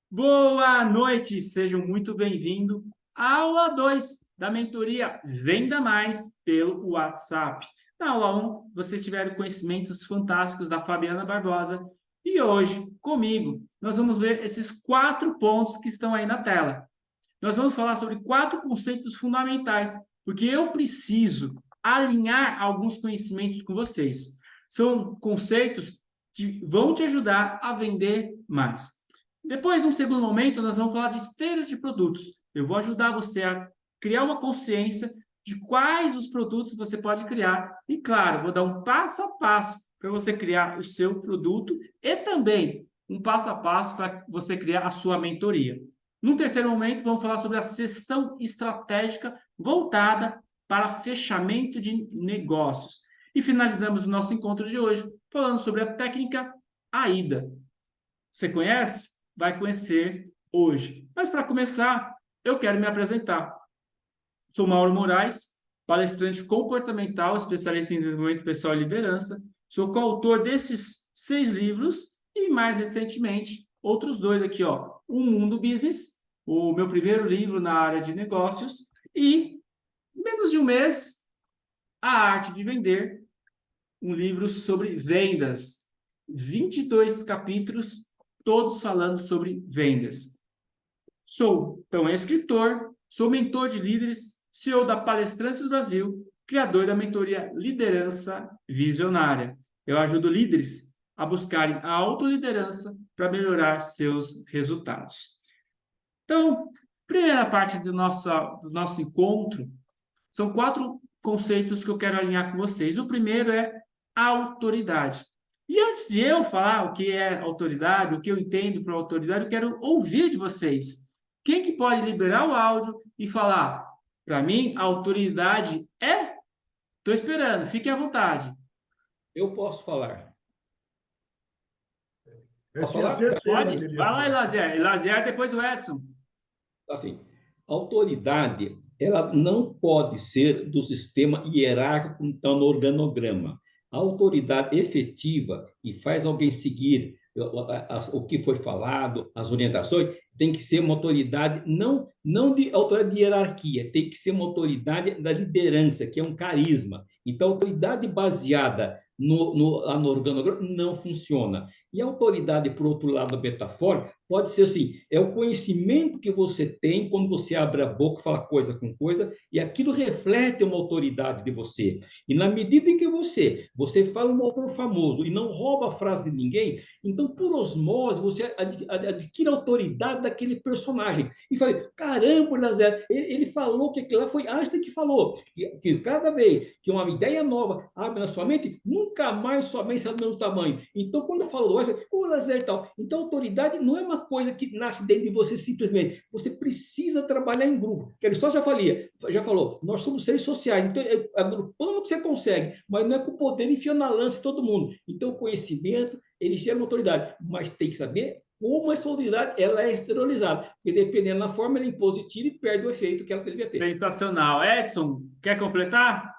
Boa noite, sejam muito bem-vindos à aula 2 da mentoria Venda Mais pelo WhatsApp. Na aula 1, vocês tiveram conhecimentos fantásticos da Fabiana Barbosa e hoje, comigo, nós vamos ver esses 4 pontos que estão aí na tela. Nós vamos falar sobre 4 conceitos fundamentais, porque eu preciso alinhar alguns conhecimentos com vocês. São conceitos que vão te ajudar a vender mais. Depois, num segundo momento, nós vamos falar de esteira de produtos. Eu vou ajudar você a criar uma consciência de quais os produtos você pode criar. E, claro, vou dar um passo a passo para você criar o seu produto e também um passo a passo para você criar a sua mentoria. No terceiro momento, vamos falar sobre a gestão estratégica voltada para fechamento de negócios. E finalizamos o nosso encontro de hoje falando sobre a técnica AIDA. Você conhece? Vai conhecer hoje. Mas para começar, eu quero me apresentar. Sou Mauro Moraes, palestrante comportamental, especialista em desenvolvimento pessoal e liderança. Sou coautor desses 6 livros e, mais recentemente, outros 2 aqui, ó. O Mundo Business, o meu primeiro livro na área de negócios, e, menos de um mês, A Arte de Vender, um livro sobre vendas. 22 capítulos, todos falando sobre vendas. Sou também escritor, sou mentor de líderes, CEO da Palestrantes do Brasil, criador da mentoria Liderança Visionária. Eu ajudo líderes a buscarem a autoliderança para melhorar seus resultados. Então, primeira parte do nosso encontro, são 4 conceitos que eu quero alinhar com vocês. O primeiro é autoridade. E antes de eu falar o que é autoridade, o que eu entendo por autoridade, eu quero ouvir de vocês. Quem que pode liberar o áudio e falar, para mim, a autoridade é? Estou esperando, fique à vontade. Eu posso falar. Eu Posso tinha falar? certeza que Pode? ele ia Vai lá, falar. Elazier. Elazier depois do Edson. Assim, a autoridade, ela não pode ser do sistema hierárquico como está no organograma. A autoridade efetiva e faz alguém seguir o que foi falado, as orientações, tem que ser uma autoridade, não de autoridade de hierarquia, tem que ser uma autoridade da liderança, que é um carisma. Então, a autoridade baseada no organograma não funciona. E a autoridade, por outro lado, metafórica, pode ser assim, é o conhecimento que você tem quando você abre a boca, fala coisa com coisa, e aquilo reflete uma autoridade de você. E na medida em que você fala um autor famoso e não rouba a frase de ninguém, então, por osmose, você adquire a autoridade daquele personagem. E fala, caramba, Lazé, ele falou que aquilo lá foi Einstein que falou. Que cada vez que uma ideia nova abre na sua mente, nunca mais sua mente será do mesmo tamanho. Então, quando eu falo do Einstein, o Lazé e tal, então a autoridade não é uma coisa que nasce dentro de você simplesmente. Você precisa trabalhar em grupo. Que ele só já falou, nós somos seres sociais. Então, agrupando o que você consegue, mas não é com o poder enfiando na lança todo mundo. Então, o conhecimento, ele gera uma autoridade, mas tem que saber como essa autoridade ela é exteriorizada. Porque dependendo da forma, ela é impositiva e perde o efeito que ela deveria ter. Sensacional. Edson, quer completar?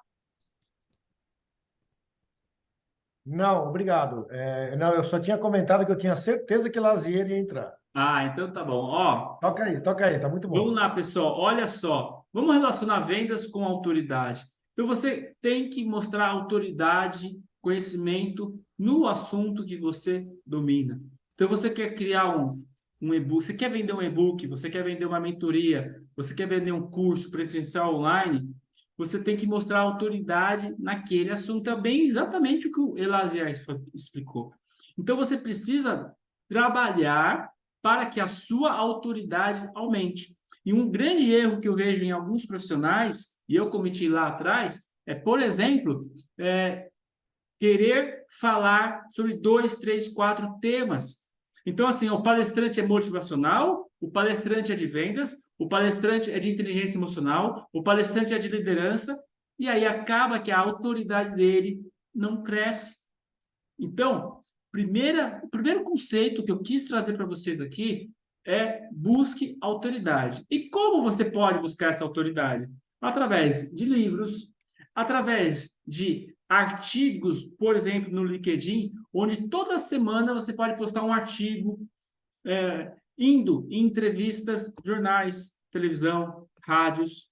Não, obrigado. Não, eu só tinha comentado que eu tinha certeza que Lazier ia entrar. Ah, então tá bom. Ó, Toca aí, tá muito vamos bom. lá, pessoal. Olha só. Vamos relacionar vendas com autoridade. Então, você tem que mostrar autoridade, conhecimento no assunto que você domina. Então, você quer criar um e-book, você quer vender um e-book, você quer vender uma mentoria, você quer vender um curso presencial online, você tem que mostrar autoridade naquele assunto. É bem exatamente o que o Elaziar explicou. Então, você precisa trabalhar para que a sua autoridade aumente. E um grande erro que eu vejo em alguns profissionais, e eu cometi lá atrás, é, por exemplo, querer falar sobre 2, 3, 4 temas. Então, assim, o palestrante é motivacional, o palestrante é de vendas, o palestrante é de inteligência emocional, o palestrante é de liderança, e aí acaba que a autoridade dele não cresce. Então, o primeiro conceito que eu quis trazer para vocês aqui é busque autoridade. E como você pode buscar essa autoridade? Através de livros, através de artigos, por exemplo, no LinkedIn, onde toda semana você pode postar um artigo indo em entrevistas, jornais, televisão, rádios,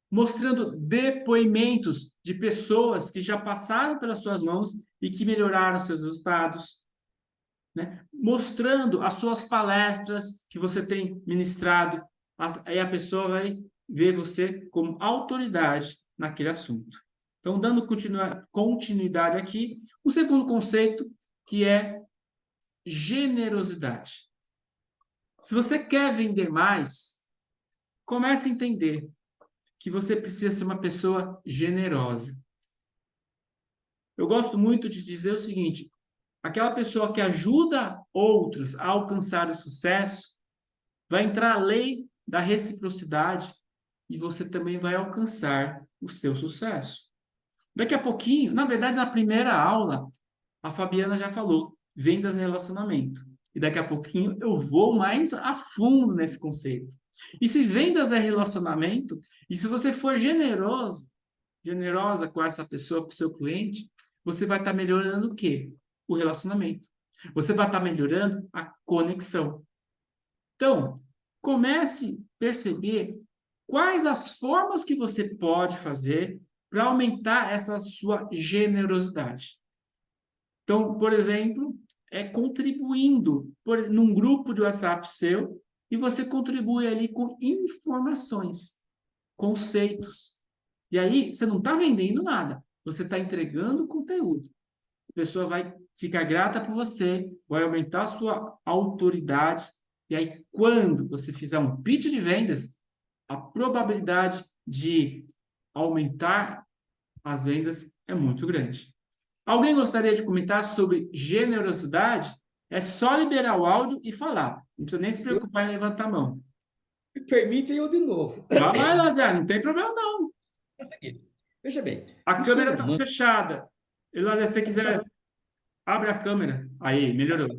mostrando depoimentos de pessoas que já passaram pelas suas mãos e que melhoraram seus resultados, né? Mostrando as suas palestras que você tem ministrado, aí a pessoa vai ver você como autoridade naquele assunto. Então, dando continuidade aqui, o segundo conceito, que é generosidade. Se você quer vender mais, comece a entender que você precisa ser uma pessoa generosa. Eu gosto muito de dizer o seguinte: aquela pessoa que ajuda outros a alcançar o sucesso vai entrar a lei da reciprocidade e você também vai alcançar o seu sucesso. Daqui a pouquinho, na verdade, na primeira aula, a Fabiana já falou, vendas e relacionamento. E daqui a pouquinho eu vou mais a fundo nesse conceito. E se vendas é relacionamento, e se você for generosa com essa pessoa, com o seu cliente, você vai estar melhorando o quê? O relacionamento. Você vai estar melhorando a conexão. Então, comece a perceber quais as formas que você pode fazer para aumentar essa sua generosidade. Então, por exemplo, contribuindo num grupo de WhatsApp seu e você contribui ali com informações, conceitos. E aí, você não está vendendo nada, você está entregando conteúdo. A pessoa vai ficar grata por você, vai aumentar a sua autoridade. E aí, quando você fizer um pitch de vendas, a probabilidade de aumentar as vendas é muito grande. Alguém gostaria de comentar sobre generosidade? É só liberar o áudio e falar. Não precisa nem se preocupar em levantar a mão. Me permite eu de novo. Vai lá, Elazar, não tem problema não. É o seguinte, veja bem. A câmera está fechada. Elazar, se você quiser, abre a câmera. Aí, melhorou.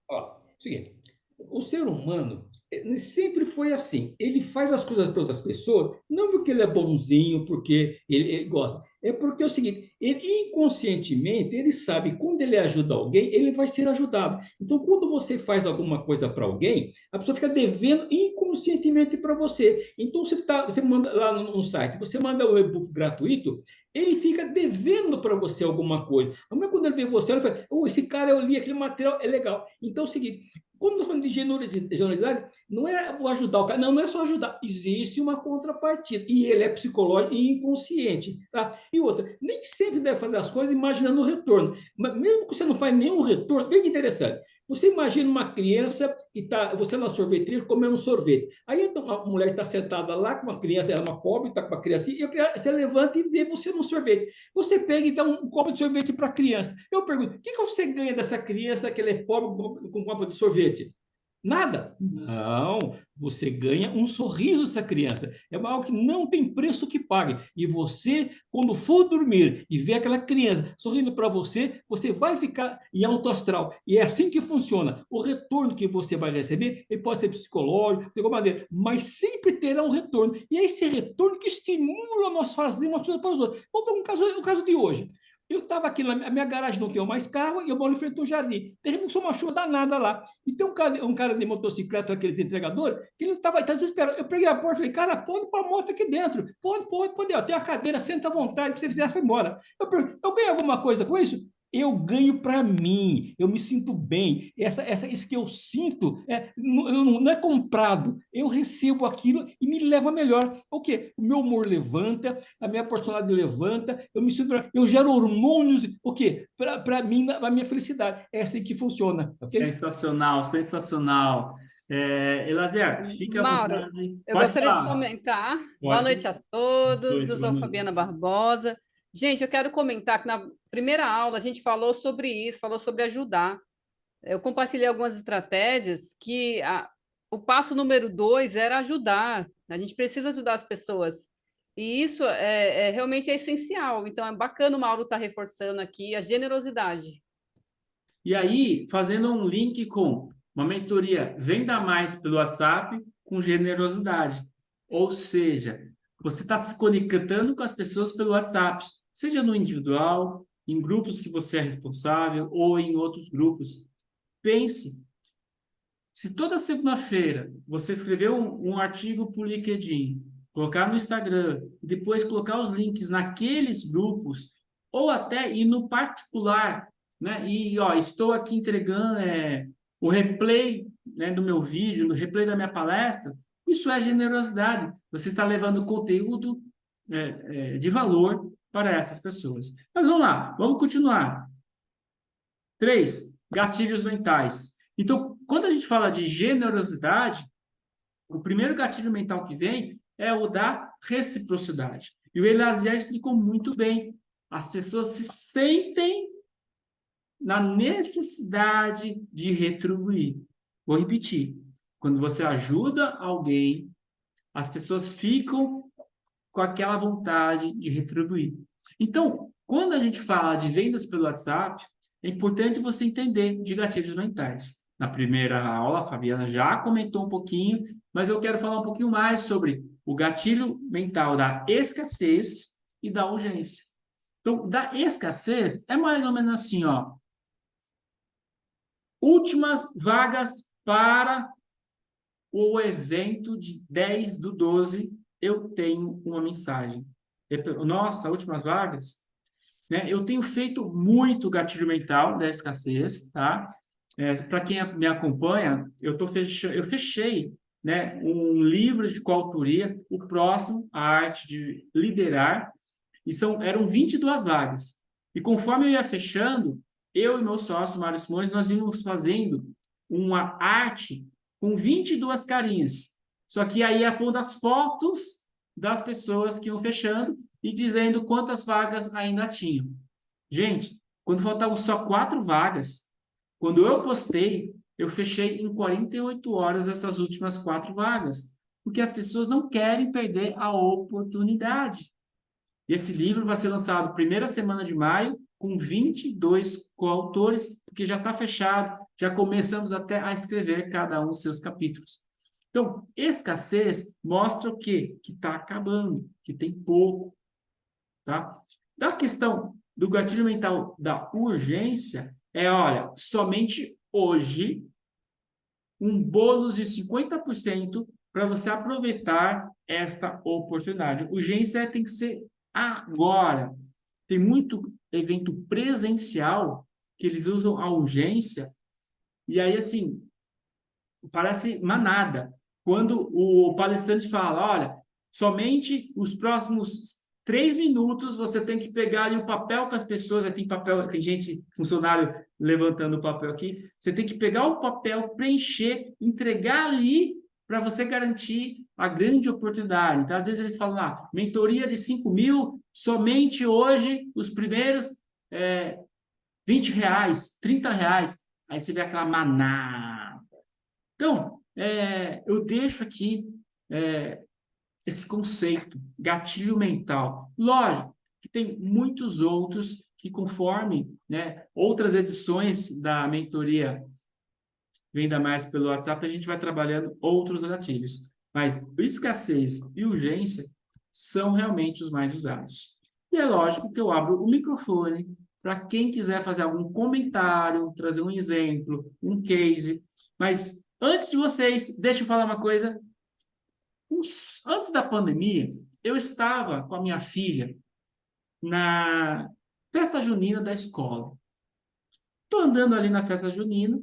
Ó, é o seguinte, o ser humano ele sempre foi assim. Ele faz as coisas para outras pessoas, não porque ele é bonzinho, porque ele gosta. É porque é o seguinte, ele inconscientemente, ele sabe que quando ele ajuda alguém, ele vai ser ajudado. Então, quando você faz alguma coisa para alguém, a pessoa fica devendo inconscientemente para você. Então, você manda lá no site, você manda um e-book gratuito, ele fica devendo para você alguma coisa. Mas quando ele vê você, ele fala, esse cara, eu li aquele material, é legal. Então, é o seguinte, quando nós falamos de generosidade, não é o ajudar o cara, não é só ajudar, existe uma contrapartida, e ele é psicológico e inconsciente, tá? E outra, nem sempre deve fazer as coisas imaginando o retorno, mas mesmo que você não faz nenhum retorno, bem interessante, você imagina uma criança que está, você na sorveteria comendo um sorvete, aí uma mulher está sentada lá com uma criança, ela é uma pobre, está com uma criança, e você levanta e vê você no sorvete, você pega e dá um copo de sorvete para a criança, eu pergunto, o que você ganha dessa criança que ela é pobre com um copo de sorvete? Nada. Não, você ganha um sorriso dessa criança. É algo que não tem preço que pague. E você, quando for dormir e ver aquela criança sorrindo para você, você vai ficar em alto astral. E é assim que funciona. O retorno que você vai receber, ele pode ser psicológico, de alguma maneira, mas sempre terá um retorno. E é esse retorno que estimula nós fazermos uma coisa para os outros. Vamos ver o caso de hoje. Eu estava aqui na minha garagem, não tenho mais carro, e eu moro em frente ao jardim. De repente, começou uma chuva danada lá. E tem um cara de motocicleta, aqueles entregadores, que ele estava desesperado. Eu peguei a porta e falei, cara, pode pôr a moto aqui dentro. Pode. Eu tenho a cadeira, senta à vontade, o que você fizer, foi embora. Eu ganhei alguma coisa com isso? Eu ganho para mim, eu me sinto bem. Isso que eu sinto não é comprado. Eu recebo aquilo e me leva melhor. O quê? O meu humor levanta, a minha personalidade levanta, eu me sinto, eu gero hormônios, o quê? Para mim, a minha felicidade. É assim que funciona. Okay? Sensacional, sensacional. Elazar, fique à Mauro, vontade. eu Pode gostaria de falar. comentar. Pode. Boa noite a todos. Eu Boa sou noite. Fabiana Barbosa. Gente, eu quero comentar que na primeira aula a gente falou sobre isso, falou sobre ajudar. Eu compartilhei algumas estratégias que o passo número 2 era ajudar. A gente precisa ajudar as pessoas. E isso realmente é essencial. Então, é bacana o Mauro estar reforçando aqui a generosidade. E aí, fazendo um link com uma mentoria Venda Mais pelo WhatsApp com generosidade. Ou seja, você está se conectando com as pessoas pelo WhatsApp, seja no individual, em grupos que você é responsável ou em outros grupos. Pense, Se toda segunda-feira você escrever um artigo para o LinkedIn, colocar no Instagram, depois colocar os links naqueles grupos, ou até ir no particular, né? E, ó, estou aqui entregando o replay, né, do meu vídeo, o replay da minha palestra, isso é generosidade. Você está levando conteúdo de valor para essas pessoas. Mas vamos lá, vamos continuar. 3, gatilhos mentais. Então, quando a gente fala de generosidade, o primeiro gatilho mental que vem é o da reciprocidade. E o Eliezer explicou muito bem. As pessoas se sentem na necessidade de retribuir. Vou repetir. Quando você ajuda alguém, as pessoas ficam com aquela vontade de retribuir. Então, quando a gente fala de vendas pelo WhatsApp, é importante você entender de gatilhos mentais. Na primeira aula, a Fabiana já comentou um pouquinho, mas eu quero falar um pouquinho mais sobre o gatilho mental da escassez e da urgência. Então, da escassez é mais ou menos assim, ó. Últimas vagas para o evento de 10/12, eu tenho uma mensagem. Nossa, últimas vagas? Né? Eu tenho feito muito gatilho mental da escassez, tá? Para quem me acompanha, eu fechei, né, um livro de coautoria, o próximo, A Arte de Liderar, e eram 22 vagas. E conforme eu ia fechando, eu e meu sócio, Mário Simões, nós íamos fazendo uma arte com 22 carinhas. Só que aí ia pondo as fotos das pessoas que iam fechando e dizendo quantas vagas ainda tinham. Gente, quando faltavam só 4 vagas, quando eu postei, eu fechei em 48 horas essas últimas 4 vagas, porque as pessoas não querem perder a oportunidade. E esse livro vai ser lançado primeira semana de maio, com 22 coautores, porque já está fechado, já começamos até a escrever cada um os seus capítulos. Então, escassez mostra o quê? Que está acabando, que tem pouco. Tá? Da questão do gatilho mental da urgência, olha, somente hoje, um bônus de 50% para você aproveitar esta oportunidade. Urgência tem que ser agora. Tem muito evento presencial que eles usam a urgência e aí, assim, parece manada. Quando o palestrante fala, olha, somente os próximos 3 minutos você tem que pegar ali o papel com as pessoas, tem papel, tem gente, funcionário levantando o papel aqui, você tem que pegar o papel, preencher, entregar ali para você garantir a grande oportunidade. Então, às vezes eles falam lá, mentoria de 5 mil, somente hoje, os primeiros R$20, R$30. Aí você vê aquela manada. Então, eu deixo aqui esse conceito, gatilho mental. Lógico que tem muitos outros que, conforme, né, outras edições da mentoria Venda Mais pelo WhatsApp, a gente vai trabalhando outros gatilhos. Mas escassez e urgência são realmente os mais usados. E é lógico que eu abro o microfone para quem quiser fazer algum comentário, trazer um exemplo, um case. Mas antes de vocês, deixa eu falar uma coisa. Antes da pandemia, eu estava com a minha filha na festa junina da escola. Estou andando ali na festa junina,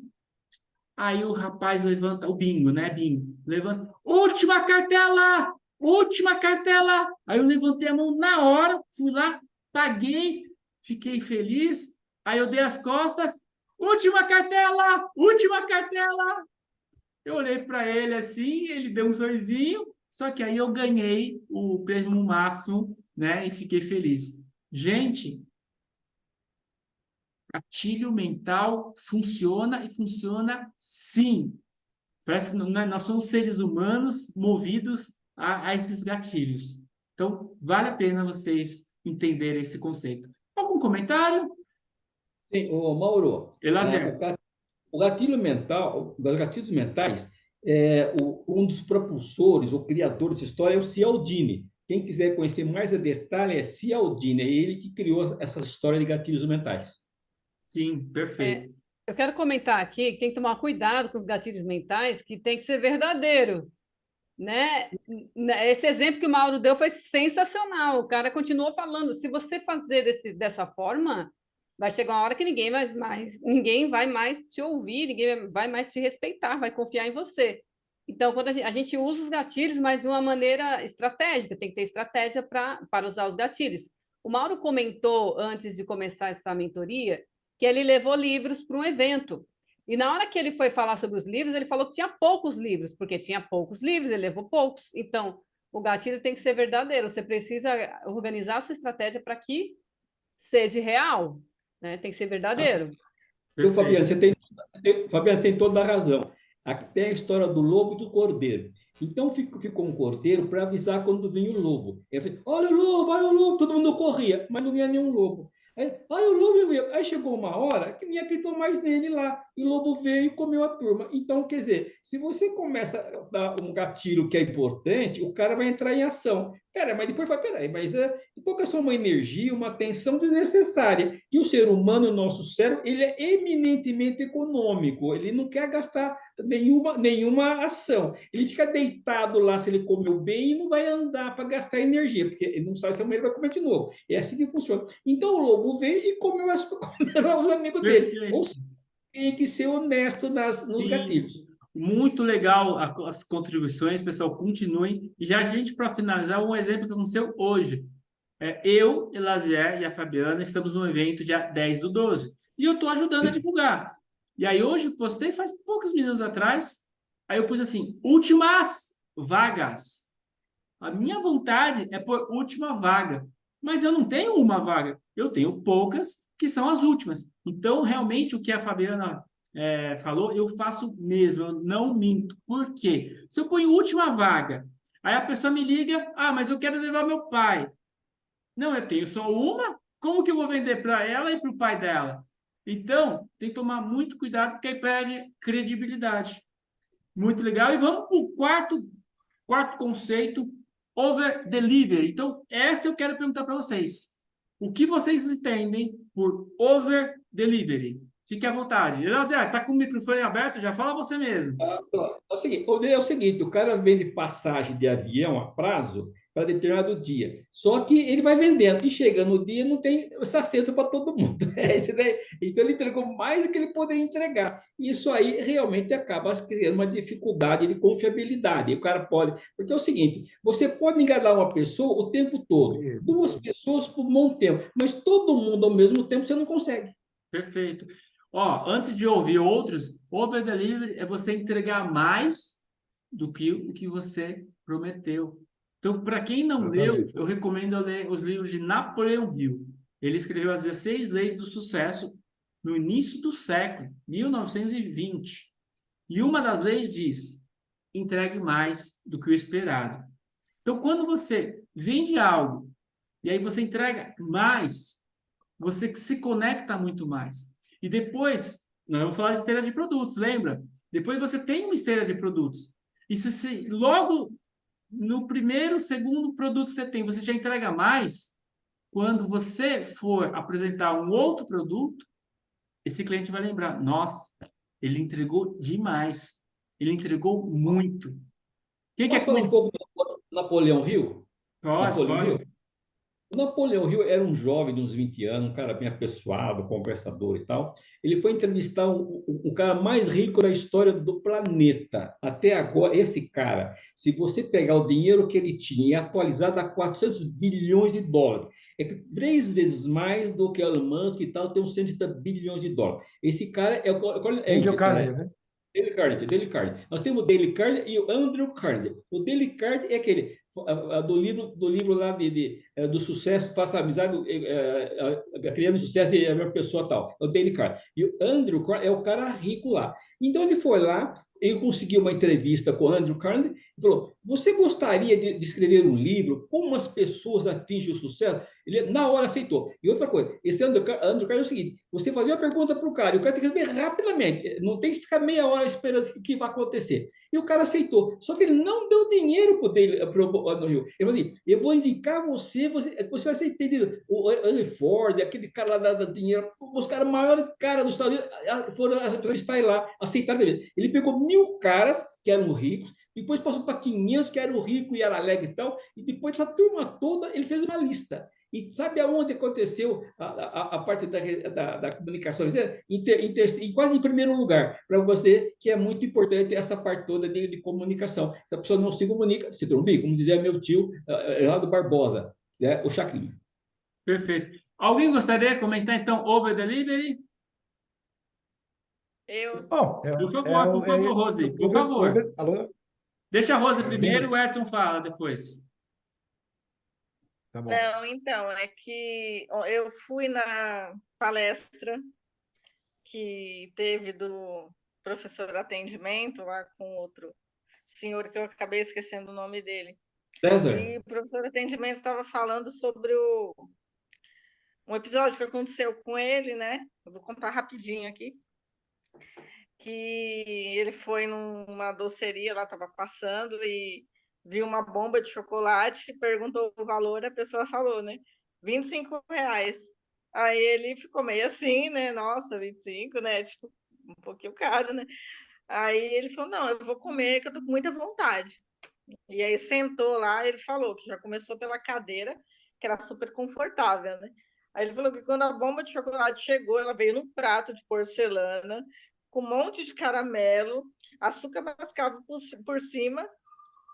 aí o rapaz levanta, o bingo, né? Bingo. Levanta, última cartela! Última cartela! Aí eu levantei a mão na hora, fui lá, paguei, fiquei feliz. Aí eu dei as costas, última cartela! Última cartela! Eu olhei para ele assim, ele deu um sorrisinho, só que aí eu ganhei o prêmio máximo, né? E fiquei feliz. Gente, gatilho mental funciona e funciona sim. Parece que nós somos seres humanos movidos a esses gatilhos. Então, vale a pena vocês entenderem esse conceito. Algum comentário? Sim, Mauro, Eliezer. o gatilho mental, os gatilhos mentais, um dos propulsores ou criadores dessa história é o Cialdini. Quem quiser conhecer mais a detalhe é Cialdini, é ele que criou essa história de gatilhos mentais. Sim, perfeito. Eu quero comentar aqui que tem que tomar cuidado com os gatilhos mentais, que tem que ser verdadeiro, né? Esse exemplo que o Mauro deu foi sensacional. O cara continuou falando. Se você fazer dessa forma, vai chegar uma hora que ninguém vai mais te ouvir, ninguém vai mais te respeitar, vai confiar em você. Então, quando a gente usa os gatilhos, mas de uma maneira estratégica, tem que ter estratégia para usar os gatilhos. O Mauro comentou, antes de começar essa mentoria, que ele levou livros para um evento. E na hora que ele foi falar sobre os livros, ele falou que tinha poucos livros, porque tinha poucos livros, ele levou poucos. Então, o gatilho tem que ser verdadeiro. Você precisa organizar a sua estratégia para que seja real, né? Tem que ser verdadeiro. Então, Fabiano, Perfeito. Fabiano, você tem toda a razão. Aqui tem a história do lobo e do cordeiro. Então, ficou um cordeiro para avisar quando vinha o lobo. Ele falou, olha o lobo, todo mundo corria, mas não vinha nenhum lobo. Aí, olha o lobo, veio. Aí chegou uma hora que ninguém acreditou mais nele lá, e o lobo veio e comeu a turma. Então, quer dizer, se você começa a dar um gatilho que é importante, o cara vai entrar em ação. Pera, mas depois vai, peraí, mas qual que é só uma energia, uma tensão desnecessária? E o ser humano, o nosso cérebro, ele é eminentemente econômico, ele não quer gastar nenhuma ação. Ele fica deitado lá se ele comeu bem e não vai andar para gastar energia, porque ele não sabe se amanhã ele vai comer de novo. É assim que funciona. Então o lobo veio e comeu os amigos dele. Ou Perfeito. seja, tem que ser honesto nos Isso. gatilhos. Muito legal as contribuições, pessoal. Continuem. E já a gente, para finalizar, um exemplo que aconteceu hoje. Eu, Elazier e a Fabiana estamos no evento dia 10/12. E eu estou ajudando a divulgar. E aí hoje postei faz poucos minutos atrás. Aí eu pus assim, últimas vagas. A minha vontade é por última vaga. Mas eu não tenho uma vaga. Eu tenho poucas que são as últimas. Então, realmente, o que a Fabiana falou, eu faço mesmo. Eu não minto. Por quê? Se eu ponho última vaga, aí a pessoa me liga, mas eu quero levar meu pai. Não, eu tenho só uma. Como que eu vou vender para ela e para o pai dela? Então, tem que tomar muito cuidado, porque aí perde credibilidade. Muito legal. E vamos para o quarto conceito, over delivery. Então, essa eu quero perguntar para vocês. O que vocês entendem por over delivery? Fique à vontade. Elazar, está com o microfone aberto? Já fala você mesmo. É o seguinte, o cara vende passagem de avião a prazo para determinado dia. Só que ele vai vendendo e chega no dia não tem assento para todo mundo. É isso daí. Então ele entregou mais do que ele poderia entregar. Isso aí realmente acaba criando uma dificuldade de confiabilidade. E o cara pode, porque é o seguinte, você pode enganar uma pessoa o tempo todo, duas pessoas por um bom tempo, mas todo mundo ao mesmo tempo você não consegue. Perfeito. Ó, antes de ouvir outros, over delivery é você entregar mais do que o que você prometeu. Então, para quem não leu, Exatamente. eu recomendo ler os livros de Napoleão Hill. Ele escreveu as 16 Leis do Sucesso no início do século, 1920. E uma das leis diz: entregue mais do que o esperado. Então, quando você vende algo e aí você entrega mais, você se conecta muito mais. E depois, nós vamos falar de esteira de produtos, lembra? Depois você tem uma esteira de produtos. E se logo no primeiro, segundo produto que você tem, você já entrega mais, quando você for apresentar um outro produto, esse cliente vai lembrar, nossa, ele entregou demais, ele entregou muito. Quem quer Posso falar um comentar? pouco do Napoleão Hill? Pode, Napoleão Hill? pode. O Napoleão Hill era um jovem de uns 20 anos, um cara bem apessoado, conversador e tal. Ele foi entrevistar o cara mais rico da história do planeta. Até agora, esse cara, se você pegar o dinheiro que ele tinha e atualizar, dá 400 bilhões de dólares. É 3 vezes mais do que Elon Musk e tal, tem uns 130 bilhões de dólares. Esse cara Angel Carnegie, né? Dale Carnegie. Nós temos o Dale Carnegie e o Andrew Carnegie. O Dale Carnegie é aquele do livro lá do sucesso, faça amizade, criando sucesso e a minha pessoa tal. É o Dale Carnegie. E o Andrew Carnegie é o cara rico lá. Então ele foi lá, ele conseguiu uma entrevista com o Andrew Carnegie e falou: você gostaria de escrever um livro? Como as pessoas atingem o sucesso? Ele na hora aceitou. E outra coisa, esse Andrew Carnegie é o seguinte: você fazia uma pergunta para o cara, e o cara tem que responder rapidamente, não tem que ficar meia hora esperando o que vai acontecer. E o cara aceitou. Só que ele não deu dinheiro para o Rio. Ele falou assim: eu vou indicar você vai ser entendido. O Henry Ford, aquele cara lá da dinheiro, os caras maiores caras dos Estados Unidos foram entrevistar ele lá, aceitaram ele. Ele pegou 1.000 caras que eram ricos, depois passou para 500 que eram ricos e era alegre e tal, e depois essa turma toda, ele fez uma lista. E sabe aonde aconteceu a parte da comunicação? Quase em primeiro lugar, para você, que é muito importante essa parte toda de comunicação. Se a pessoa não se comunica, se trombe, como dizia meu tio, Geraldo Barbosa, né? O Chacrinha. Perfeito. Alguém gostaria de comentar, então, over delivery? Eu, Bom, Por favor, Rose, por favor. Alô? Deixa a Rose primeiro, o Edson fala depois. Tá bom. não, então, é que eu fui na palestra que teve do professor atendimento lá com outro senhor que eu acabei esquecendo o nome dele. César? E o professor atendimento estava falando sobre um episódio que aconteceu com ele, né? Eu vou contar rapidinho aqui. Que ele foi numa doceria, lá estava passando e viu uma bomba de chocolate, perguntou o valor, a pessoa falou, né? R$ 25. Aí ele ficou meio assim, né? Nossa, 25, né? Tipo, um pouquinho caro, né? Aí ele falou, não, eu vou comer, que eu tô com muita vontade. E aí sentou lá, ele falou que já começou pela cadeira, que era super confortável, né? Aí ele falou que quando a bomba de chocolate chegou, ela veio num prato de porcelana, com um monte de caramelo, açúcar mascavo por cima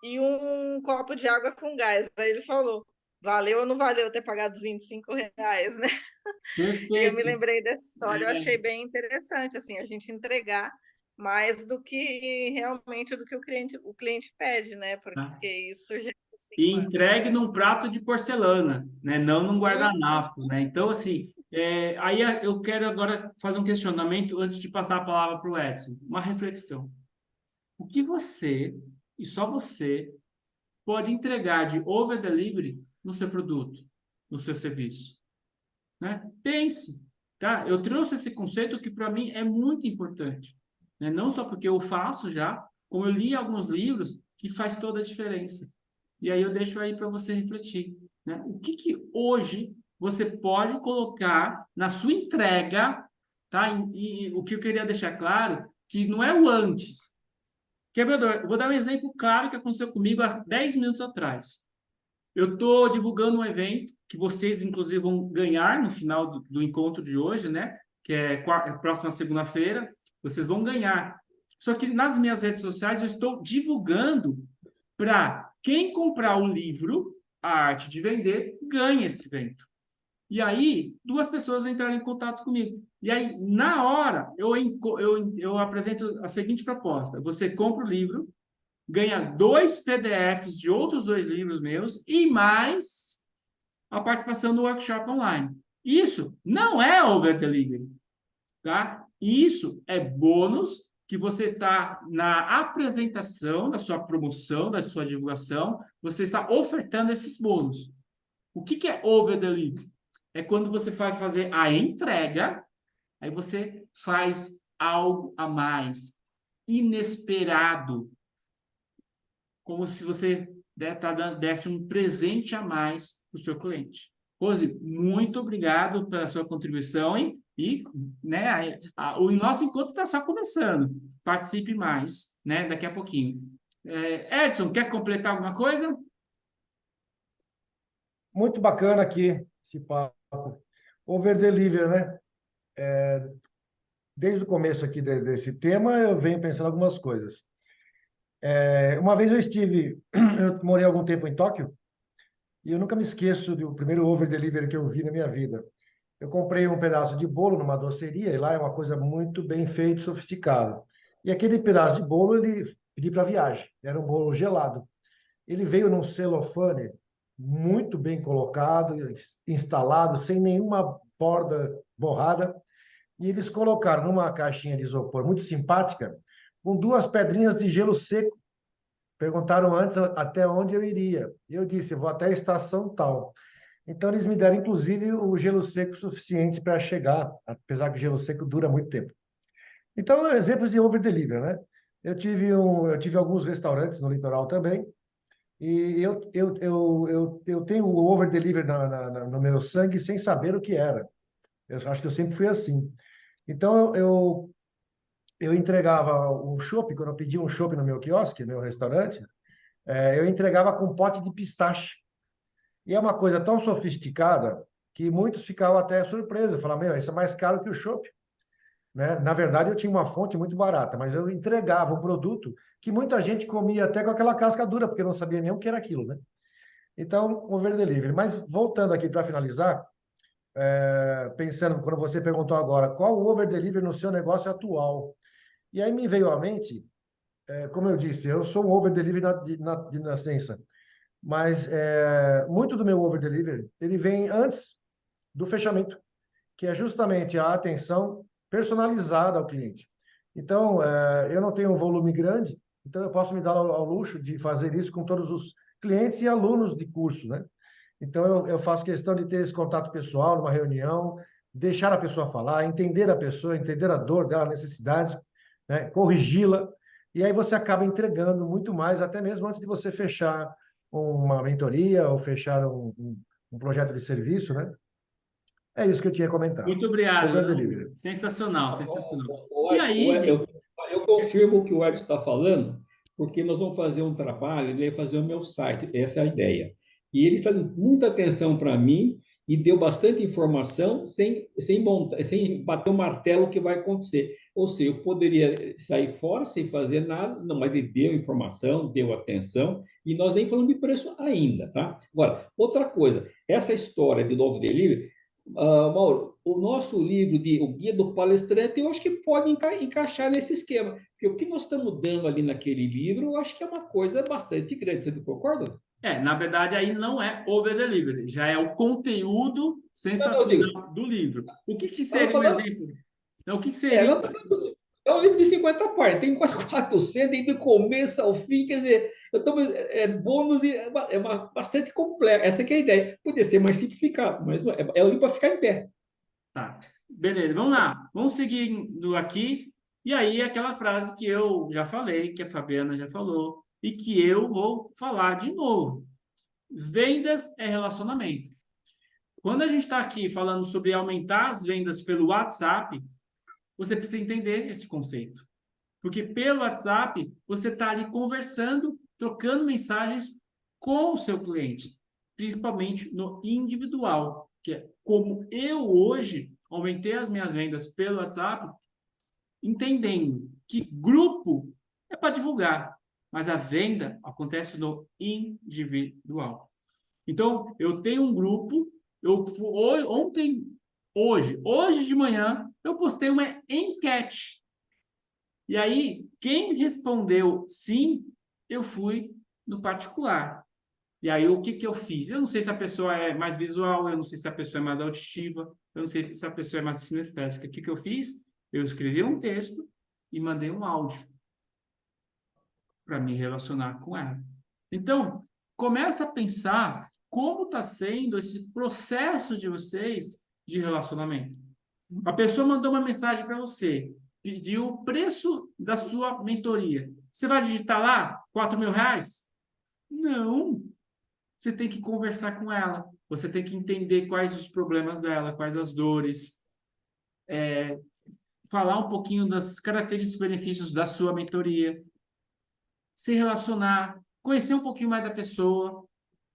e um copo de água com gás. Aí ele falou, valeu ou não valeu ter pagado os R$ 25, né? E eu me Perfeito. lembrei dessa história, eu achei bem interessante, assim, a gente entregar mais do que realmente do que o cliente pede, né? Porque isso já assim, E entregue num prato de porcelana, né? Não num Uhum. guardanapo, né? Então, assim, aí eu quero agora fazer um questionamento antes de passar a palavra para o Edson. Uma reflexão. O que você, e só você, pode entregar de over delivery no seu produto, no seu serviço? Né? Pense, tá? Eu trouxe esse conceito que para mim é muito importante, né? Não só porque eu faço já, como eu li alguns livros que faz toda a diferença. E aí eu deixo aí para você refletir, né? O que hoje você pode colocar na sua entrega, tá? E o que eu queria deixar claro que não é o antes. Quer ver? Eu vou dar um exemplo claro que aconteceu comigo há 10 minutos atrás. Eu estou divulgando um evento que vocês, inclusive, vão ganhar no final do encontro de hoje, né? Que é próxima segunda-feira. Vocês vão ganhar. Só que nas minhas redes sociais eu estou divulgando para quem comprar o livro, A Arte de Vender, ganha esse evento. E aí, duas pessoas entraram em contato comigo. E aí, na hora, eu apresento a seguinte proposta: você compra o livro, ganha 2 PDFs de outros 2 livros meus e mais a participação no workshop online. Isso não é over delivery, tá? Isso é bônus que você está na apresentação da sua promoção, da sua divulgação, você está ofertando esses bônus. O que é over delivery? É quando você vai fazer a entrega, aí você faz algo a mais, inesperado, como se você desse um presente a mais para o seu cliente. Rose, muito obrigado pela sua contribuição e né, o nosso encontro está só começando. Participe mais, né, daqui a pouquinho. Edson, quer completar alguma coisa? Muito bacana aqui esse papo. Over delivery, né? Desde o começo aqui desse tema, eu venho pensando algumas coisas. Uma vez eu morei algum tempo em Tóquio, e eu nunca me esqueço do primeiro over delivery que eu vi na minha vida. Eu comprei um pedaço de bolo numa doceria, e lá é uma coisa muito bem feita, sofisticada. E aquele pedaço de bolo, ele pedi para viagem. Era um bolo gelado. Ele veio num celofane muito bem colocado, instalado, sem nenhuma borda borrada. E eles colocaram numa caixinha de isopor muito simpática, com 2 pedrinhas de gelo seco Perguntaram antes até onde eu iria. E eu disse, eu vou até a estação tal. Então, eles me deram, inclusive, o gelo seco suficiente para chegar, apesar que o gelo seco dura muito tempo. Então, exemplos de over-delivery, né? Eu tive alguns restaurantes no litoral também, e eu tenho o over-delivery no meu sangue sem saber o que era. Eu acho que eu sempre fui assim. Então, eu entregava um chopp, quando eu pedia um chopp no meu quiosque, no meu restaurante, eu entregava com um pote de pistache. E é uma coisa tão sofisticada que muitos ficavam até surpresos. Falavam, meu, isso é mais caro que o chopp. Né? Na verdade, eu tinha uma fonte muito barata, mas eu entregava um produto que muita gente comia até com aquela casca dura, porque não sabia nem o que era aquilo, né? Então, over delivery. Mas voltando aqui para finalizar, pensando, quando você perguntou agora, qual o over delivery no seu negócio atual? E aí me veio à mente, como eu disse, eu sou um over delivery de nascença, mas muito do meu over delivery, ele vem antes do fechamento, que é justamente a atenção personalizada ao cliente. Então, eu não tenho um volume grande, então eu posso me dar ao luxo de fazer isso com todos os clientes e alunos de curso, né? Então, eu faço questão de ter esse contato pessoal numa reunião, deixar a pessoa falar, entender a pessoa, entender a dor dela, a necessidade, né? Corrigi-la, e aí você acaba entregando muito mais, até mesmo antes de você fechar uma mentoria ou fechar um projeto de serviço, né? É isso que eu tinha comentado. Muito obrigado, Over Leandro. delivery. Sensacional, sensacional. O E Ed- o aí, Ed- gente, eu confirmo o que o Edson está falando, porque nós vamos fazer um trabalho, ele vai fazer o meu site, essa é a ideia. E ele está dando muita atenção para mim e deu bastante informação sem bater o martelo que vai acontecer. Ou seja, eu poderia sair fora sem fazer nada, não, mas ele deu informação, deu atenção, e nós nem falamos de preço ainda, tá? Agora, outra coisa, essa história de novo delivery, Mauro, o nosso livro de O Guia do Palestrante, eu acho que pode encaixar nesse esquema. Porque o que nós estamos dando ali naquele livro, eu acho que é uma coisa bastante grande. Você concorda? na verdade, aí não é over delivery, já é o conteúdo Não, não, eu digo, sensacional do livro. O que que estava seria um falando, exemplo? Então, o que que seria? não, é um livro de 50 páginas, tem quase 400, tem do começo ao fim, quer dizer, bônus e bastante completo. Essa que é a ideia. Podia ser mais simplificado, mas é um livro para ficar em pé. Tá, beleza, vamos lá. Vamos seguindo aqui. E aí, aquela frase que eu já falei, que a Fabiana já falou, e que eu vou falar de novo. Vendas é relacionamento. Quando a gente está aqui falando sobre aumentar as vendas pelo WhatsApp, você precisa entender esse conceito. Porque pelo WhatsApp, você está ali conversando, trocando mensagens com o seu cliente, principalmente no individual, que é como eu hoje aumentei as minhas vendas pelo WhatsApp, entendendo que grupo é para divulgar, mas a venda acontece no individual. Então, eu tenho um grupo, hoje de manhã, eu postei uma enquete. E aí, quem respondeu sim, eu fui no particular. E aí, o que que eu fiz? Eu não sei se a pessoa é mais visual, eu não sei se a pessoa é mais auditiva, eu não sei se a pessoa é mais sinestésica. O que que eu fiz? Eu escrevi um texto e mandei um áudio para me relacionar com ela. Então, começa a pensar como está sendo esse processo de vocês de relacionamento. A pessoa mandou uma mensagem para você, pediu o preço da sua mentoria. Você vai digitar lá R$ 4.000? Não. Você tem que conversar com ela. Você tem que entender quais os problemas dela, quais as dores. Falar um pouquinho das características e benefícios da sua mentoria. Se relacionar, conhecer um pouquinho mais da pessoa.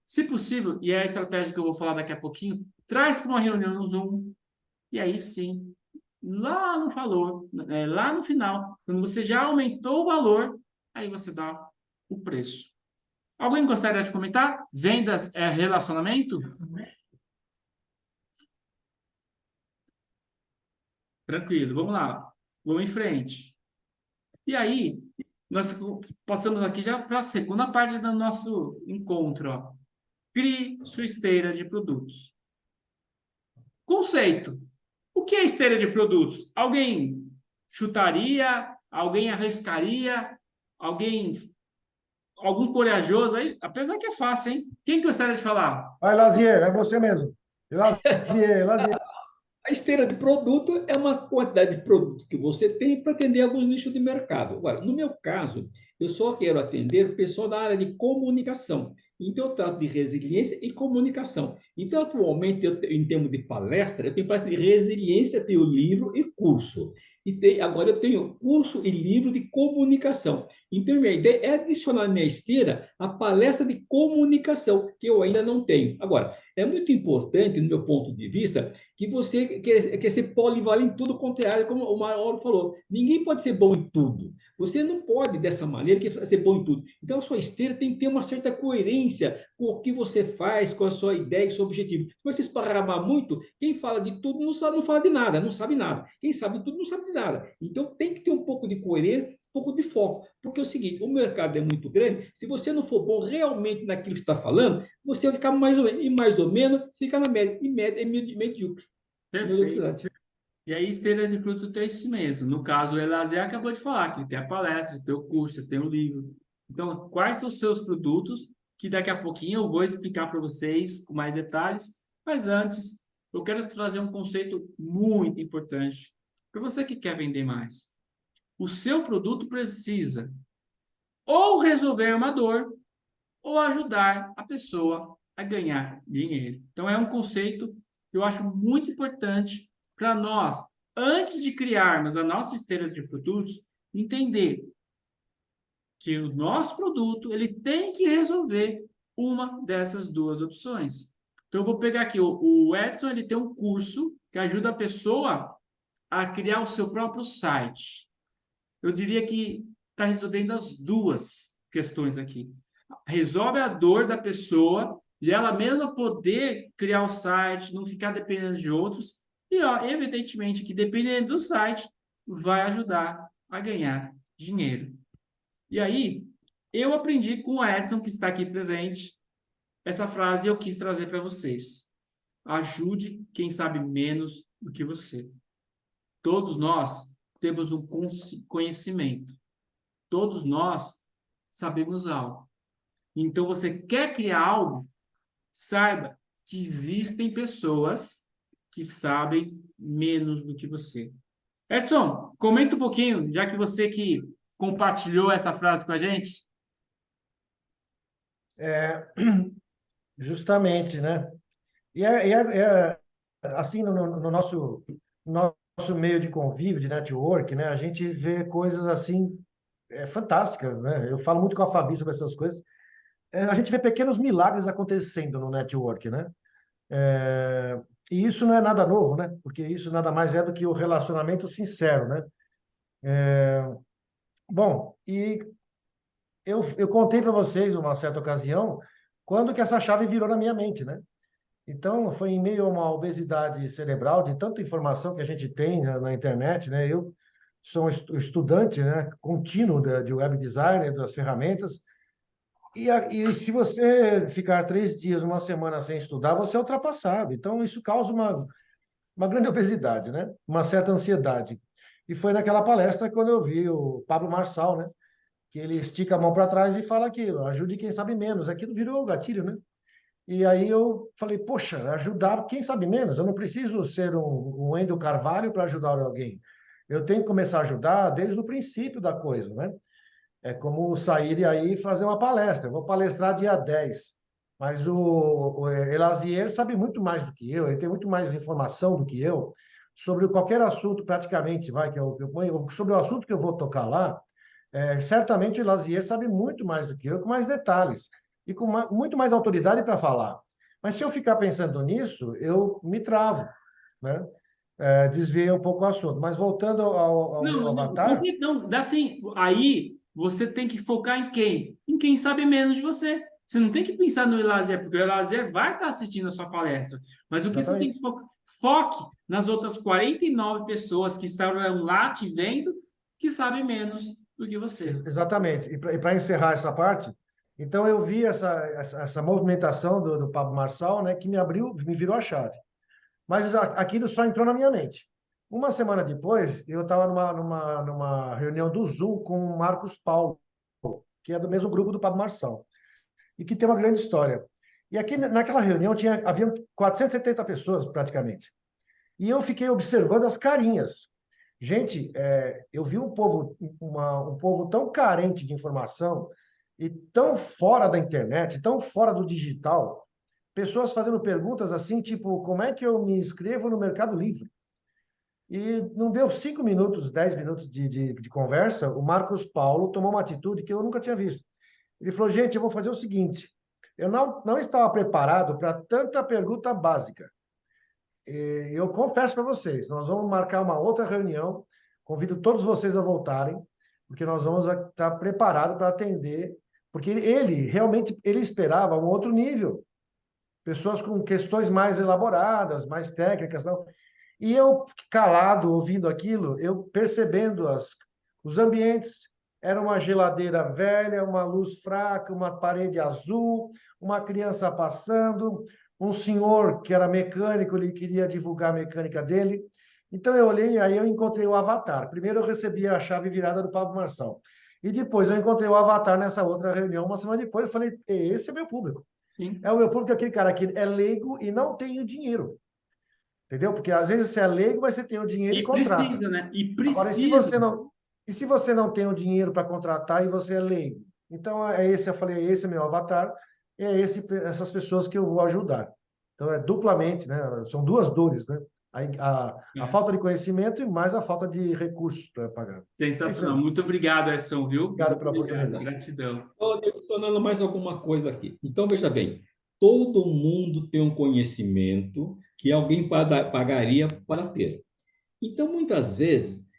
Se possível, e é a estratégia que eu vou falar daqui a pouquinho, traz para uma reunião no Zoom. E aí sim, lá no valor, lá no final, quando você já aumentou o valor, aí você dá o preço. Alguém gostaria de comentar? Vendas é relacionamento? Tranquilo, vamos lá. Vamos em frente. E aí, nós passamos aqui já para a segunda parte do nosso encontro. Ó. Crie sua esteira de produtos. Conceito. O que é esteira de produtos? Alguém chutaria? Alguém arriscaria? Alguém algum corajoso aí? Apesar que é fácil, hein? Quem gostaria de falar? Vai, Lazier, é você mesmo. Lazier, Lazier. A esteira de produto é uma quantidade de produto que você tem para atender alguns nichos de mercado. Agora, no meu caso, eu só quero atender o pessoal da área de comunicação. Então, eu trato de resiliência e comunicação. Então, atualmente, em termos de palestra, eu tenho palestra de resiliência, tenho livro e curso. Agora, eu tenho curso e livro de comunicação. Então, minha ideia é adicionar à minha esteira a palestra de comunicação, que eu ainda não tenho. Agora, é muito importante, no meu ponto de vista, que você quer ser polivalente em tudo quanto é área, como o Mauro falou. Ninguém pode ser bom em tudo. Você não pode, dessa maneira, ser bom em tudo. Então, a sua esteira tem que ter uma certa coerência com o que você faz, com a sua ideia e seu objetivo. Se você esparramar muito, quem fala de tudo não fala de nada, não sabe nada. Quem sabe de tudo não sabe de nada. Então, tem que ter um pouco de coerência, um pouco de foco. Porque é o seguinte, o mercado é muito grande, se você não for bom realmente naquilo que está falando, você vai ficar mais ou menos, e mais ou menos, você fica na média, e média é medíocre. Perfeito. E aí, esteira de produto é isso mesmo. No caso, o Elazer acabou de falar que tem a palestra, tem o curso, tem o livro. Então, quais são os seus produtos? Que daqui a pouquinho eu vou explicar para vocês com mais detalhes. Mas antes, eu quero trazer um conceito muito importante para você que quer vender mais. O seu produto precisa ou resolver uma dor ou ajudar a pessoa a ganhar dinheiro. Então, é um conceito que eu acho muito importante para nós, antes de criarmos a nossa esteira de produtos, entender que o nosso produto ele tem que resolver uma dessas duas opções. Então, eu vou pegar aqui, o Edson ele tem um curso que ajuda a pessoa a criar o seu próprio site. Eu diria que está resolvendo as duas questões aqui. Resolve a dor da pessoa de ela mesma poder criar o site, não ficar dependendo de outros. E, ó, evidentemente, que dependendo do site, vai ajudar a ganhar dinheiro. E aí, eu aprendi com o Edson, que está aqui presente, essa frase eu quis trazer para vocês. Ajude quem sabe menos do que você. Todos nós temos um conhecimento. Todos nós sabemos algo. Então, você quer criar algo? Saiba que existem pessoas que sabem menos do que você. Edson, comenta um pouquinho, já que você que compartilhou essa frase com a gente. Justamente, né? Assim, no nosso meio de convívio, de network, né? A gente vê coisas assim fantásticas, né? Eu falo muito com a Fabi sobre essas coisas. A gente vê pequenos milagres acontecendo no network, né? E isso não é nada novo, né? Porque isso nada mais é do que o relacionamento sincero, né? Bom, e eu contei para vocês, uma certa ocasião, quando que essa chave virou na minha mente, né? Então, foi em meio a uma obesidade cerebral, de tanta informação que a gente tem na internet, né? Eu sou um estudante, né, contínuo de web design, das ferramentas, e se você ficar 3 dias, uma semana sem estudar, você é ultrapassado. Então, isso causa uma grande obesidade, né? Uma certa ansiedade. E foi naquela palestra quando eu vi o Pablo Marçal, né? Que ele estica a mão para trás e fala aquilo, ajude quem sabe menos. Aquilo virou o gatilho, né? E aí eu falei, poxa, ajudar quem sabe menos. Eu não preciso ser um Wendel Carvalho para ajudar alguém. Eu tenho que começar a ajudar desde o princípio da coisa, né? É como sair e aí fazer uma palestra. Eu vou palestrar dia 10, mas o Elazier sabe muito mais do que eu, ele tem muito mais informação do que eu sobre qualquer assunto, praticamente, vai, sobre o assunto que eu vou tocar lá. Certamente o Elazier sabe muito mais do que eu, com mais detalhes e com muito mais autoridade para falar. Mas se eu ficar pensando nisso, eu me travo, né? Desviei um pouco o assunto. Mas voltando ao meu Não, não, avatar, não, dá assim, aí você tem que focar em quem? Em quem sabe menos de você. Você não tem que pensar no Elazer, porque o Elazer vai estar assistindo a sua palestra. Mas o que você tem que exatamente. focar? Foque nas outras 49 pessoas que estarão lá te vendo, que sabem menos do que você. Exatamente. E para encerrar essa parte, então eu vi essa movimentação do Pablo Marçal, né, que me virou a chave. Mas aquilo só entrou na minha mente. Uma semana depois, eu estava numa reunião do Zoom com o Marcos Paulo. que é do mesmo grupo do Pablo Marçal, e que tem uma grande história. E aqui, naquela reunião, havia 470 pessoas, praticamente. E eu fiquei observando as carinhas. Gente, eu vi um povo tão carente de informação e tão fora da internet, tão fora do digital, pessoas fazendo perguntas assim, tipo, como é que eu me inscrevo no Mercado Livre? E não deu 5 minutos, 10 minutos de conversa, o Marcos Paulo tomou uma atitude que eu nunca tinha visto. Ele falou, gente, eu vou fazer o seguinte, eu não estava preparado para tanta pergunta básica. Eu confesso para vocês, nós vamos marcar uma outra reunião, convido todos vocês a voltarem, porque nós vamos estar preparados para atender, porque ele realmente ele esperava um outro nível, pessoas com questões mais elaboradas, mais técnicas, não. E eu, calado, ouvindo aquilo, eu percebendo os ambientes, era uma geladeira velha, uma luz fraca, uma parede azul, uma criança passando, um senhor que era mecânico, ele queria divulgar a mecânica dele. Então eu olhei e aí eu encontrei o avatar. Primeiro eu recebi a chave virada do Pablo Marçal. E depois eu encontrei o avatar nessa outra reunião. Uma semana depois eu falei, esse é meu público. Sim. É o meu público, aquele cara que é leigo e não tem o dinheiro. Entendeu? Porque às vezes você é leigo, mas você tem o dinheiro e contrata. Precisa, né? E Agora, precisa. e se você não tem o dinheiro para contratar e você é leigo? Então, eu falei, esse é meu avatar, essas pessoas que eu vou ajudar. Então, é duplamente, né? São duas dores, né? A falta de conhecimento e mais a falta de recursos para pagar. Sensacional. Muito obrigado, Edson, viu? Obrigado pela Muito obrigado. oportunidade. Gratidão. Adicionando mais alguma coisa aqui. Então, veja bem, todo mundo tem um conhecimento que alguém pagaria para ter. Então, muitas vezes,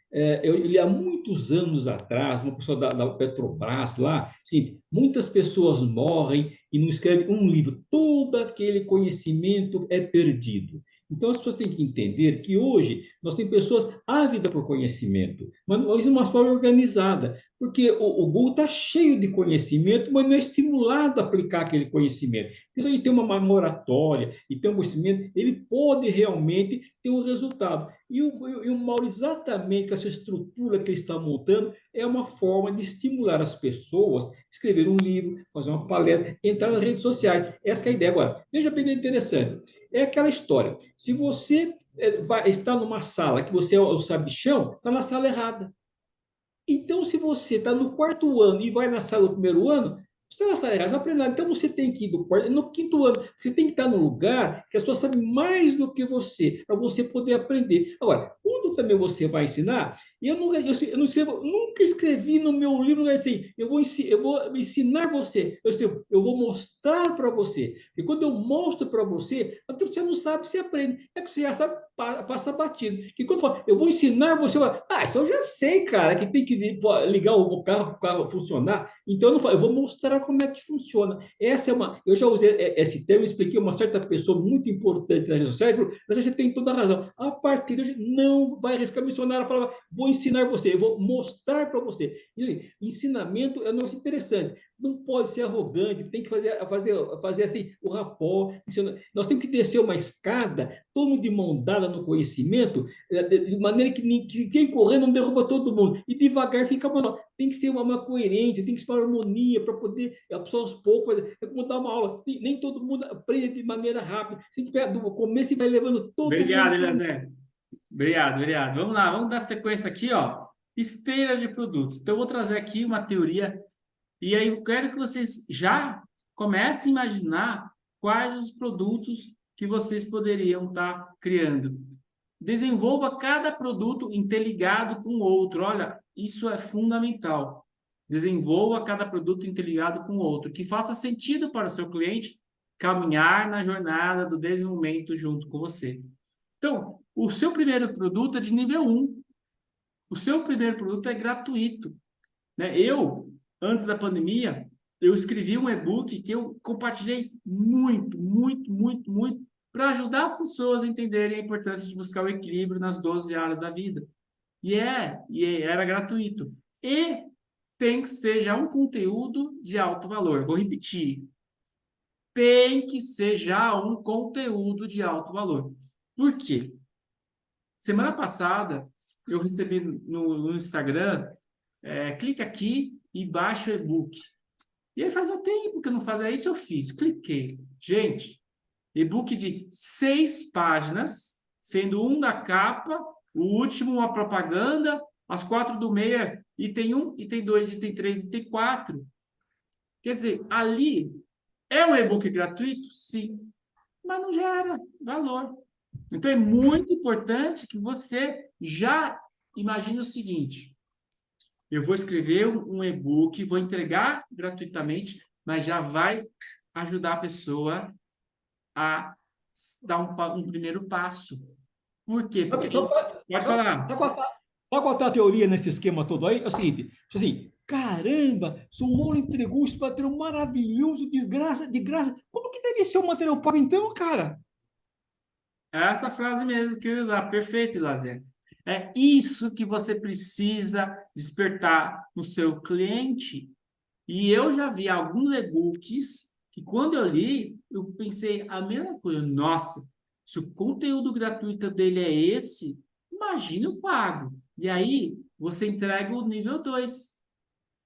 eu li há muitos anos atrás, uma pessoa da Petrobras lá, assim, muitas pessoas morrem e não escrevem um livro, todo aquele conhecimento é perdido. Então, as pessoas têm que entender que hoje nós temos pessoas ávidas por conhecimento, mas de uma forma organizada, porque o Google está cheio de conhecimento, mas não é estimulado a aplicar aquele conhecimento. Então, ele tem uma moratória e tem um conhecimento, ele pode realmente ter um resultado. E o Mauro, exatamente com essa estrutura que ele está montando, é uma forma de estimular as pessoas a escrever um livro, fazer uma palestra, entrar nas redes sociais. Essa é a ideia. Agora, veja bem, interessante. É aquela história. Se você está numa sala que você é o sabichão, está na sala errada. Então, se você está no quarto ano e vai na sala do primeiro ano, você vai na sala errada, aprender. Então, você tem que ir no quinto ano. Você tem que estar no lugar que as pessoas sabem mais do que você, para você poder aprender. Agora, quando também você vai ensinar, eu não escrevo, nunca escrevi no meu livro assim, eu vou ensinar você, eu vou mostrar para você. E quando eu mostro para você, aquilo que você não sabe, você aprende. É que você já sabe, passa batido. E quando eu falo, eu vou ensinar você, isso eu já sei, cara, que tem que ligar o carro para o carro funcionar. Então, eu vou mostrar como é que funciona. Eu já usei esse termo, expliquei a uma certa pessoa muito importante na rede social, mas você tem toda a razão. A partir de hoje, não vai arriscar mencionar a palavra, vou ensinar você, eu vou mostrar para você. E, ensinamento é um negócio interessante. Não pode ser arrogante, tem que fazer assim, o rapó. Nós temos que descer uma escada, todo mundo de mão dada no conhecimento, de maneira que quem correr não derruba todo mundo. E devagar fica menor. Tem que ser uma coerência, tem que ser uma harmonia para poder, a pessoa aos poucos, é como dar uma aula. Nem todo mundo aprende de maneira rápida. Você tem que pegar do começo e vai levando todo Obrigado, mundo. Eliezer. Obrigado. Vamos lá, vamos dar sequência aqui, ó. Esteira de produtos. Então, eu vou trazer aqui uma teoria e aí eu quero que vocês já comecem a imaginar quais os produtos que vocês poderiam estar criando. Desenvolva cada produto interligado com o outro. Olha, isso é fundamental. Desenvolva cada produto interligado com o outro, que faça sentido para o seu cliente caminhar na jornada do desenvolvimento junto com você. Então, o seu primeiro produto é de nível 1. O seu primeiro produto é gratuito, né? Antes da pandemia, eu escrevi um e-book que eu compartilhei muito para ajudar as pessoas a entenderem a importância de buscar o equilíbrio nas 12 áreas da vida. E era gratuito. E tem que ser já um conteúdo de alto valor. Vou repetir. Tem que ser já um conteúdo de alto valor. Por quê? Semana passada, eu recebi no Instagram, clica aqui e baixa o e-book. E aí fazia tempo que eu não fazia isso, eu fiz, cliquei. Gente, e-book de 6 páginas, sendo um da capa, o último uma propaganda, as 4 do meio, item 1, item 2, item 3, item 4. Quer dizer, ali é um e-book gratuito? Sim, mas não gera valor. Então, é muito importante que você já imagine o seguinte: eu vou escrever um e-book, vou entregar gratuitamente, mas já vai ajudar a pessoa a dar um primeiro passo. Por quê? Porque pode falar. Sabe qual tá a teoria nesse esquema todo aí? É o seguinte, assim, caramba, São Paulo entregou isso para ter um maravilhoso de graça. Como que deve ser o material pago então, cara? É essa frase mesmo que eu ia usar. Perfeito, Lazer. É isso que você precisa despertar no seu cliente. E eu já vi alguns e-books que, quando eu li, eu pensei a mesma coisa. Nossa, se o conteúdo gratuito dele é esse, imagina o pago. E aí, você entrega o nível 2,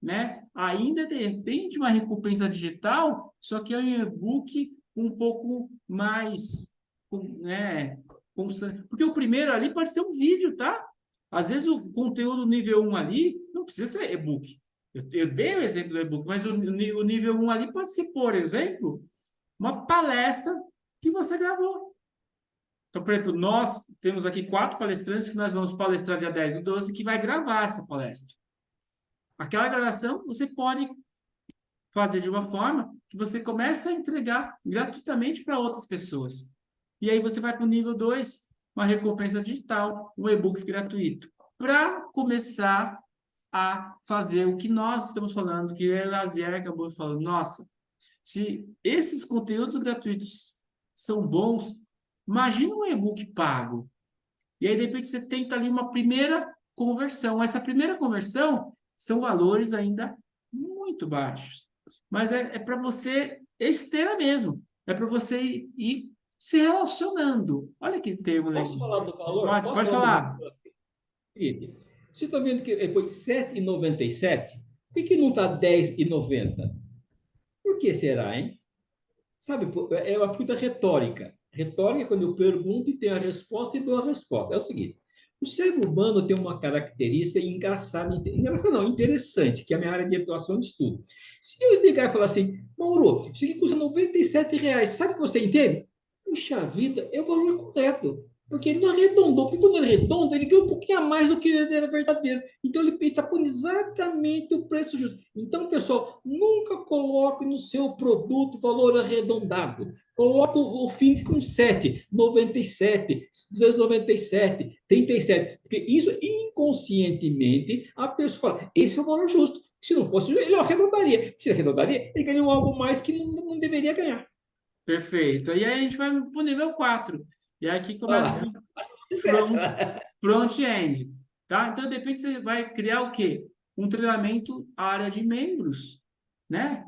né? Ainda, de repente, uma recompensa digital, só que é um e-book um pouco mais, né? Porque o primeiro ali pode ser um vídeo, tá? Às vezes o conteúdo nível 1 ali não precisa ser e-book. Eu dei o exemplo do e-book, mas o nível 1 ali pode ser, por exemplo, uma palestra que você gravou. Então, por exemplo, nós temos aqui 4 palestrantes que nós vamos palestrar dia 10 do 12, que vai gravar essa palestra. Aquela gravação você pode fazer de uma forma que você comece a entregar gratuitamente para outras pessoas. E aí você vai para o nível 2, uma recompensa digital, um e-book gratuito, para começar a fazer o que nós estamos falando, que a Lazier acabou falando. Nossa, se esses conteúdos gratuitos são bons, imagina um e-book pago. E aí, de repente, você tenta ali uma primeira conversão. Essa primeira conversão são valores ainda muito baixos. Mas é para você esteira mesmo. É para você ir se relacionando. Olha que termo legal. Posso falar do valor? Pode falar. Seguinte, vocês estão vendo que foi de R$ 7,97? Por que não está R$ 10,90? Por que será, hein? Sabe, é uma pergunta retórica. Retórica é quando eu pergunto e tenho a resposta e dou a resposta. É o seguinte, o cérebro humano tem uma característica engraçada não, interessante, que é a minha área de atuação de estudo. Se eu ligar e falar assim, Mauro, isso aqui custa R$ 97, sabe o que você entende? Puxa vida, é o valor correto. Porque ele não arredondou, porque quando ele arredonda, ele ganha um pouquinho a mais do que era verdadeiro. Então, ele está por exatamente o preço justo. Então, pessoal, nunca coloque no seu produto valor arredondado. Coloque o fim com 7, 97, 297, 37. Porque isso, inconscientemente, a pessoa fala, esse é o valor justo. Se não fosse, ele arredondaria. Se ele arredondaria, ele ganhou algo mais que não deveria ganhar. Perfeito. E aí a gente vai para o nível 4. E aí aqui começa front-end. Tá? Então, de repente, você vai criar o quê? Um treinamento área de membros. Né?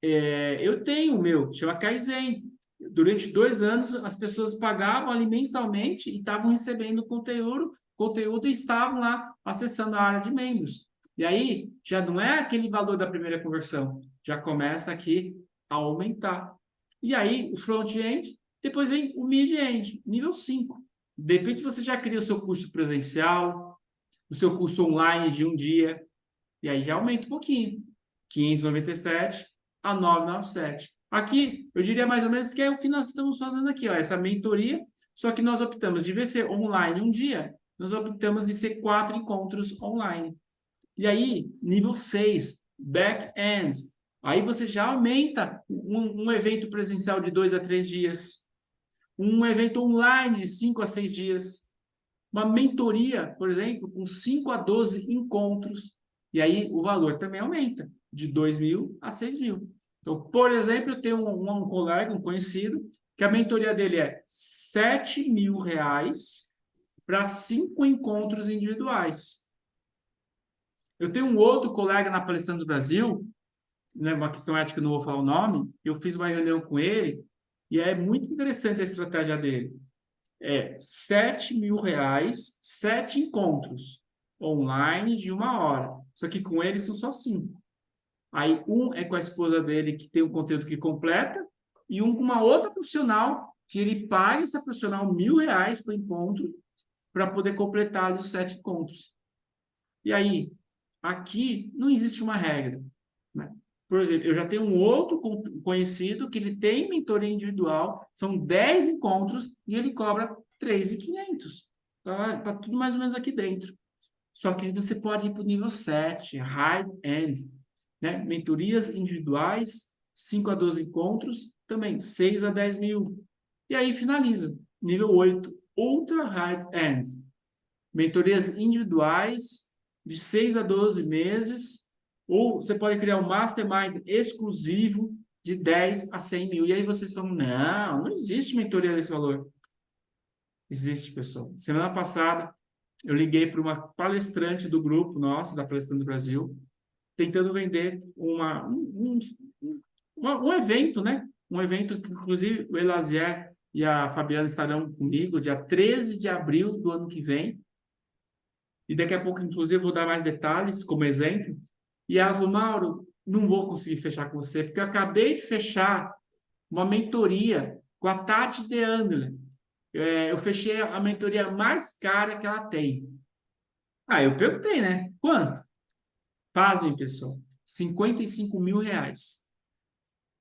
Eu tenho o meu, chama Kaizen. Durante 2 anos, as pessoas pagavam ali mensalmente e estavam recebendo conteúdo e estavam lá acessando a área de membros. E aí, já não é aquele valor da primeira conversão, já começa aqui a aumentar. E aí, o front-end, depois vem o mid-end, nível 5. De repente, você já cria o seu curso presencial, o seu curso online de um dia, e aí já aumenta um pouquinho. 597 a 997. Aqui, eu diria mais ou menos que é o que nós estamos fazendo aqui, ó, essa mentoria, só que nós optamos, de vez ser online um dia, nós optamos em ser 4 encontros online. E aí, nível 6, back-end. Aí você já aumenta um evento presencial de 2 a 3 dias, um evento online de 5 a 6 dias, uma mentoria, por exemplo, com 5 a 12 encontros, e aí o valor também aumenta, de 2.000 a 6.000. Então, por exemplo, eu tenho um colega, um conhecido, que a mentoria dele é R$ 7.000 para 5 encontros individuais. Eu tenho um outro colega na Palestrando do Brasil, né, uma questão ética, não vou falar o nome, eu fiz uma reunião com ele, e é muito interessante a estratégia dele. É R$ 7.000, 7 encontros online de 1 hora. Só que com eles são só 5. Aí um é com a esposa dele, que tem um conteúdo que completa, e um com uma outra profissional, que ele paga essa profissional R$ 1.000 por encontro, para poder completar ali os 7 encontros. E aí, aqui não existe uma regra, né? Por exemplo, eu já tenho um outro conhecido que ele tem mentoria individual, são 10 encontros e ele cobra 3.500. Tá tudo mais ou menos aqui dentro. Só que aí você pode ir para o nível 7, high-end, né? Mentorias individuais, 5 a 12 encontros, também 6 a 10 mil. E aí finaliza, nível 8, ultra high-end. Mentorias individuais, de 6 a 12 meses, ou você pode criar um mastermind exclusivo de 10 a 100 mil. E aí vocês falam, não existe mentoria desse valor. Existe, pessoal. Semana passada, eu liguei para uma palestrante do grupo nosso, da Palestrando Brasil, tentando vender um evento, né? Um evento que, inclusive, o Elazier e a Fabiana estarão comigo, dia 13 de abril do ano que vem. E daqui a pouco, inclusive, vou dar mais detalhes como exemplo. E ela falou, Mauro, não vou conseguir fechar com você, porque eu acabei de fechar uma mentoria com a Tati DeAndre. Eu fechei a mentoria mais cara que ela tem. Ah, eu perguntei, né? Quanto? Pasmem, pessoal. R$ 55.000.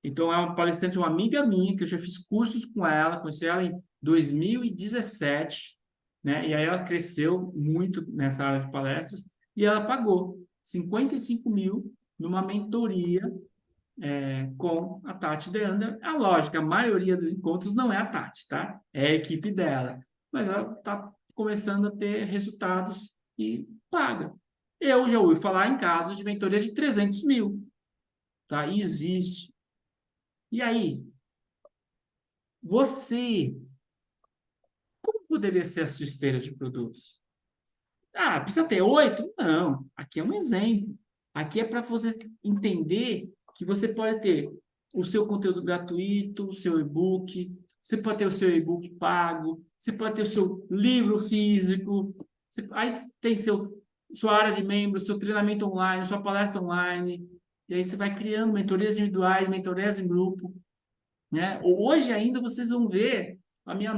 Então, é uma palestrante, uma amiga minha, que eu já fiz cursos com ela, conheci ela em 2017, né? E aí ela cresceu muito nessa área de palestras e ela pagou 55 mil numa mentoria com a Tati Deander. A lógica, a maioria dos encontros não é a Tati, tá? É a equipe dela. Mas ela está começando a ter resultados e paga. Eu já ouvi falar em casos de mentoria de 300 mil, tá? E existe. E aí, você, como poderia ser a sua esteira de produtos? Ah, precisa ter 8? Não, aqui é um exemplo. Aqui é para você entender que você pode ter o seu conteúdo gratuito, o seu e-book, você pode ter o seu e-book pago, você pode ter o seu livro físico, aí tem sua área de membros, seu treinamento online, sua palestra online, e aí você vai criando mentorias individuais, mentorias em grupo, né? Hoje ainda vocês vão ver a minha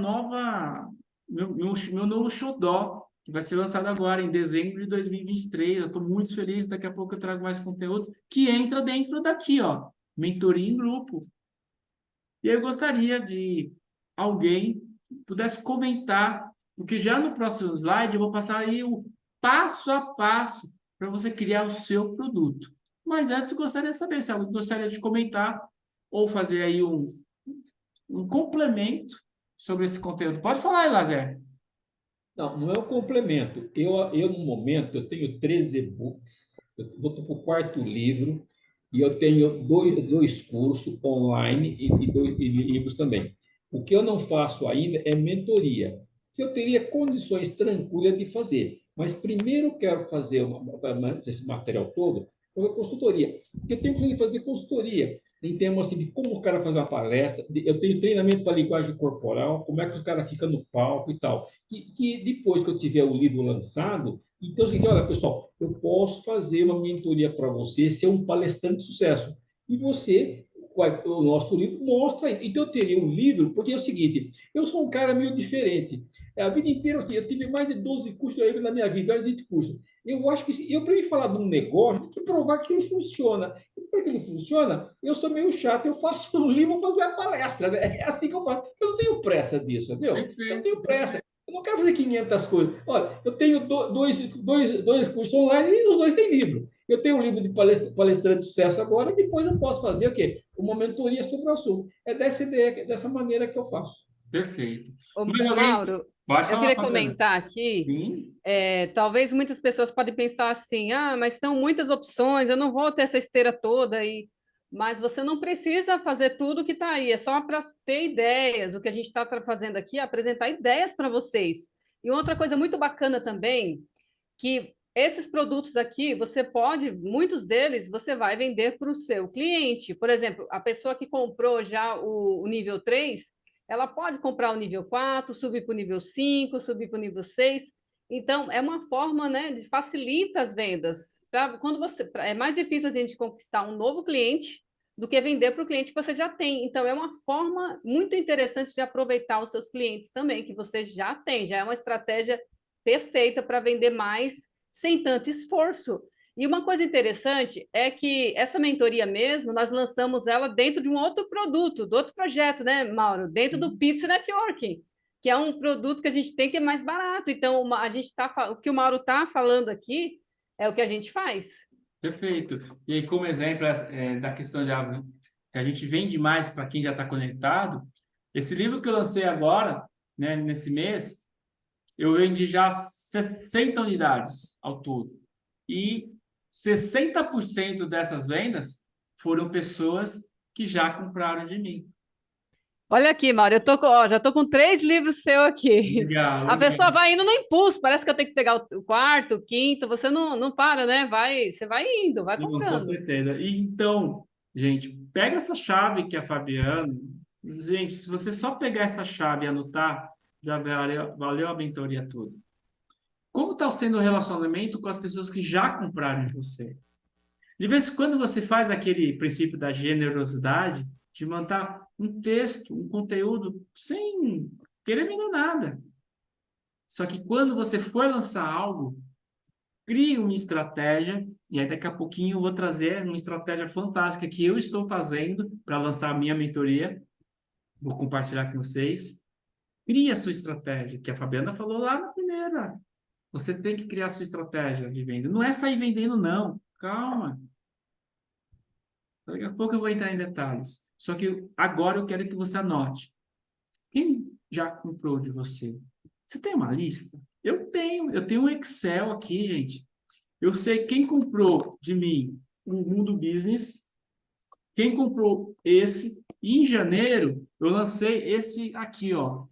meu novo xodó, que vai ser lançado agora em dezembro de 2023. Eu estou muito feliz, daqui a pouco eu trago mais conteúdos, que entra dentro daqui, ó, mentoria em grupo. E eu gostaria de alguém pudesse comentar, porque já no próximo slide eu vou passar aí o passo a passo para você criar o seu produto. Mas antes eu gostaria de saber se alguém gostaria de comentar ou fazer aí um complemento sobre esse conteúdo. Pode falar aí, Lazer. Não, não é um complemento. No momento, eu tenho 13 e-books, eu vou para o 4º livro, e eu tenho dois cursos online e livros também. O que eu não faço ainda é mentoria, que eu teria condições tranquilas de fazer. Mas primeiro eu quero fazer esse material todo, uma consultoria. Porque eu tenho que fazer consultoria em termos assim, de como o cara faz uma palestra. Eu tenho treinamento para linguagem corporal, como é que o cara fica no palco e tal. Que depois que eu tiver o livro lançado, então, assim, olha, pessoal, eu posso fazer uma mentoria para você, ser um palestrante de sucesso. E você, o nosso livro mostra isso. Então, eu teria um livro, porque é o seguinte, eu sou um cara meio diferente. A vida inteira, assim, eu tive mais de 12 cursos aí na minha vida, mais de 20 cursos. Eu acho que, para mim falar de um negócio, tem que provar que ele funciona. E para que ele funciona, eu sou meio chato, eu faço um livro para fazer a palestra. Né? É assim que eu faço. Eu não tenho pressa disso, entendeu? Eu não tenho pressa. Eu não quero fazer 500 coisas. Olha, eu tenho dois cursos online e os dois têm livro. Eu tenho um livro de palestrante de sucesso agora, e depois eu posso fazer o quê? Uma mentoria sobre o assunto. É dessa ideia, dessa maneira que eu faço. Perfeito. Ô, Mais alguém? Mauro, Pode eu falar, queria Fabiana. comentar aqui, Sim. talvez muitas pessoas podem pensar assim, mas são muitas opções, eu não vou ter essa esteira toda aí. Mas você não precisa fazer tudo que está aí, é só para ter ideias. O que a gente está fazendo aqui é apresentar ideias para vocês. E outra coisa muito bacana também, que esses produtos aqui, muitos deles, você vai vender para o seu cliente. Por exemplo, a pessoa que comprou já o nível 3, ela pode comprar o nível 4, subir para o nível 5, subir para o nível 6. Então, é uma forma, né, de facilita as vendas. É mais difícil a gente conquistar um novo cliente do que vender para o cliente que você já tem. Então, é uma forma muito interessante de aproveitar os seus clientes também, que você já tem. Já é uma estratégia perfeita para vender mais sem tanto esforço. E uma coisa interessante é que essa mentoria mesmo, nós lançamos ela dentro de um outro produto, do outro projeto, né, Mauro? Dentro do Pizza Networking, que é um produto que a gente tem que é mais barato. Então, a gente o que o Mauro está falando aqui é o que a gente faz. Perfeito. E aí, como exemplo da questão que a gente vende mais para quem já está conectado, esse livro que eu lancei agora, né, nesse mês, eu vendi já 60 unidades ao todo. E 60% dessas vendas foram pessoas que já compraram de mim. Olha aqui, Mauro, já estou com 3 livros seus aqui. Legal, A legal. pessoa vai indo no impulso, parece que eu tenho que pegar o quarto, o quinto, você não para, né? Você vai indo, vai Não, com comprando. certeza. E então, gente, pega essa chave que a Fabiana. Gente, se você só pegar essa chave e anotar, já valeu a mentoria toda. Como está sendo o relacionamento com as pessoas que já compraram de você? De vez em quando você faz aquele princípio da generosidade, de mandar um texto, um conteúdo, sem querer vender nada. Só que quando você for lançar algo, crie uma estratégia, e aí daqui a pouquinho eu vou trazer uma estratégia fantástica que eu estou fazendo para lançar a minha mentoria. Vou compartilhar com vocês. Crie a sua estratégia, que a Fabiana falou lá na primeira. Você tem que criar a sua estratégia de venda. Não é sair vendendo, não. Calma. Daqui a pouco eu vou entrar em detalhes. Só que agora eu quero que você anote. Quem já comprou de você? Você tem uma lista? Eu tenho um Excel aqui, gente. Eu sei quem comprou de mim o Mundo Business, quem comprou esse. E em janeiro, eu lancei esse aqui, ó.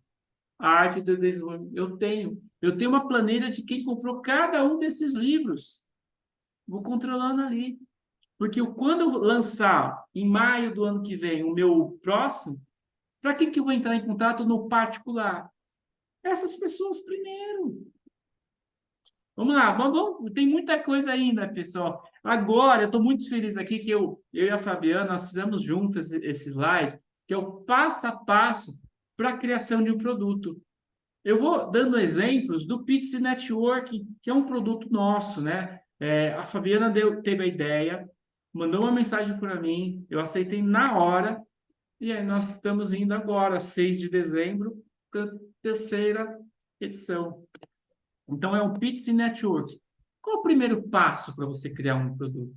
A Arte do Desenvolvimento. Eu tenho uma planilha de quem comprou cada um desses livros. Vou controlando ali. Porque quando eu lançar em maio do ano que vem o meu próximo, para que eu vou entrar em contato no particular? Essas pessoas primeiro. Vamos lá, tem muita coisa ainda, pessoal. Agora, eu estou muito feliz aqui que eu e a Fabiana, nós fizemos juntas esse slide, que é o passo a passo para a criação de um produto. Eu vou dando exemplos do Pizza Network, que é um produto nosso, né? A Fabiana teve a ideia, mandou uma mensagem para mim, eu aceitei na hora, e aí nós estamos indo agora, 6 de dezembro, para a terceira edição. Então, é um Pizza Network. Qual é o primeiro passo para você criar um produto?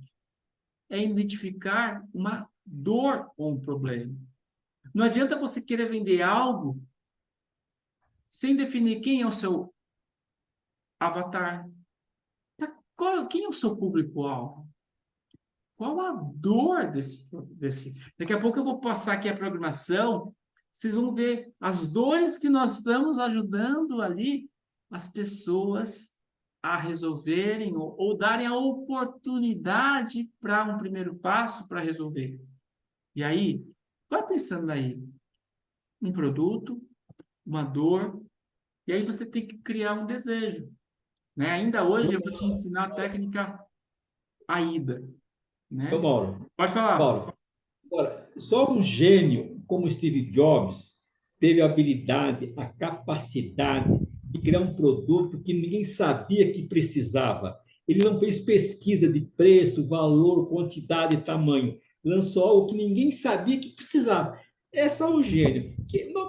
É identificar uma dor ou um problema. Não adianta você querer vender algo sem definir quem é o seu avatar. Quem é o seu público-alvo? Qual a dor desse? Daqui a pouco eu vou passar aqui a programação, vocês vão ver as dores que nós estamos ajudando ali as pessoas a resolverem ou darem a oportunidade para um primeiro passo para resolver. E aí, vai pensando aí, um produto, uma dor, e aí você tem que criar um desejo. Né? Ainda hoje eu vou te ensinar a técnica AIDA. Né? Mauro, Pode falar. Agora, só um gênio como Steve Jobs teve a habilidade, a capacidade de criar um produto que ninguém sabia que precisava. Ele não fez pesquisa de preço, valor, quantidade e tamanho. Lançou algo que ninguém sabia que precisava. É só um gênio.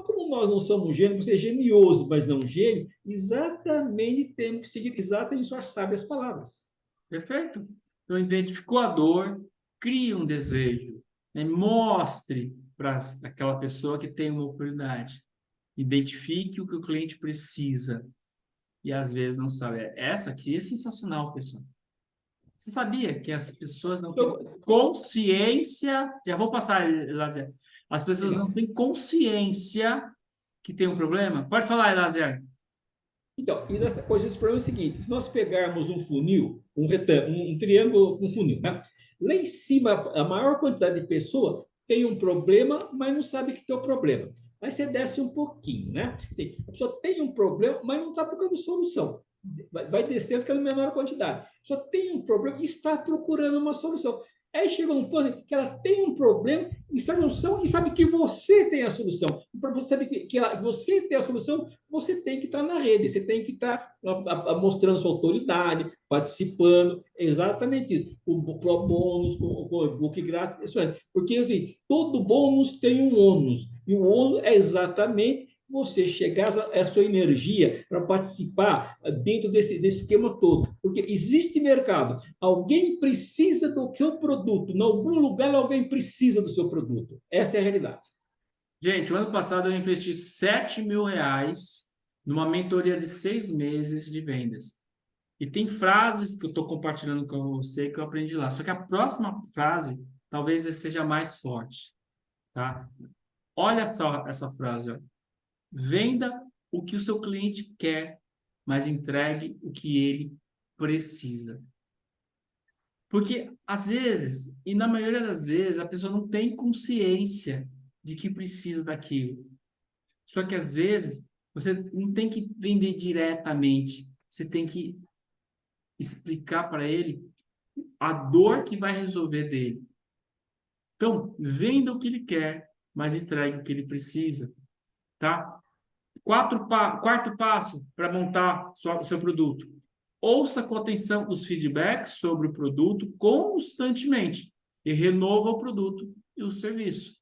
Como nós não somos gênios, você é genioso, mas não gênio, exatamente temos que seguir exatamente suas sábias palavras. Perfeito. Então, identificou a dor, crie um desejo, né? Mostre para aquela pessoa que tem uma oportunidade. Identifique o que o cliente precisa. E às vezes não sabe. Essa aqui é sensacional, pessoal. Você sabia que as pessoas não têm consciência? Já vou passar, Elazer. As pessoas não têm consciência que tem um problema? Pode falar, Elazer. Então, e nessa coisa, esse problema é o seguinte: se nós pegarmos um funil, um retângulo, um triângulo, um funil, né? Lá em cima, a maior quantidade de pessoa tem um problema, mas não sabe que tem o problema. Aí você desce um pouquinho, né? Assim, a pessoa tem um problema, mas não está procurando solução. vai descer, fica na menor quantidade. Só tem um problema e está procurando uma solução. Aí chega um ponto que ela tem um problema e sabe que você tem a solução. Para você saber que você tem a solução, você tem que estar na rede, você tem que estar mostrando sua autoridade, participando, exatamente isso. O pro bônus, o book grátis, isso é. Porque assim, todo bônus tem um ônus, e o ônus é exatamente você chegar a sua energia para participar dentro desse esquema todo. Porque existe mercado. Alguém precisa do seu produto. Em algum lugar, alguém precisa do seu produto. Essa é a realidade. Gente, o ano passado eu investi R$7.000 numa mentoria de 6 meses de vendas. E tem frases que eu estou compartilhando com você que eu aprendi lá. Só que a próxima frase talvez seja mais forte. Tá? Olha só essa frase. Ó. Venda o que o seu cliente quer, mas entregue o que ele precisa. Porque, às vezes, e na maioria das vezes, a pessoa não tem consciência de que precisa daquilo. Só que, às vezes, você não tem que vender diretamente. Você tem que explicar para ele a dor que vai resolver dele. Então, venda o que ele quer, mas entregue o que ele precisa. Tá? Quarto passo para montar o seu produto. Ouça com atenção os feedbacks sobre o produto constantemente e renova o produto e o serviço.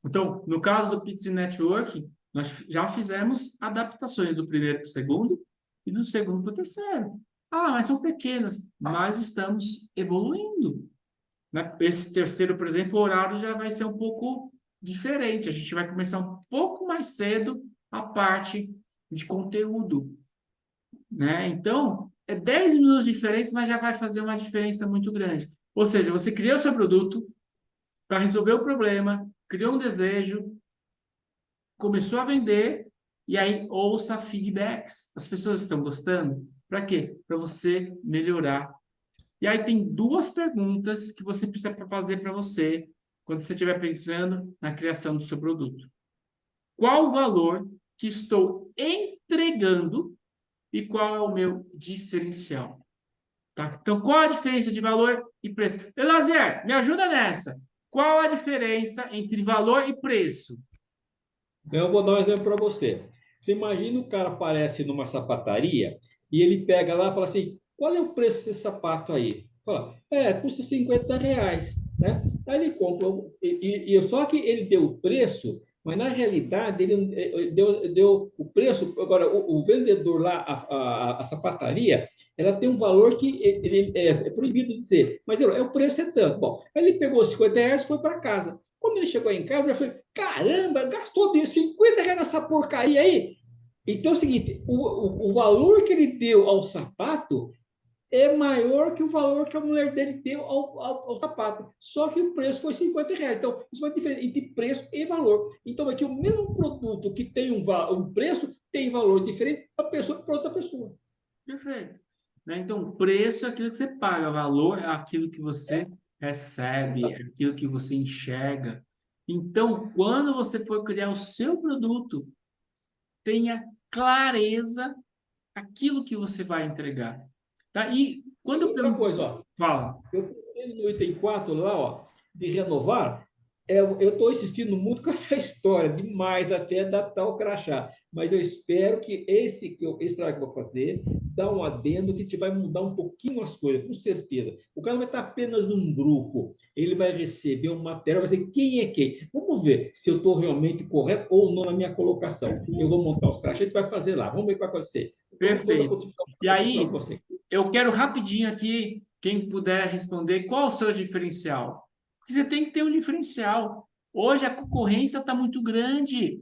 Então, no caso do Pizza Network, nós já fizemos adaptações do primeiro para o segundo e do segundo para o terceiro. Ah, mas são pequenas, mas estamos evoluindo. Esse terceiro, por exemplo, o horário já vai ser um pouco diferente. A gente vai começar um pouco mais cedo a parte de conteúdo, né? Então, é 10 minutos diferentes, mas já vai fazer uma diferença muito grande. Ou seja, você criou seu produto para resolver o problema, criou um desejo, começou a vender, e aí ouça feedbacks. As pessoas estão gostando? Para quê? Para você melhorar. E aí tem 2 perguntas que você precisa fazer para você quando você estiver pensando na criação do seu produto. Qual o valor que estou entregando e qual é o meu diferencial? Tá? Então, qual a diferença de valor e preço? Elazer, me ajuda nessa. Qual a diferença entre valor e preço? Eu vou dar um exemplo para você. Você imagina o cara aparece numa sapataria e ele pega lá e fala assim, qual é o preço desse sapato aí? Fala, custa R$50, né? Aí ele compra, só que ele deu o preço, mas na realidade ele deu o preço. Agora, o vendedor lá, a sapataria, ela tem um valor que ele é proibido de ser, mas o preço é tanto. Bom, aí ele pegou os R$50 e foi para casa. Quando ele chegou em casa, eu falei, caramba, gastou R$50 nessa porcaria aí. Então é o seguinte, o valor que ele deu ao sapato é maior que o valor que a mulher dele deu ao sapato. Só que o preço foi R$50. Então, isso é diferente entre preço e valor. Então, aqui o mesmo produto que tem um preço, tem valor diferente para outra pessoa. Perfeito. Né? Então, preço é aquilo que você paga, valor é aquilo que você recebe, é aquilo que você enxerga. Então, quando você for criar o seu produto, tenha clareza aquilo que você vai entregar. Tá? E quando eu Outra coisa, ó, Fala. eu estou no item 4 lá, ó, de renovar, eu estou insistindo muito com essa história, demais, até adaptar o crachá. Mas eu espero que esse trabalho que eu vou fazer dá um adendo que te vai mudar um pouquinho as coisas, com certeza. O cara vai estar apenas num grupo, ele vai receber um material, vai dizer quem é quem. Vamos ver se eu estou realmente correto ou não na minha colocação. Eu vou montar os crachás, a gente vai fazer lá, vamos ver o que vai acontecer. Perfeito. E aí, eu quero rapidinho aqui, quem puder responder, qual o seu diferencial? Porque você tem que ter um diferencial. Hoje a concorrência está muito grande.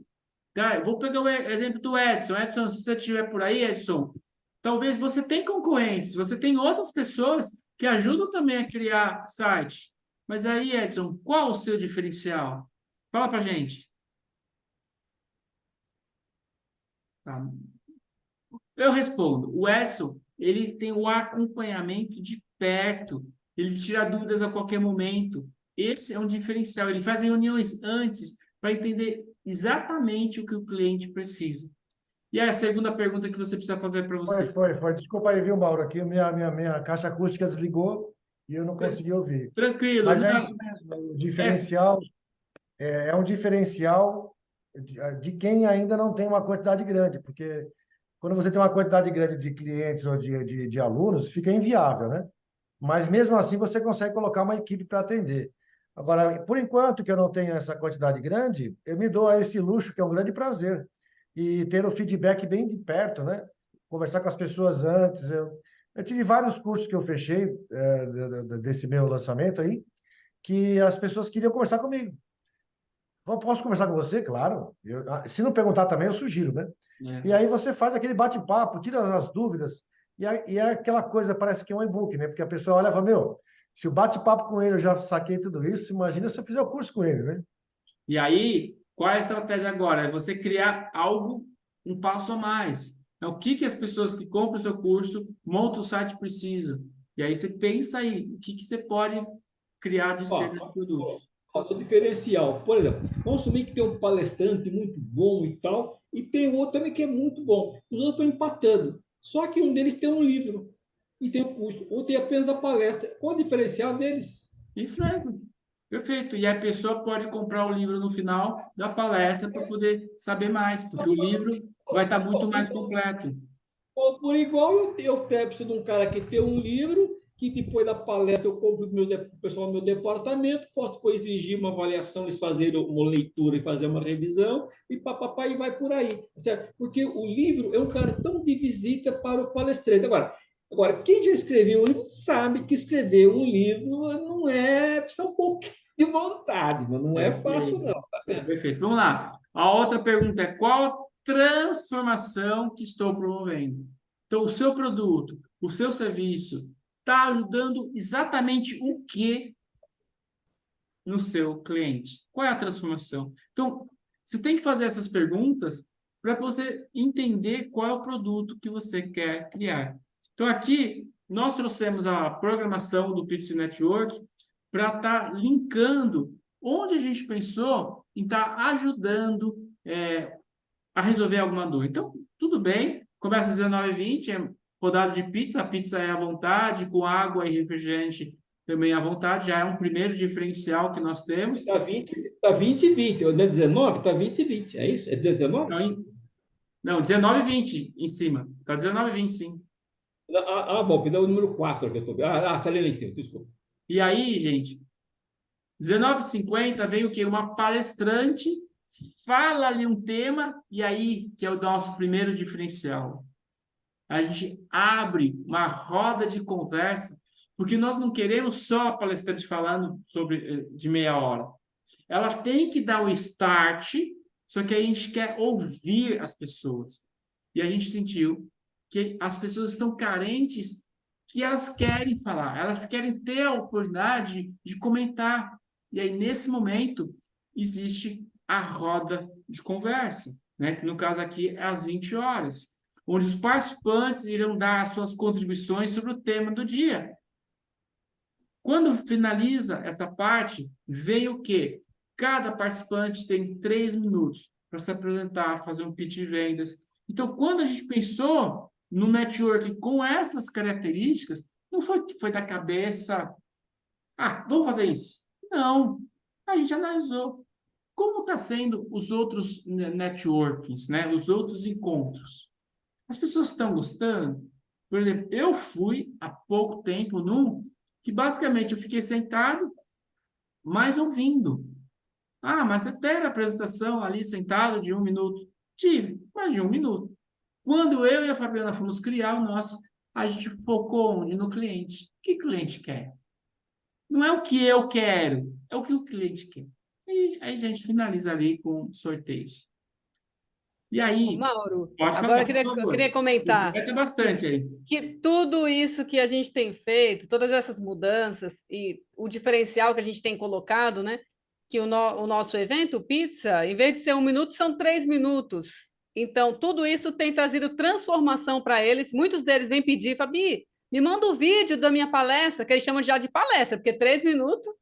Tá? Vou pegar o exemplo do Edson. Edson, se você estiver por aí, Edson, talvez você tenha concorrentes, você tem outras pessoas que ajudam também a criar site. Mas aí, Edson, qual o seu diferencial? Fala pra gente. Tá. Eu respondo. O Edson, ele tem o acompanhamento de perto. Ele tira dúvidas a qualquer momento. Esse é um diferencial. Ele faz reuniões antes para entender exatamente o que o cliente precisa. E aí, a segunda pergunta que você precisa fazer para você. Foi. Desculpa aí, viu, Mauro? Aqui minha caixa acústica desligou e eu não consegui ouvir. Tranquilo. Mas é Não, isso mesmo. O é, diferencial é um diferencial de quem ainda não tem uma quantidade grande, porque quando você tem uma quantidade grande de clientes ou de alunos, fica inviável, né? Mas mesmo assim você consegue colocar uma equipe para atender. Agora, por enquanto que eu não tenho essa quantidade grande, eu me dou a esse luxo, que é um grande prazer, e ter o feedback bem de perto, né? Conversar com as pessoas antes. Eu tive vários cursos que eu fechei desse meu lançamento aí, que as pessoas queriam conversar comigo. Posso conversar com você? Claro. Se não perguntar também, eu sugiro, né? E é. aí você faz aquele bate-papo, tira as dúvidas, e é aquela coisa, parece que é um e-book, né? Porque a pessoa olha e fala, meu, se o bate-papo com ele eu já saquei tudo isso, imagina se eu fizer o curso com ele, né? E aí, qual é a estratégia agora? É você criar algo, um passo a mais. Então, o que as pessoas que compram o seu curso, montam o site precisam? E aí você pensa aí, o que você pode criar de esteira de produtos. O diferencial, por exemplo, vamos assumir que tem um palestrante muito bom e tal, e tem outro também que é muito bom. Os outros estão empatando. Só que um deles tem um livro e tem o curso, outro tem apenas a palestra. Qual o diferencial deles? Isso mesmo. Perfeito. E a pessoa pode comprar o livro no final da palestra para poder saber mais, porque o livro vai estar muito mais completo. Ou por igual, eu preciso de um cara que tem um livro, que depois da palestra eu compro o pessoal do meu departamento, posso depois exigir uma avaliação, eles fazerem uma leitura e fazer uma revisão, e papapá, e vai por aí. Certo? Porque o livro é um cartão de visita para o palestrante. Agora, quem já escreveu um livro sabe que escrever um livro não é, precisa um pouco de vontade, não é fácil não, tá certo? Perfeito. Vamos lá. A outra pergunta é: qual transformação que estou promovendo? Então, o seu produto, o seu serviço, está ajudando exatamente o que no seu cliente? Qual é a transformação? Então, você tem que fazer essas perguntas para você entender qual é o produto que você quer criar. Então, aqui, nós trouxemos a programação do Pitch Network para estar linkando onde a gente pensou em estar ajudando a resolver alguma dor. Então, tudo bem, começa às 19h20, é rodada de pizza, a pizza é à vontade, com água e refrigerante também à vontade, já é um primeiro diferencial que nós temos. Está 20 e 20, não é 19? Está 20 e 20, é isso? É 19? Não, 19h20 em cima. Está 19h20, sim. Bom, é o número 4 que eu estou vendo. Está ali em cima, desculpa. E aí, gente, 19h50 vem o quê? Uma palestrante, fala ali um tema, e aí, que é o nosso primeiro diferencial. A gente abre uma roda de conversa, porque nós não queremos só a palestrante falando de meia hora. Ela tem que dar o start, só que a gente quer ouvir as pessoas. E a gente sentiu que as pessoas estão carentes, que elas querem falar, elas querem ter a oportunidade de comentar. E aí, nesse momento, existe a roda de conversa, né? Que no caso aqui é às 20 horas, onde os participantes irão dar as suas contribuições sobre o tema do dia. Quando finaliza essa parte, vem o quê? Cada participante tem 3 minutos para se apresentar, fazer um pitch de vendas. Então, quando a gente pensou no network com essas características, não foi da cabeça, vamos fazer isso. Não, a gente analisou. Como está sendo os outros networkings, né? Os outros encontros? As pessoas estão gostando? Por exemplo, eu fui há pouco tempo num que basicamente eu fiquei sentado, mas ouvindo. Mas você teve a apresentação ali sentado de 1 minuto? Tive, mas de 1 minuto. Quando eu e a Fabiana fomos criar o nosso, a gente focou onde? No cliente. O que o cliente quer? Não é o que eu quero, é o que o cliente quer. E aí a gente finaliza ali com sorteios. E aí, Mauro, pode agora falar, eu queria comentar vai ter bastante aí. que tudo isso que a gente tem feito, todas essas mudanças e o diferencial que a gente tem colocado, né? Que o nosso evento, Pizza, em vez de ser 1 minuto, são 3 minutos. Então, tudo isso tem trazido transformação para eles. Muitos deles vêm pedir, Fabi, me manda o vídeo da minha palestra, que eles chamam já de palestra, porque 3 minutos.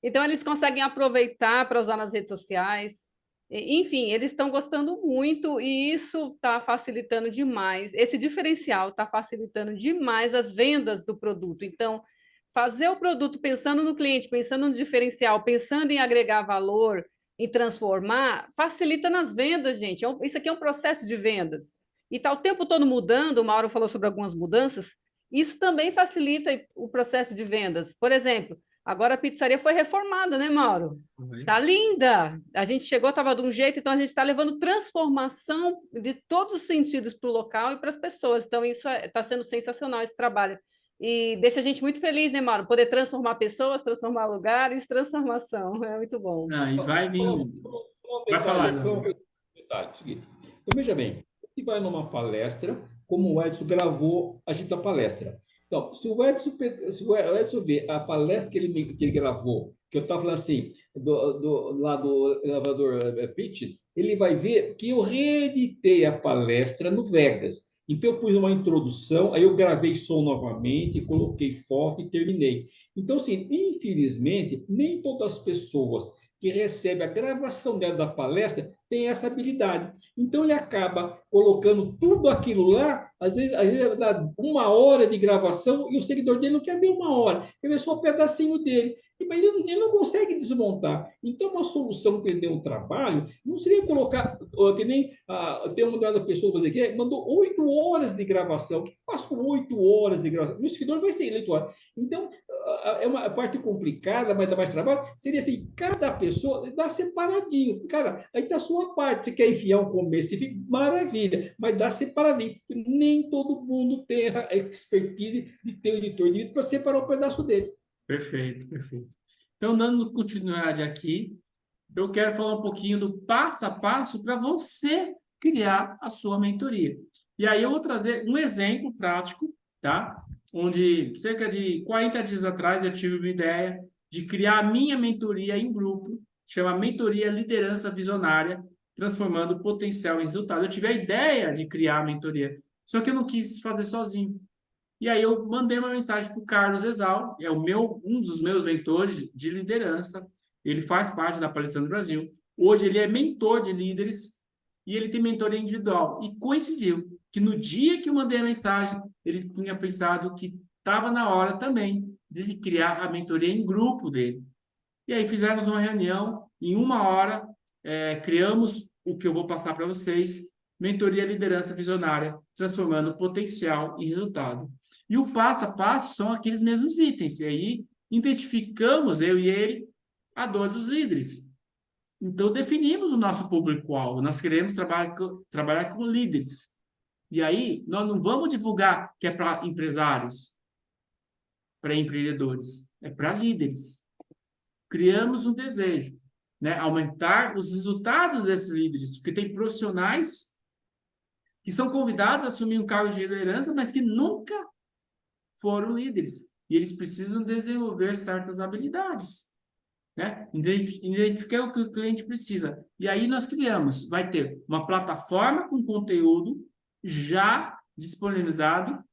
Então, eles conseguem aproveitar para usar nas redes sociais. Enfim, eles estão gostando muito e isso está facilitando demais. Esse diferencial está facilitando demais as vendas do produto. Então, fazer o produto pensando no cliente, pensando no diferencial, pensando em agregar valor, em transformar, facilita nas vendas, gente. Isso aqui é um processo de vendas. E está o tempo todo mudando, o Mauro falou sobre algumas mudanças, isso também facilita o processo de vendas. Por exemplo, agora a pizzaria foi reformada, né, Mauro? Tá linda! A gente chegou, estava de um jeito, então a gente está levando transformação de todos os sentidos para o local e para as pessoas. Então, isso está sendo sensacional esse trabalho. E deixa a gente muito feliz, né, Mauro? Poder transformar pessoas, transformar lugares, transformação. É muito bom. Ah, e vai vir. Um Vai falar, detalhe, não. um detalhe, seguinte. Então, veja bem, você vai numa palestra, como o Edson gravou a gente da palestra. Então, se o Edson vê a palestra que ele gravou, que eu estava falando assim, lá do elevador pitch, ele vai ver que eu reeditei a palestra no Vegas. Então, eu pus uma introdução, aí eu gravei som novamente, coloquei foto e terminei. Então, assim, infelizmente, nem todas as pessoas que recebem a gravação dela da palestra têm essa habilidade. Então, ele acaba colocando tudo aquilo lá, às vezes dá 1 hora de gravação e o seguidor dele não quer ver 1 hora, quer ver só um pedacinho dele. Mas ele não consegue desmontar. Então, uma solução que ele deu um trabalho não seria colocar, que nem tem uma da pessoa fazer aqui, mandou 8 horas de gravação. O que eu faço com 8 horas de gravação? Meu seguidor vai ser 8 horas. Então, é uma parte complicada, mas dá mais trabalho. Seria assim, cada pessoa dá separadinho. Cara, aí tá a sua parte. Você quer enfiar um começo, maravilha, mas dá separadinho. Nem todo mundo tem essa expertise de ter o editor de vídeo para separar um pedaço dele. Perfeito, perfeito. Então, dando continuidade aqui, eu quero falar um pouquinho do passo a passo para você criar a sua mentoria. E aí eu vou trazer um exemplo prático, tá? Onde cerca de 40 dias atrás eu tive uma ideia de criar a minha mentoria em grupo, chama Mentoria Liderança Visionária, transformando potencial em resultado. Eu tive a ideia de criar a mentoria, só que eu não quis fazer sozinho. E aí eu mandei uma mensagem para o Carlos Exal, é um dos meus mentores de liderança. Ele faz parte da Palestrando Brasil. Hoje ele é mentor de líderes e ele tem mentoria individual. E coincidiu que no dia que eu mandei a mensagem, ele tinha pensado que estava na hora também de criar a mentoria em grupo dele. E aí fizemos uma reunião, em 1 hora, criamos o que eu vou passar para vocês, Mentoria Liderança Visionária, transformando potencial em resultado. E o passo a passo são aqueles mesmos itens. E aí identificamos, eu e ele, a dor dos líderes. Então, definimos o nosso público-alvo. Nós queremos trabalhar com líderes. E aí, nós não vamos divulgar que é para empresários, para empreendedores. É para líderes. Criamos um desejo, né? Aumentar os resultados desses líderes. Porque tem profissionais que são convidados a assumir um cargo de liderança, mas que nunca foram líderes. E eles precisam desenvolver certas habilidades, né? Identificar o que o cliente precisa. E aí nós criamos, vai ter uma plataforma com conteúdo já disponibilizado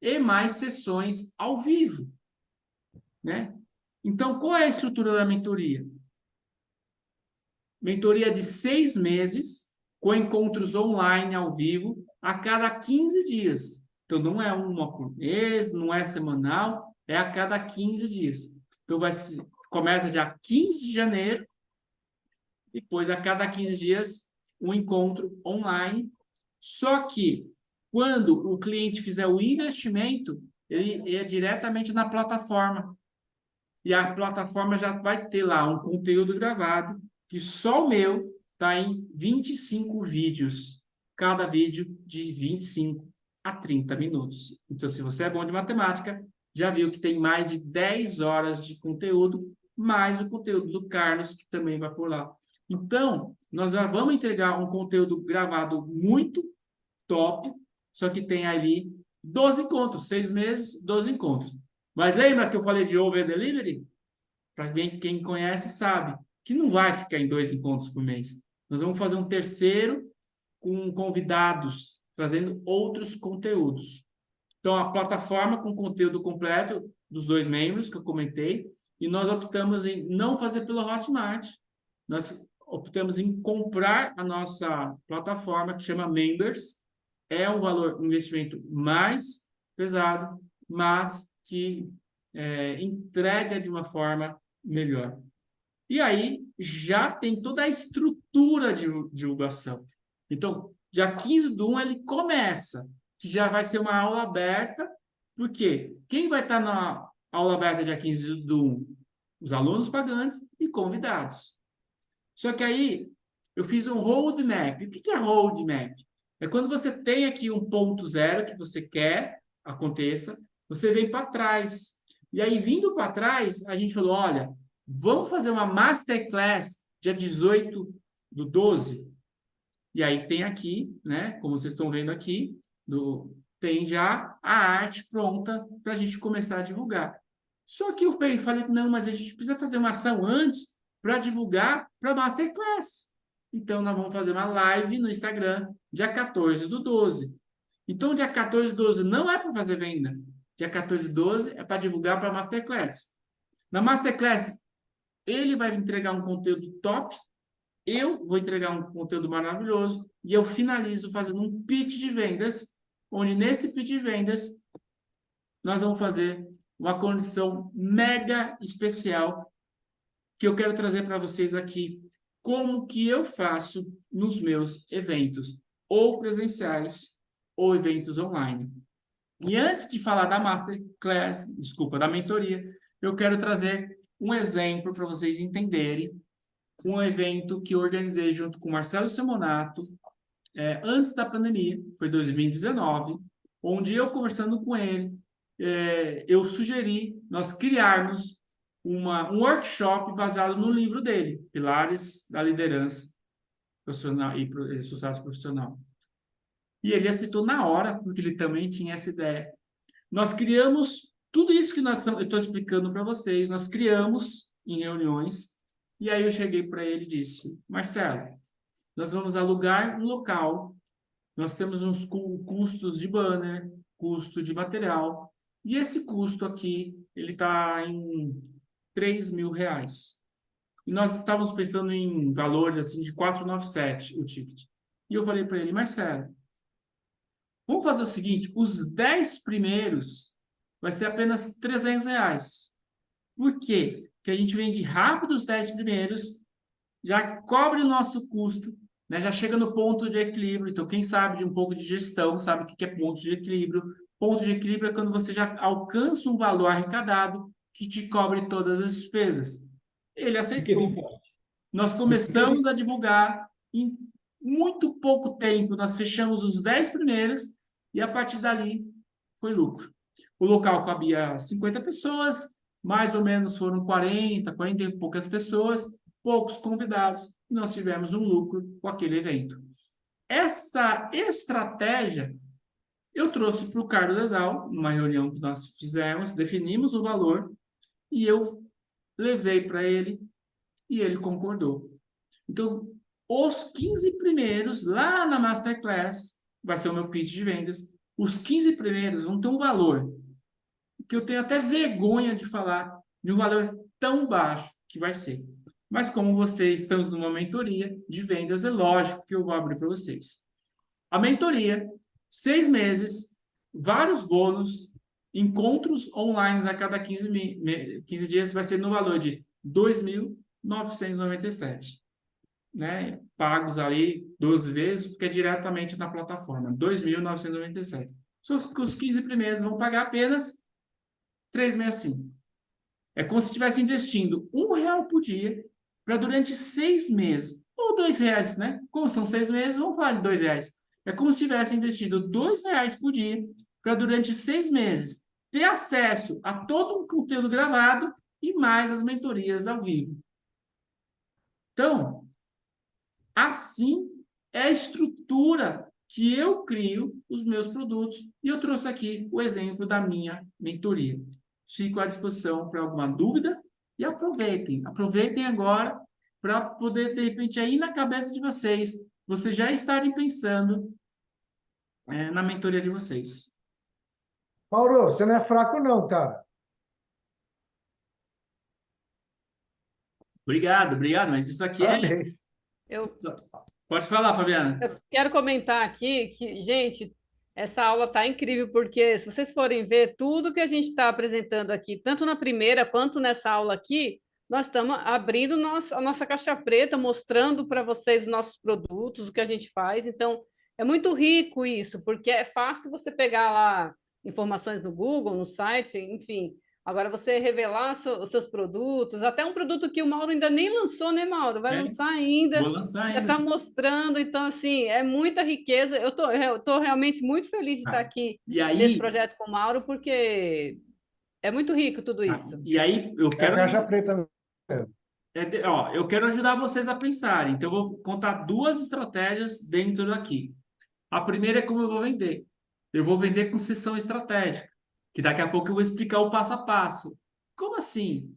e mais sessões ao vivo, né? Então, qual é a estrutura da mentoria? Mentoria de 6 meses, com encontros online ao vivo, a cada 15 dias. Então, não é uma por mês, não é semanal, é a cada 15 dias. Então, começa dia 15 de janeiro, depois, a cada 15 dias, um encontro online. Só que, quando o cliente fizer o investimento, ele é diretamente na plataforma. E a plataforma já vai ter lá um conteúdo gravado, que só o meu está em 25 vídeos. Cada vídeo de 25 a 30 minutos. Então, se você é bom de matemática, já viu que tem mais de 10 horas de conteúdo, mais o conteúdo do Carlos, que também vai por lá. Então, nós já vamos entregar um conteúdo gravado muito top, só que tem ali 12 encontros, 6 meses, 12 encontros. Mas lembra que eu falei de over delivery? Para quem conhece sabe que não vai ficar em 2 encontros por mês. Nós vamos fazer um terceiro com convidados, trazendo outros conteúdos. Então, a plataforma com conteúdo completo dos 2 membros que eu comentei, e nós optamos em não fazer pelo Hotmart. optamos em comprar a nossa plataforma, que chama Members. É um valor, um investimento mais pesado, mas que entrega de uma forma melhor. E aí, já tem toda a estrutura de divulgação. Então, dia 15/1, ele começa, que já vai ser uma aula aberta, porque quem vai estar na aula aberta dia 15/1? Os alunos pagantes e convidados. Só que aí, eu fiz um roadmap. O que é roadmap? É quando você tem aqui um ponto zero que você quer aconteça, você vem para trás. E aí, vindo para trás, a gente falou, olha, vamos fazer uma masterclass dia 18/12. E aí tem aqui, né, como vocês estão vendo aqui, tem já a arte pronta para a gente começar a divulgar. Só que eu falei, não, mas a gente precisa fazer uma ação antes para divulgar para a masterclass. Então, nós vamos fazer uma live no Instagram, dia 14/12. Então, dia 14/12 não é para fazer venda. Dia 14/12 é para divulgar para a masterclass. Na masterclass, ele vai entregar um conteúdo top, eu vou entregar um conteúdo maravilhoso e eu finalizo fazendo um pitch de vendas, onde nesse pitch de vendas nós vamos fazer uma condição mega especial que eu quero trazer para vocês aqui, como que eu faço nos meus eventos, ou presenciais, ou eventos online. E antes de falar da masterclass, desculpa, da mentoria, eu quero trazer um exemplo para vocês entenderem, um evento que eu organizei junto com o Marcelo Simonato, antes da pandemia, foi 2019, onde eu, conversando com ele, eu sugeri nós criarmos um workshop baseado no livro dele, Pilares da Liderança Profissional e Sucesso Profissional. E ele aceitou na hora, porque ele também tinha essa ideia. Nós criamos tudo isso que eu estou explicando para vocês, nós criamos em reuniões, e aí eu cheguei para ele e disse, Marcelo, nós vamos alugar um local, nós temos uns custos de banner, custo de material, e esse custo aqui, ele está em R$3.000. E nós estávamos pensando em valores assim de 497 o ticket. E eu falei para ele, Marcelo, vamos fazer o seguinte, os 10 primeiros vai ser apenas R$300. Por quê? Porque a gente vende rápido os 10 primeiros, já cobre o nosso custo, né? Já chega no ponto de equilíbrio. Então, quem sabe de um pouco de gestão, sabe o que é ponto de equilíbrio. Ponto de equilíbrio é quando você já alcança um valor arrecadado que te cobre todas as despesas. Ele aceitou. Nós começamos a divulgar, em muito pouco tempo, nós fechamos os 10 primeiros e a partir dali foi lucro. O local cabia 50 pessoas, mais ou menos foram 40 e poucas pessoas, poucos convidados, e nós tivemos um lucro com aquele evento. Essa estratégia eu trouxe para o Carlos Exal, numa reunião que nós fizemos, definimos o valor e eu levei para ele e ele concordou. Então, os 15 primeiros, lá na Masterclass, vai ser o meu pitch de vendas, os 15 primeiros vão ter um valor que eu tenho até vergonha de falar de um valor tão baixo que vai ser. Mas como vocês estão numa mentoria de vendas, é lógico que eu vou abrir para vocês. A mentoria, 6 meses, vários bônus, encontros online a cada 15 dias, vai ser no valor de R$ 2.997. Né? Pagos ali 12 vezes, porque é diretamente na plataforma, R$ 2.997. Só que os 15 primeiros vão pagar apenas R$ 365. É como se estivesse investindo R$1 por dia para durante 6 meses, ou R$2, né? Como são 6 meses, vamos falar de R$2. É como se tivesse investido R$2 por dia para durante 6 meses ter acesso a todo o conteúdo gravado e mais as mentorias ao vivo. Então, assim é a estrutura que eu crio os meus produtos e eu trouxe aqui o exemplo da minha mentoria. Fico à disposição para alguma dúvida e aproveitem. Aproveitem agora para poder, de repente, aí na cabeça de vocês já estarem pensando na mentoria de vocês. Mauro, você não é fraco não, cara. Obrigado, mas isso aqui Parabéns. Eu, Pode falar, Fabiana. eu quero comentar aqui que, gente, essa aula está incrível, porque se vocês forem ver tudo que a gente está apresentando aqui, tanto na primeira quanto nessa aula aqui, nós estamos abrindo a nossa caixa preta, mostrando para vocês os nossos produtos, o que a gente faz. Então, é muito rico isso, porque é fácil você pegar lá informações no Google, no site, enfim. Agora, você revelar os seus produtos, até um produto que o Mauro ainda nem lançou, né, Mauro? Vai É, lançar ainda, vou lançar já ainda. está mostrando. Então, assim, é muita riqueza. Eu tô realmente muito feliz de estar Ah, aqui E nesse aí, projeto com o Mauro, porque é muito rico tudo isso. eu É a quero, caixa preta mesmo. eu quero ajudar vocês a pensarem. Então, eu vou contar duas estratégias dentro daqui. A primeira é como eu vou vender. Eu vou vender com sessão estratégica, que daqui a pouco eu vou explicar o passo a passo. Como assim?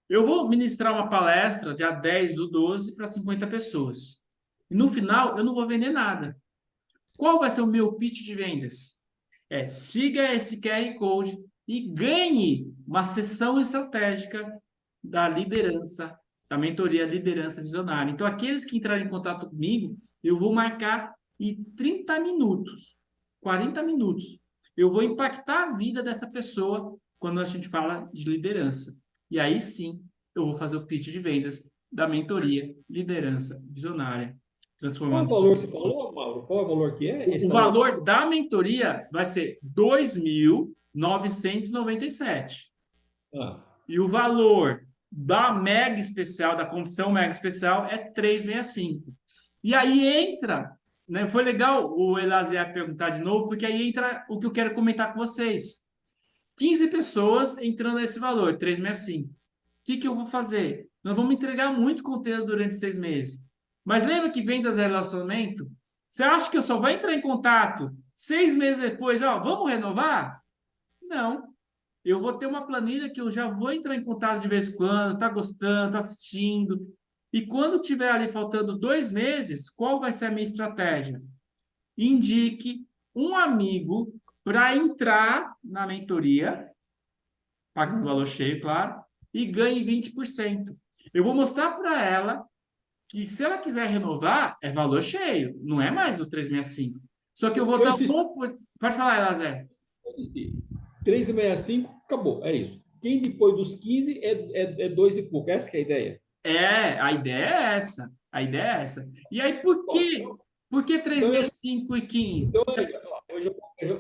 Eu vou ministrar uma palestra dia 10/12 para 50 pessoas. E no final, eu não vou vender nada. Qual vai ser o meu pitch de vendas? Siga esse QR Code e ganhe uma sessão estratégica da liderança, da mentoria Liderança Visionária. Então, aqueles que entrarem em contato comigo, eu vou marcar em 30 minutos, 40 minutos. Eu vou impactar a vida dessa pessoa quando a gente fala de liderança. E aí sim, eu vou fazer o pitch de vendas da mentoria Liderança Visionária, Qual o transformando. valor que você falou, Mauro? Qual é o valor que é? O valor da mentoria vai ser 2.997. Ah, E o valor da mega especial, da condição mega especial, é 365. E aí entra, né? Foi legal o Elaziar perguntar de novo, porque aí entra o que eu quero comentar com vocês. 15 pessoas entrando nesse valor, 365. O que eu vou fazer? Nós vamos entregar muito conteúdo durante 6 meses. Mas lembra que vendas é relacionamento? Você acha que eu só vou entrar em contato 6 meses depois, vamos renovar? Não. Eu vou ter uma planilha que eu já vou entrar em contato de vez em quando, tá gostando, tá assistindo. E quando tiver ali faltando 2 meses, qual vai ser a minha estratégia? Indique um amigo para entrar na mentoria, pagando valor cheio, claro, e ganhe 20%. Eu vou mostrar para ela que se ela quiser renovar, é valor cheio, não é mais o 365. Só que eu vou se eu dar um insistir, bom. Pode falar, Elazé. 365, acabou, é isso. Quem depois dos 15 é 2 e pouco, essa que é a ideia. A ideia é essa. A ideia é essa. E aí, por Bom, quê? Por que então, 365 e 15? então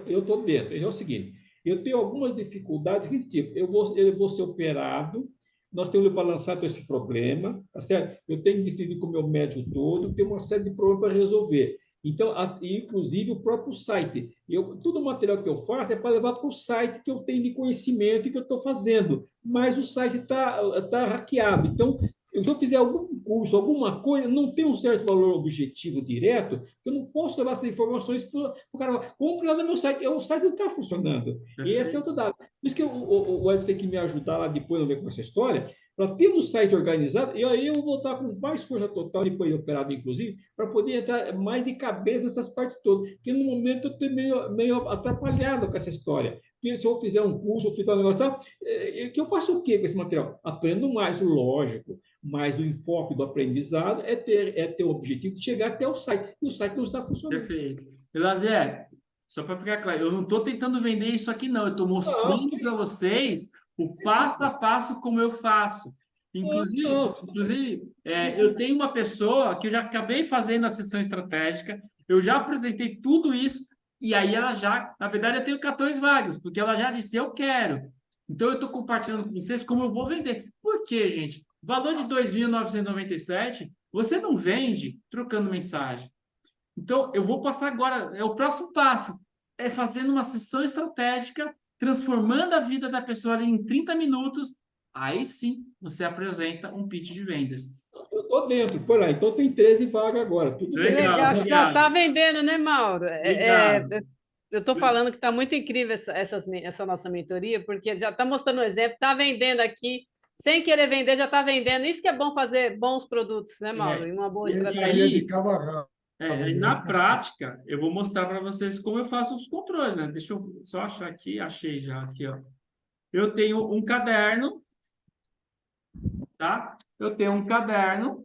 eu estou dentro. É o seguinte, eu tenho algumas dificuldades desse tipo. Eu vou ser operado, nós temos para lançar esse problema, tá certo? Eu tenho que decidir com o meu médico todo, tem uma série de problemas para resolver. Então, inclusive o próprio site. Todo o material que eu faço é para levar para o site que eu tenho de conhecimento e que eu estou fazendo. Mas o site tá hackeado. Então, se eu fizer algum curso, alguma coisa, não tem um certo valor objetivo direto, eu não posso levar essas informações para o cara. Compre lá no meu site. O site não está funcionando. E esse é outro dado. Por isso que o Edson tem que me ajudar lá depois a ver com essa história, para ter o site organizado, e aí eu vou voltar com mais força total, depois de operado, inclusive, para poder entrar mais de cabeça nessas partes todas. Porque no momento eu estou meio atrapalhado com essa história. Porque se eu fizer um curso, eu fizer um negócio tal, que eu faço o quê com esse material? Aprendo mais, lógico, mas o enfoque do aprendizado é ter o objetivo de chegar até o site. E o site não está funcionando. Perfeito. Elazier, só para ficar claro, eu não estou tentando vender isso aqui, não. Eu estou mostrando para vocês o passo a passo como eu faço. Inclusive, eu tenho uma pessoa que eu já acabei fazendo a sessão estratégica, eu já apresentei tudo isso, e aí ela já, na verdade, eu tenho 14 vagas, porque ela já disse, eu quero. Então, eu estou compartilhando com vocês como eu vou vender. Por quê, gente? Valor de 2.997, você não vende trocando mensagem. Então, eu vou passar agora, é o próximo passo, é fazendo uma sessão estratégica, transformando a vida da pessoa ali em 30 minutos, aí sim você apresenta um pitch de vendas. Eu estou dentro, por aí. Então tem 13 vagas agora. Tudo Que bem. Legal, legal, que já obrigado. está vendendo, né, Mauro? Obrigado. Eu estou falando que está muito incrível essa nossa mentoria, porque já está mostrando um exemplo, está vendendo aqui, sem querer vender, já está vendendo. Isso que é bom fazer bons produtos, né, Mauro? E uma boa E estratégia. ele é de cabo a rabo. Aí na prática, eu vou mostrar para vocês como eu faço os controles, né? Deixa eu só achar aqui, achei já aqui, ó. Eu tenho um caderno, tá? Eu tenho um caderno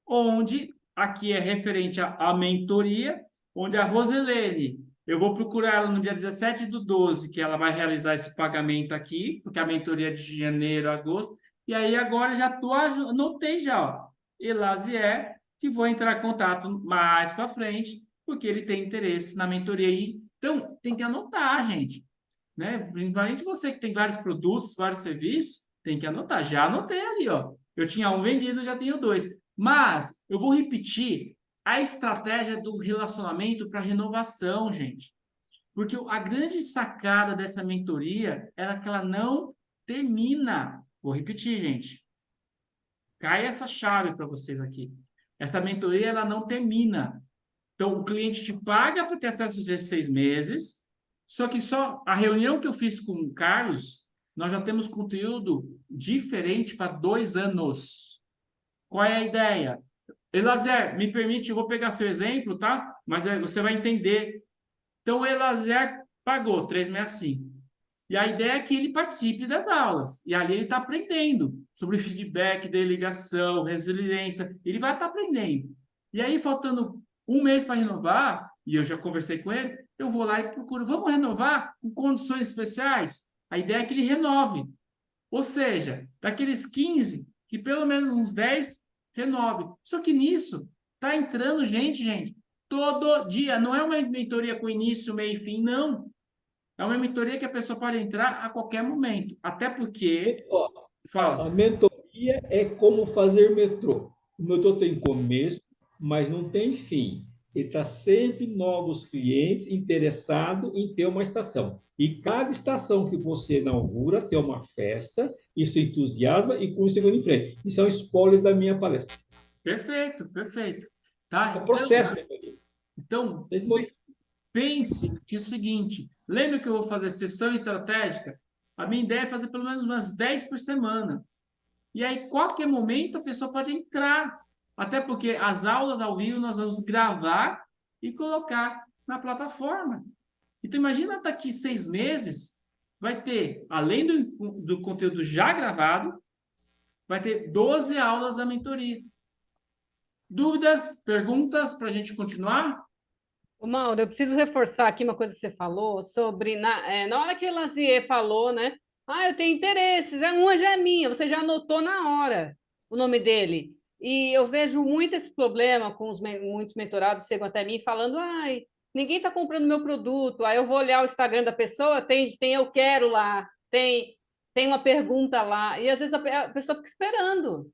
onde aqui é referente à mentoria, onde a Roselene, eu vou procurar ela no dia 17/12, que ela vai realizar esse pagamento aqui, porque a mentoria é de janeiro a agosto, e aí agora já anotei já, ó, Elasier, que vou entrar em contato mais para frente, porque ele tem interesse na mentoria aí. Então, tem que anotar, gente, né? Principalmente você que tem vários produtos, vários serviços, tem que anotar. Já anotei ali, ó. Eu tinha um vendido, já tenho 2. Mas eu vou repetir a estratégia do relacionamento para renovação, gente. Porque a grande sacada dessa mentoria era que ela não termina. Vou repetir, gente. Cai essa chave para vocês aqui. Essa mentoria ela não termina. Então, o cliente te paga para ter acesso aos 16 meses, só que só a reunião que eu fiz com o Carlos, nós já temos conteúdo diferente para 2 anos. Qual é a ideia? Elazer, me permite, eu vou pegar seu exemplo, tá? Mas você vai entender. Então, o Elazer pagou 365. E a ideia é que ele participe das aulas. E ali ele está aprendendo sobre feedback, delegação, resiliência. Ele vai estar aprendendo. E aí, faltando um mês para renovar, e eu já conversei com ele, eu vou lá e procuro, vamos renovar com condições especiais? A ideia é que ele renove. Ou seja, daqueles 15, que pelo menos uns 10 renove. Só que nisso, está entrando gente, todo dia. Não é uma mentoria com início, meio e fim, não. É uma mentoria que a pessoa pode entrar a qualquer momento. Até porque... Ó, Fala. a mentoria é como fazer metrô. O metrô tem começo, mas não tem fim. Ele está sempre novos clientes interessados em ter uma estação. E cada estação que você inaugura tem uma festa, isso entusiasma e com isso você vai em frente. Isso é um spoiler da minha palestra. Perfeito, perfeito. Tá? É o processo. Então, pense que é o seguinte, lembra que eu vou fazer sessão estratégica? A minha ideia é fazer pelo menos umas 10 por semana. E aí, qualquer momento, a pessoa pode entrar. Até porque as aulas ao vivo nós vamos gravar e colocar na plataforma. Então, imagina daqui 6 meses, vai ter, além do conteúdo já gravado, vai ter 12 aulas da mentoria. Dúvidas, perguntas para a gente continuar? Ô, Mauro, eu preciso reforçar aqui uma coisa que você falou sobre, na hora que o Lazier falou, né? Ah, eu tenho interesses, uma já é minha, você já anotou na hora o nome dele. E eu vejo muito esse problema com muitos mentorados chegam até mim falando, ai, ninguém está comprando meu produto. Aí eu vou olhar o Instagram da pessoa, tem eu quero lá, tem uma pergunta lá, e às vezes a pessoa fica esperando.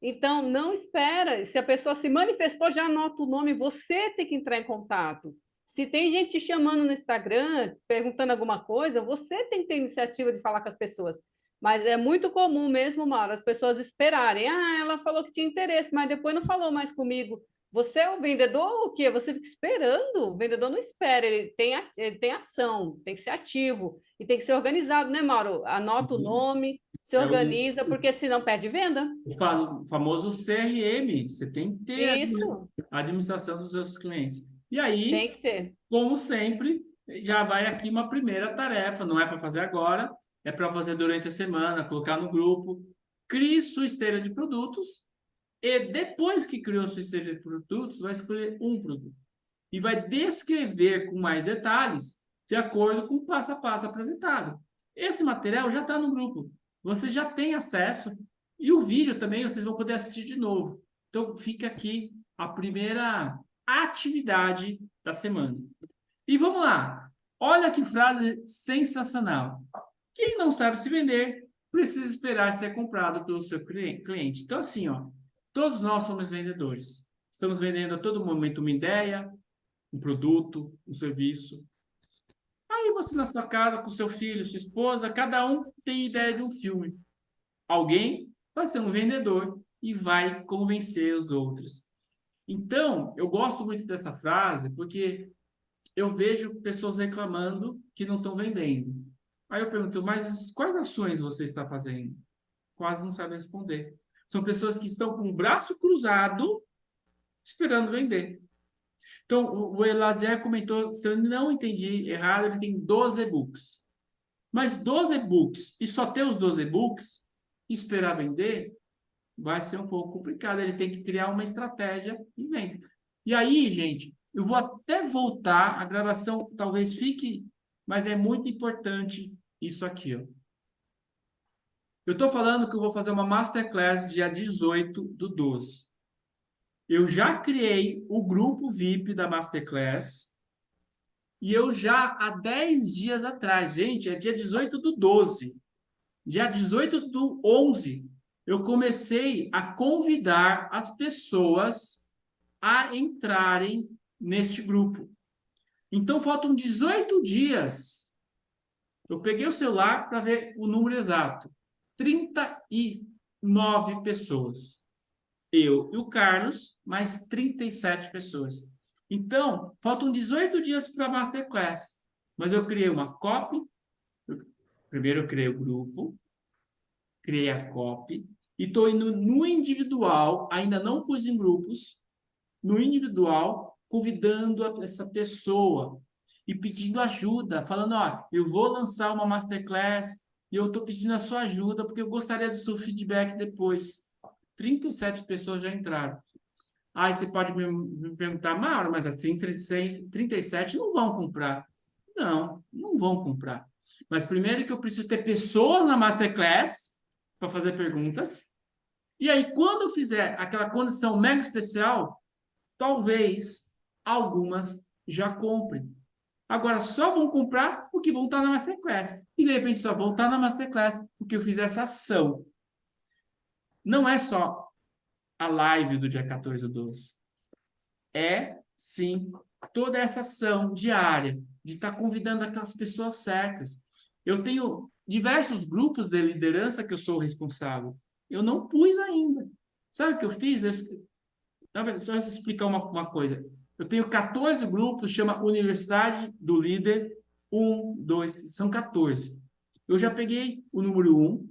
Então, não espera. Se a pessoa se manifestou, já anota o nome, você tem que entrar em contato. Se tem gente te chamando no Instagram, perguntando alguma coisa, você tem que ter iniciativa de falar com as pessoas. Mas é muito comum mesmo, Mauro, as pessoas esperarem. Ah, ela falou que tinha interesse, mas depois não falou mais comigo. Você é o vendedor ou o quê? Você fica esperando. O vendedor não espera, ele tem ação, tem que ser ativo e tem que ser organizado, né, Mauro? Anota o nome, se organiza, porque senão perde venda. O famoso CRM, você tem que ter Isso, a administração dos seus clientes. E aí, tem que ter. como sempre, já vai aqui uma primeira tarefa, não é para fazer agora, é para fazer durante a semana, colocar no grupo, crie sua esteira de produtos e depois que criou sua esteira de produtos, vai escolher um produto e vai descrever com mais detalhes de acordo com o passo a passo apresentado. Esse material já está no grupo, você já tem acesso e o vídeo também vocês vão poder assistir de novo. Então, fica aqui a primeira atividade da semana. E vamos lá. Olha que frase sensacional. Quem não sabe se vender, precisa esperar ser comprado pelo seu cliente. Então, assim, ó, todos nós somos vendedores. Estamos vendendo a todo momento uma ideia, um produto, um serviço. Aí você na sua casa, com seu filho, sua esposa, cada um tem ideia de um filme. Alguém vai ser um vendedor e vai convencer os outros. Então, eu gosto muito dessa frase porque eu vejo pessoas reclamando que não estão vendendo. Aí eu pergunto, mas quais ações você está fazendo? Quase não sabe responder. São pessoas que estão com o braço cruzado esperando vender. Então, o Elazier comentou, se eu não entendi errado, ele tem 12 e-books. Mas 12 e-books e só ter os 12 e-books e esperar vender, vai ser um pouco complicado. Ele tem que criar uma estratégia e venda. E aí, gente, eu vou até voltar, a gravação talvez fique, mas é muito importante isso aqui, ó. Eu estou falando que eu vou fazer uma Masterclass dia 18/12. Eu já criei o grupo VIP da Masterclass e eu já, há 10 dias atrás, gente, é dia 18/12, dia 18/11, eu comecei a convidar as pessoas a entrarem neste grupo. Então, faltam 18 dias. Eu peguei o celular para ver o número exato. 39 pessoas. Eu e o Carlos, mais 37 pessoas. Então, faltam 18 dias para a Masterclass. Mas eu criei uma copy. Primeiro eu criei o grupo, criei a copy, e estou indo no individual, ainda não pus em grupos, no individual, convidando essa pessoa e pedindo ajuda, falando, ó, eu vou lançar uma Masterclass e eu estou pedindo a sua ajuda porque eu gostaria do seu feedback depois. 37 pessoas já entraram. Aí você pode me perguntar, Mauro, mas as 37 não vão comprar. Não, não vão comprar. Mas primeiro que eu preciso ter pessoas na Masterclass para fazer perguntas. E aí, quando eu fizer aquela condição mega especial, talvez algumas já comprem. Agora, só vão comprar porque vão estar na Masterclass. E, de repente, só vão estar na Masterclass porque eu fiz essa ação. Não é só a live do dia 14/12. É, sim, toda essa ação diária de estar convidando aquelas pessoas certas. Eu tenho diversos grupos de liderança que eu sou responsável. Eu não pus ainda. Sabe o que eu fiz? Só explicar uma coisa. Eu tenho 14 grupos, chama Universidade do Líder 1, 2, são 14. Eu já peguei o número 1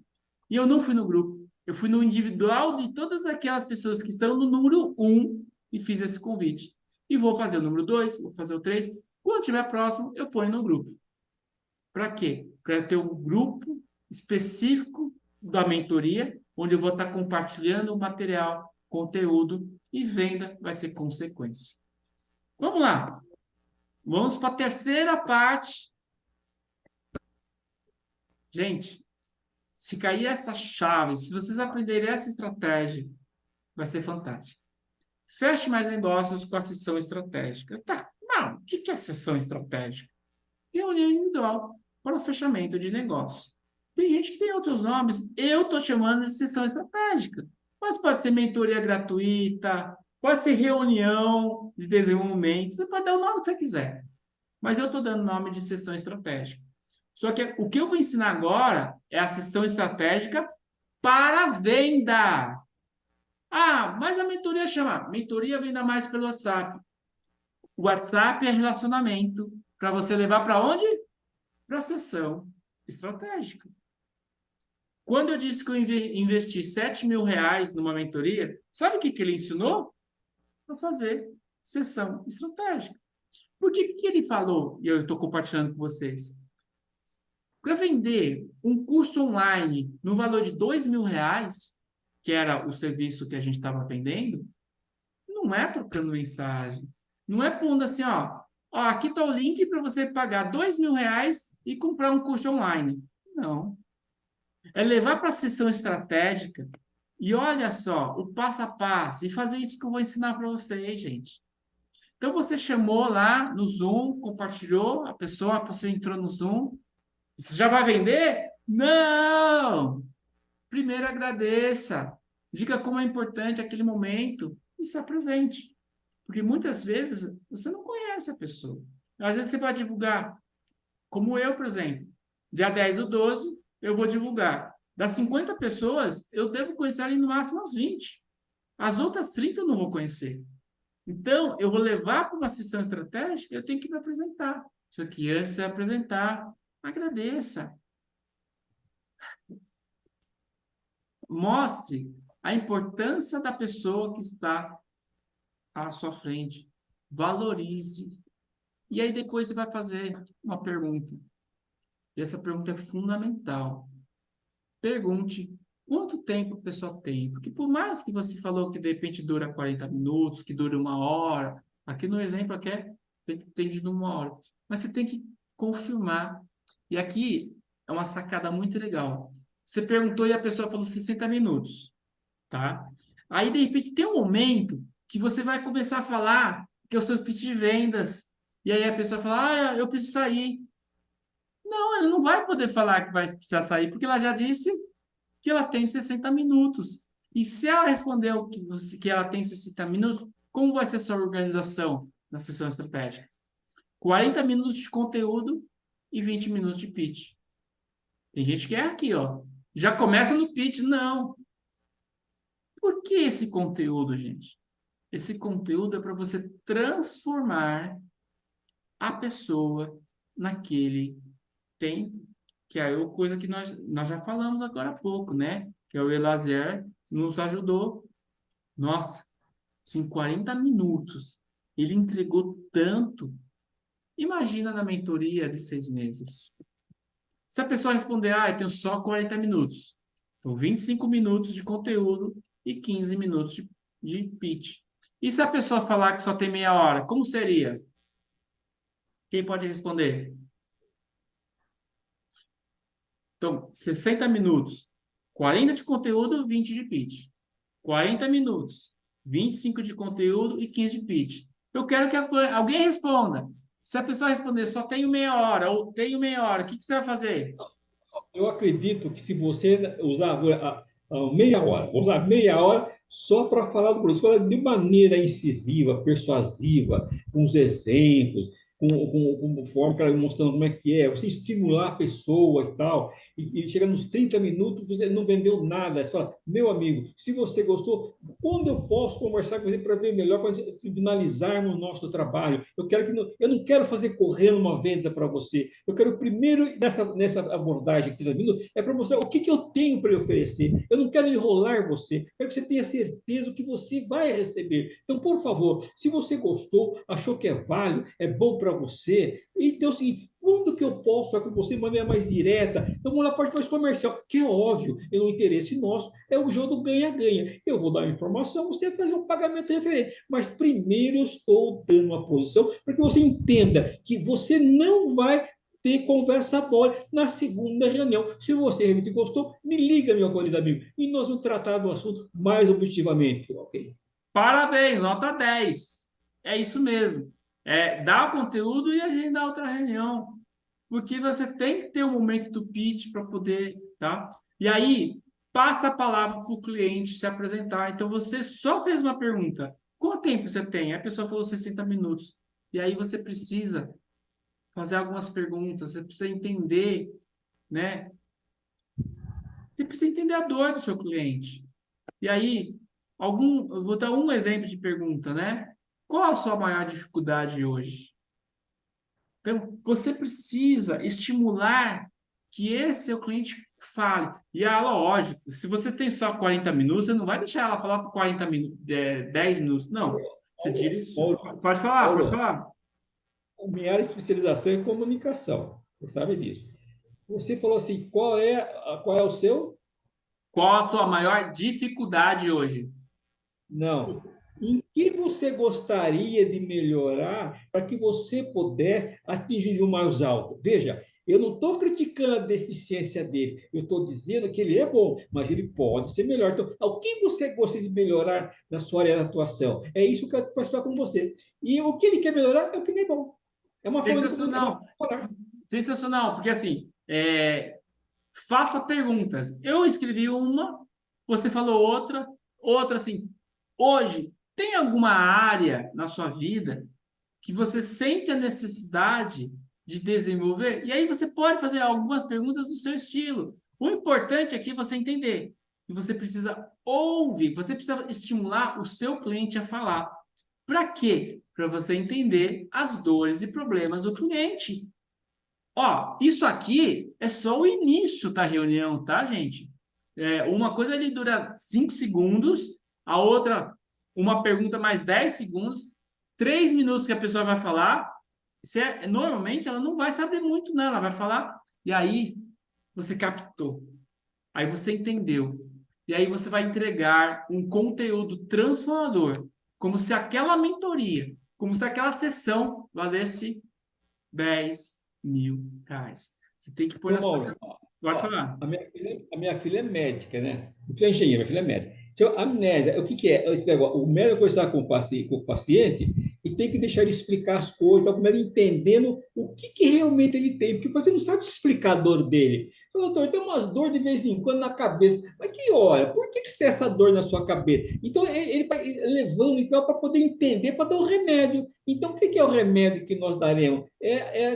e eu não fui no grupo. Eu fui no individual de todas aquelas pessoas que estão no número 1 e fiz esse convite. E vou fazer o número 2, vou fazer o 3. Quando estiver próximo, eu ponho no grupo. Para quê? Para eu ter um grupo específico da mentoria, onde eu vou estar compartilhando o material, conteúdo, e venda vai ser consequência. Vamos lá. Vamos para a terceira parte. Gente, se cair essa chave, se vocês aprenderem essa estratégia, vai ser fantástico. Feche mais negócios com a sessão estratégica. Tá, não, o que é a sessão estratégica? Reunião individual para o fechamento de negócios. Tem gente que tem outros nomes, eu estou chamando de sessão estratégica. Mas pode ser mentoria gratuita, pode ser reunião de desenvolvimento, você pode dar o nome que você quiser. Mas eu estou dando o nome de sessão estratégica. Só que o que eu vou ensinar agora é a sessão estratégica para venda. Ah, mas a mentoria chama Mentoria Venda Mais pelo WhatsApp. O WhatsApp é relacionamento para você levar para onde? Para a sessão estratégica. Quando eu disse que eu investi R$7.000 numa mentoria, sabe o que ele ensinou? A fazer sessão estratégica. Por que ele falou, e eu estou compartilhando com vocês? Para vender um curso online no valor de R$2.000, que era o serviço que a gente estava vendendo, não é trocando mensagem. Não é pondo assim, ó, aqui está o link para você pagar R$2.000 e comprar um curso online. Não. É levar para a sessão estratégica e olha só, o passo a passo, e fazer isso que eu vou ensinar para vocês, gente. Então, você chamou lá no Zoom, compartilhou, a pessoa entrou no Zoom. Você já vai vender? Não! Primeiro agradeça. Diga como é importante aquele momento e se apresente. Porque muitas vezes você não conhece a pessoa. Às vezes você vai divulgar, como eu, por exemplo. Dia 10/12, eu vou divulgar. Das 50 pessoas, eu devo conhecer ali no máximo as 20. As outras 30 eu não vou conhecer. Então, eu vou levar para uma sessão estratégica, eu tenho que me apresentar. Só que antes de se apresentar, agradeça. Mostre a importância da pessoa que está à sua frente. Valorize. E aí depois você vai fazer uma pergunta. E essa pergunta é fundamental. Pergunte Quanto tempo a pessoa tem? Porque por mais que você falou que de repente dura 40 minutos, que dura 1 hora, aqui no exemplo aqui tem de 1 hora, mas você tem que confirmar. E aqui é uma sacada muito legal. Você perguntou e a pessoa falou 60 minutos, tá? Aí, de repente, tem um momento que você vai começar a falar que é o seu pitch de vendas. E aí a pessoa fala, eu preciso sair. Não, ela não vai poder falar que vai precisar sair, porque ela já disse que ela tem 60 minutos. E se ela respondeu que ela tem 60 minutos, como vai ser a sua organização na sessão estratégica? 40 minutos de conteúdo e 20 minutos de pitch. Tem gente que é aqui, ó. Já começa no pitch. Não. Por que esse conteúdo, gente? Esse conteúdo é para você transformar a pessoa naquele tempo, que é a coisa que nós já falamos agora há pouco, né? Que é o Eliezer nos ajudou. Nossa, em 40 minutos, ele entregou tanto. Imagina na mentoria de 6 meses. Se a pessoa responder, eu tenho só 40 minutos. Então, 25 minutos de conteúdo e 15 minutos de pitch. E se a pessoa falar que só tem meia hora, como seria? Quem pode responder? Então, 60 minutos, 40 de conteúdo, 20 de pitch. 40 minutos, 25 de conteúdo e 15 de pitch. Eu quero que alguém responda. Se a pessoa responder só tenho meia hora ou tenho meia hora, o que você vai fazer? Eu acredito que se você usar meia hora, usar meia hora só para falar do produto, de maneira incisiva, persuasiva, com os exemplos, com forma que ela mostrando como é que é, você estimular a pessoa e tal, e chega nos 30 minutos, você não vendeu nada. Você fala, meu amigo, se você gostou, quando eu posso conversar com você para ver melhor, para finalizarmos o nosso trabalho? Eu não quero fazer correndo uma venda para você. Eu quero primeiro, nessa abordagem que está vindo, é para mostrar o que eu tenho para oferecer. Eu não quero enrolar você. Quero que você tenha certeza que você vai receber. Então, por favor, se você gostou, achou que é válido, é bom para você, então, assim, quando que eu posso falar com você de maneira mais direta? Então, vamos lá, parte mais comercial, que é óbvio, é um interesse nosso, é o jogo do ganha-ganha. Eu vou dar a informação, você vai fazer um pagamento referente. Mas primeiro eu estou dando uma posição para que você entenda que você não vai ter conversa boa na segunda reunião. Se você realmente gostou, me liga, meu querido amigo, e nós vamos tratar do assunto mais objetivamente, ok? Parabéns, nota 10. É isso mesmo. Dá o conteúdo e agendar outra reunião. Porque você tem que ter um momento do pitch para poder, tá? E aí, passa a palavra para o cliente se apresentar. Então, você só fez uma pergunta. Quanto tempo você tem? A pessoa falou 60 minutos. E aí, você precisa fazer algumas perguntas. Você precisa entender, né? Você precisa entender a dor do seu cliente. E aí, eu vou dar um exemplo de pergunta, né? Qual a sua maior dificuldade hoje? Então, você precisa estimular que esse seu cliente fale. E lógico, se você tem só 40 minutos, você não vai deixar ela falar por 40 minutos, 10 minutos. Não. Você direciona. Pode falar, pode falar. A minha área de especialização é comunicação. Você sabe disso. Você falou assim, qual é o seu? Qual a sua maior dificuldade hoje? Não. Em que você gostaria de melhorar para que você pudesse atingir o mais alto? Veja, eu não estou criticando a deficiência dele, eu estou dizendo que ele é bom, mas ele pode ser melhor. Então, o que você gostaria de melhorar na sua área de atuação? É isso que eu quero participar com você. E o que ele quer melhorar é o que ele é bom. É uma forma Sensacional. Sensacional, porque assim, faça perguntas. Eu escrevi uma, você falou outra assim. Hoje, tem alguma área na sua vida que você sente a necessidade de desenvolver? E aí você pode fazer algumas perguntas do seu estilo. O importante aqui é você entender que você precisa ouvir, você precisa estimular o seu cliente a falar. Para quê? Para você entender as dores e problemas do cliente. Ó, isso aqui é só o início da reunião, tá, gente? Uma coisa ali dura 5 segundos, a outra, uma pergunta mais 10 segundos, 3 minutos que a pessoa vai falar. Normalmente ela não vai saber muito, não, ela vai falar, e aí você captou, aí você entendeu. E aí você vai entregar um conteúdo transformador, como se aquela mentoria, como se aquela sessão valesse 10 mil reais. Você tem que pôr Ô, na sua... Mauro, Pode ó, falar. a minha filha é médica, né? Não é engenheira, minha filha é médica. Então, amnésia, o que é esse negócio? O médico está com o paciente e tem que deixar ele explicar as coisas, então, primeiro entendendo o que realmente ele tem, porque você não sabe explicar a dor dele. Fala, doutor, tem umas dores de vez em quando na cabeça, mas que hora? Por que você tem essa dor na sua cabeça? Então, ele vai levando então, para poder entender, para dar um remédio. Então, o que é o remédio que nós daremos?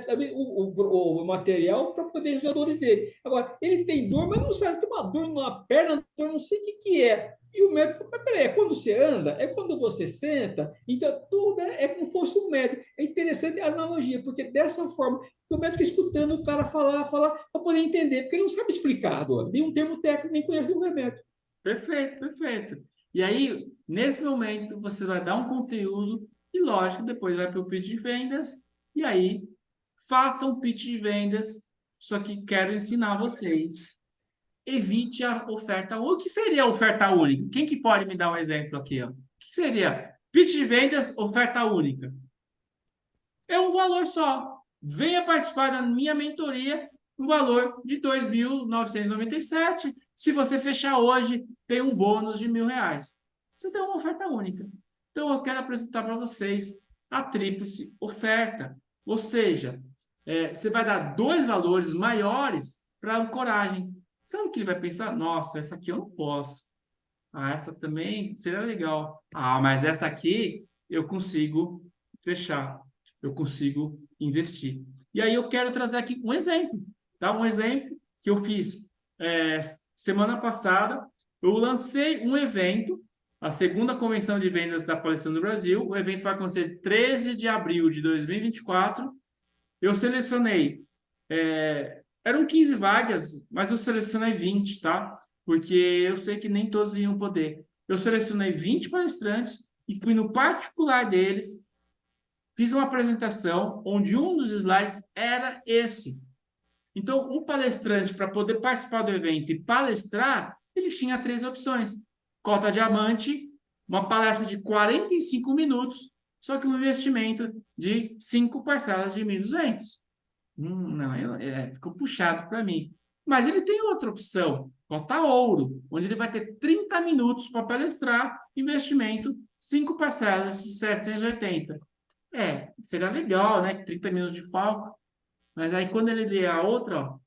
Também o material para poder resolver as dores dele. Agora, ele tem dor, mas não sabe, tem uma dor numa perna, dor, não sei o que é. E o médico, mas peraí, é quando você anda? É quando você senta? Então, tudo é como se fosse um médico. É interessante a analogia, porque dessa forma, o médico escutando o cara falar, para poder entender, porque ele não sabe explicar a dor, nem um termo técnico, nem conhece o remédio. Perfeito, perfeito. E aí, nesse momento, você vai dar um conteúdo e, lógico, depois vai para o pitch de vendas. E aí, faça um pitch de vendas. Só que quero ensinar vocês. Evite a oferta única. O que seria a oferta única? Quem que pode me dar um exemplo aqui? Ó? O que seria? Pitch de vendas, oferta única. É um valor só. Venha participar da minha mentoria no valor de R$ 2.997. Se você fechar hoje, tem um bônus de R$ 1.000. Você tem uma oferta única. Então, eu quero apresentar para vocês a tríplice oferta. Ou seja, você vai dar dois valores maiores para a ancoragem. Sabe o que ele vai pensar? Nossa, essa aqui eu não posso. Ah, essa também seria legal. Ah, mas essa aqui eu consigo fechar. Eu consigo investir. E aí eu quero trazer aqui um exemplo, tá? Um exemplo que eu fiz semana passada. Eu lancei um evento, a segunda convenção de vendas da Palestrando no Brasil. O evento vai acontecer 13 de abril de 2024. Eu selecionei, eram 15 vagas, mas eu selecionei 20, tá? Porque eu sei que nem todos iam poder. Eu selecionei 20 palestrantes e fui no particular deles, fiz uma apresentação onde um dos slides era esse. Então, um palestrante, para poder participar do evento e palestrar, ele tinha 3 opções. Cota diamante, uma palestra de 45 minutos, só que um investimento de 5 parcelas de 1.200. Não, ficou puxado para mim. Mas ele tem outra opção, cota ouro, onde ele vai ter 30 minutos para palestrar, investimento, 5 parcelas de 780. Seria legal, né? 30 minutos de palco. Mas aí quando ele vê a outra, ó,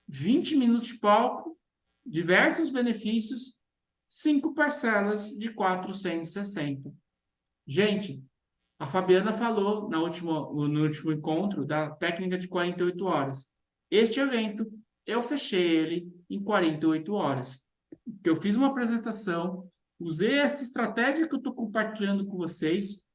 20 minutos de palco, diversos benefícios, 5 parcelas de 460. Gente, a Fabiana falou no último encontro da técnica de 48 horas. Este evento, eu fechei ele em 48 horas. Eu fiz uma apresentação, usei essa estratégia que eu estou compartilhando com vocês,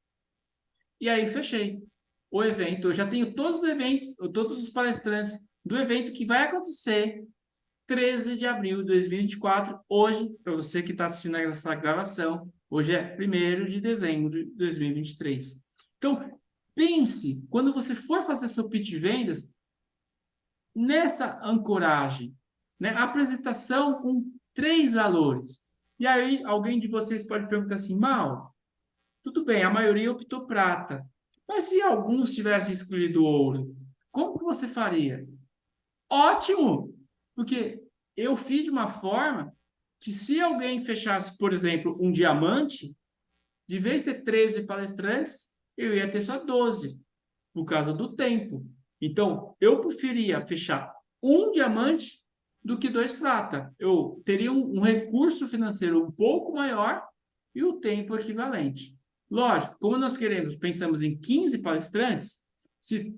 e aí fechei o evento. Eu já tenho todos os eventos, todos os palestrantes do evento que vai acontecer 13 de abril de 2024. Hoje, para você que está assistindo essa gravação, hoje é 1º de dezembro de 2023. Então, pense, quando você for fazer seu pitch de vendas, nessa ancoragem, né? Apresentação com 3 valores. E aí, alguém de vocês pode perguntar assim, Mal, tudo bem, a maioria optou prata, mas se alguns tivessem escolhido ouro, como que você faria? Ótimo! Porque eu fiz de uma forma que se alguém fechasse, por exemplo, um diamante, de vez de ter 13 palestrantes, eu ia ter só 12, por causa do tempo. Então, eu preferia fechar um diamante do que 2 prata. Eu teria um recurso financeiro um pouco maior e o tempo equivalente. Lógico, como nós pensamos em 15 palestrantes, se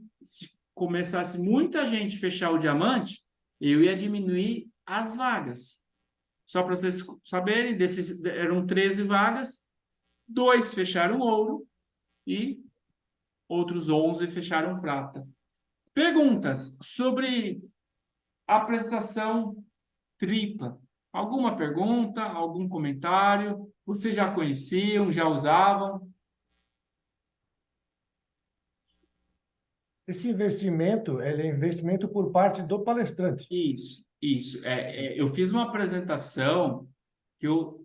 começasse muita gente fechar o diamante, eu ia diminuir as vagas. Só para vocês saberem, eram 13 vagas, 2 fecharam ouro e outros 11 fecharam prata. Perguntas sobre a apresentação tripla. Alguma pergunta, algum comentário? Vocês já conheciam, já usavam? Esse investimento, ele é investimento por parte do palestrante. Isso. Eu fiz uma apresentação que eu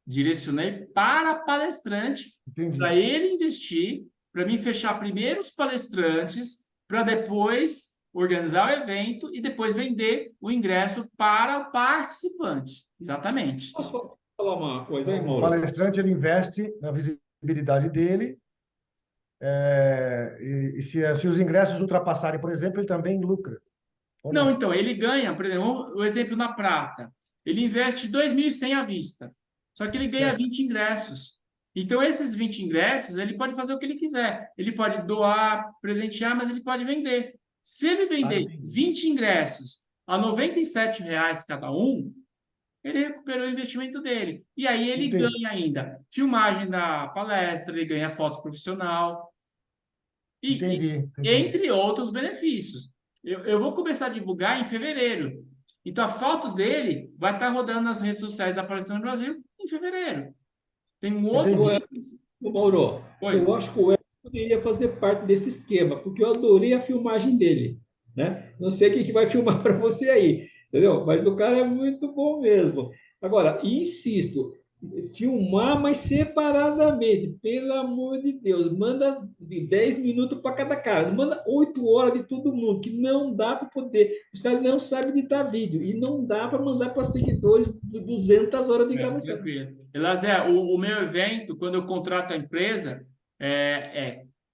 direcionei para palestrante, Entendi. para ele investir, para mim fechar primeiro os palestrantes, para depois organizar o evento e depois vender o ingresso para o participante. Exatamente. Posso falar uma coisa aí, O Mauro? palestrante ele investe na visibilidade dele, e se os ingressos ultrapassarem, por exemplo, ele também lucra. Ou Não, não? então, ele ganha, por exemplo, o exemplo na prata. Ele investe 2.100 à vista, só que ele ganha Certo. 20 ingressos. Então, esses 20 ingressos, ele pode fazer o que ele quiser. Ele pode doar, presentear, mas ele pode vender. Se ele vender entendi. 20 ingressos a R$ 97,00 cada um, ele recuperou o investimento dele. E aí ele Entendi. ganha ainda filmagem da palestra, ele ganha foto profissional, Entendi. entre outros benefícios. Eu vou começar a divulgar em fevereiro. Então, a foto dele vai estar rodando nas redes sociais da Palestrante Brasil em fevereiro. Tem um outro Entendi. benefício. Ô, Mauro, Oi. eu acho que o Edson poderia fazer parte desse esquema, porque eu adorei a filmagem dele, né? Não sei quem que vai filmar para você aí, entendeu? Mas o cara é muito bom mesmo. Agora, insisto, filmar, mas separadamente, pelo amor de Deus, manda de 10 minutos para cada cara, não manda 8 horas de todo mundo, que não dá para poder, os caras não sabem editar vídeo, e não dá para mandar para seguidores de 200 horas de gravação. Tranquilo. Elazé, o meu evento, quando eu contrato a empresa,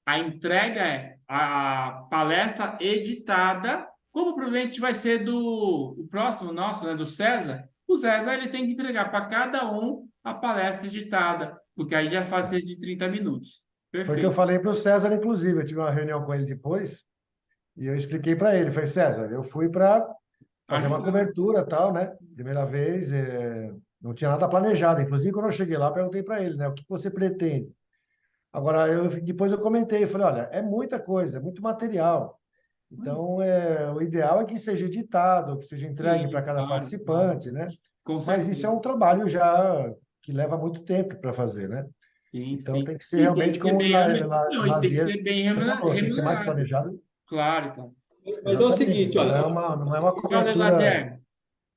a entrega é a palestra editada, como provavelmente vai ser o próximo nosso, né, do César. O César ele tem que entregar para cada um a palestra editada, porque aí já faz ser de 30 minutos. Foi o que eu Perfeito. falei para o César, inclusive. Eu tive uma reunião com ele depois e eu expliquei para ele. Falei, César, eu fui para fazer uma Ajudar. cobertura, tal, né? Primeira vez, não tinha nada planejado. Inclusive, quando eu cheguei lá, perguntei para ele, né? O que você pretende? Agora, depois eu comentei, eu falei, olha, é muita coisa, é muito material. Então, o ideal é que seja editado, que seja entregue para Sim, cada claro, participante, né? com Mas certeza. isso é um trabalho já que leva muito tempo para fazer, né? Sim, Então, sim. tem que ser E tem realmente que ser como o bem, não, e tem que Lazier ser bem falou, tem que ser mais remunerado. planejado. Claro, então. Mas é o Exatamente. seguinte, Não é olha, não é uma Fala, cobertura. Lazer. é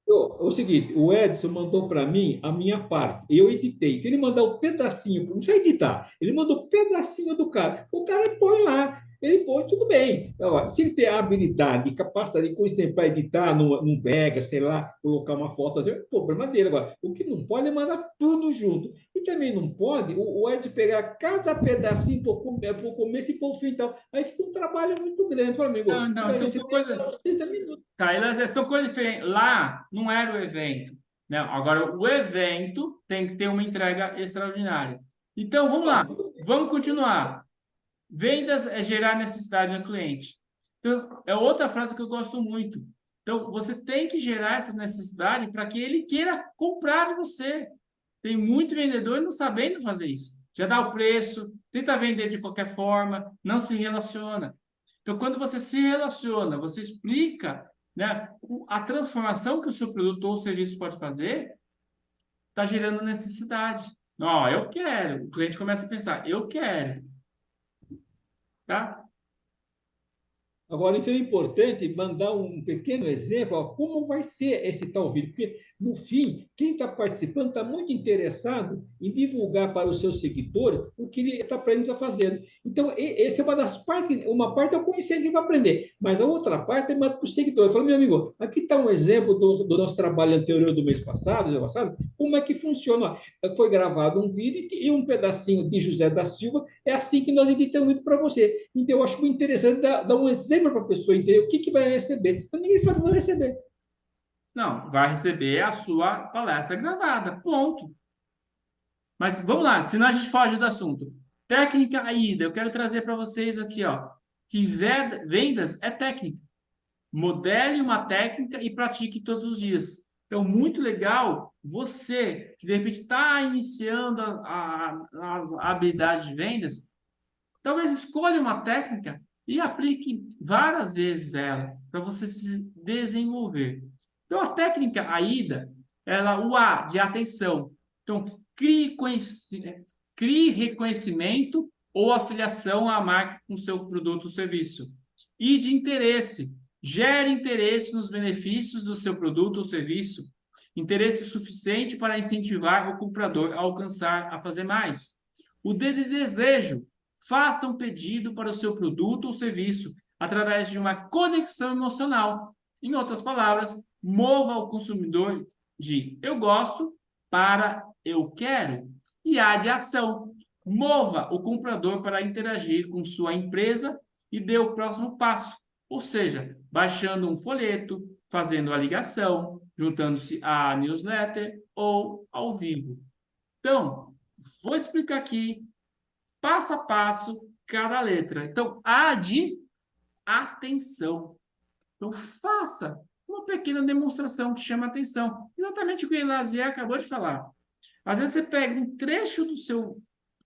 o seguinte, o Edson mandou para mim a minha parte, eu editei. Se ele mandar um pedacinho, não sei editar, ele mandou um pedacinho do cara, o cara põe lá, ele põe, tudo bem. Agora, se ele tem a habilidade, capacidade de conhecimento para editar num Vegas, sei lá, colocar uma foto, é problema dele. Agora, o que não pode é mandar tudo junto. E também não pode o Edson pegar cada pedacinho para o começo e para o fim. Então, aí fica um trabalho muito grande, meu amigo. Não, Você não, vai então ver, você são tem coisas. uns 30 minutos. Tá, elas são coisas diferentes. Lá não era o evento, né? Agora, o evento tem que ter uma entrega extraordinária. Então, vamos lá. Vamos continuar. Vendas é gerar necessidade no cliente. Então, é outra frase que eu gosto muito. Então, você tem que gerar essa necessidade para que ele queira comprar de você. Tem muito vendedor não sabendo fazer isso. Já dá o preço, tenta vender de qualquer forma, não se relaciona. Então, quando você se relaciona, você explica, né, a transformação que o seu produto ou serviço pode fazer, está gerando necessidade. Ó, eu quero. O cliente começa a pensar, eu quero. Tá? Agora, seria importante mandar um pequeno exemplo, ó, como vai ser esse tal vídeo, porque, no fim, quem está participando está muito interessado em divulgar para os seus seguidores o que ele está aprendendo, está fazendo. Então, essa é uma das partes, uma parte é o conhecimento que ele vai aprender, mas a outra parte é para o seguidor. Fala, meu amigo, aqui está um exemplo do nosso trabalho anterior do mês passado, como é que funciona. Foi gravado um vídeo e um pedacinho de José da Silva, é assim que nós editamos para você. Então, eu acho muito interessante dar um exemplo para a pessoa entender o que vai receber. Então, ninguém sabe o que vai receber. Não, vai receber a sua palestra gravada. Ponto. Mas vamos lá, senão a gente foge do assunto. Técnica AIDA, eu quero trazer para vocês aqui, ó, que vendas é técnica. Modele uma técnica e pratique todos os dias. Então, muito legal você que de repente está iniciando as habilidades de vendas, talvez escolha uma técnica e aplique várias vezes ela para você se desenvolver. Então, a técnica AIDA, o A de atenção. Então, crie reconhecimento ou afiliação à marca com seu produto ou serviço. E de interesse. Gere interesse nos benefícios do seu produto ou serviço. interesse suficiente para incentivar o comprador a alcançar, a fazer mais. O D de desejo, faça um pedido para o seu produto ou serviço através de uma conexão emocional. Em outras palavras, mova o consumidor de eu gosto para eu quero. E A de ação, mova o comprador para interagir com sua empresa e dê o próximo passo, ou seja, baixando um folheto, fazendo a ligação, juntando-se à newsletter ou ao vivo. Então, vou explicar aqui, passo a passo, cada letra. Então, A de atenção. Então, faça uma pequena demonstração que chama atenção. Exatamente o que o Lazier acabou de falar. Às vezes você pega um trecho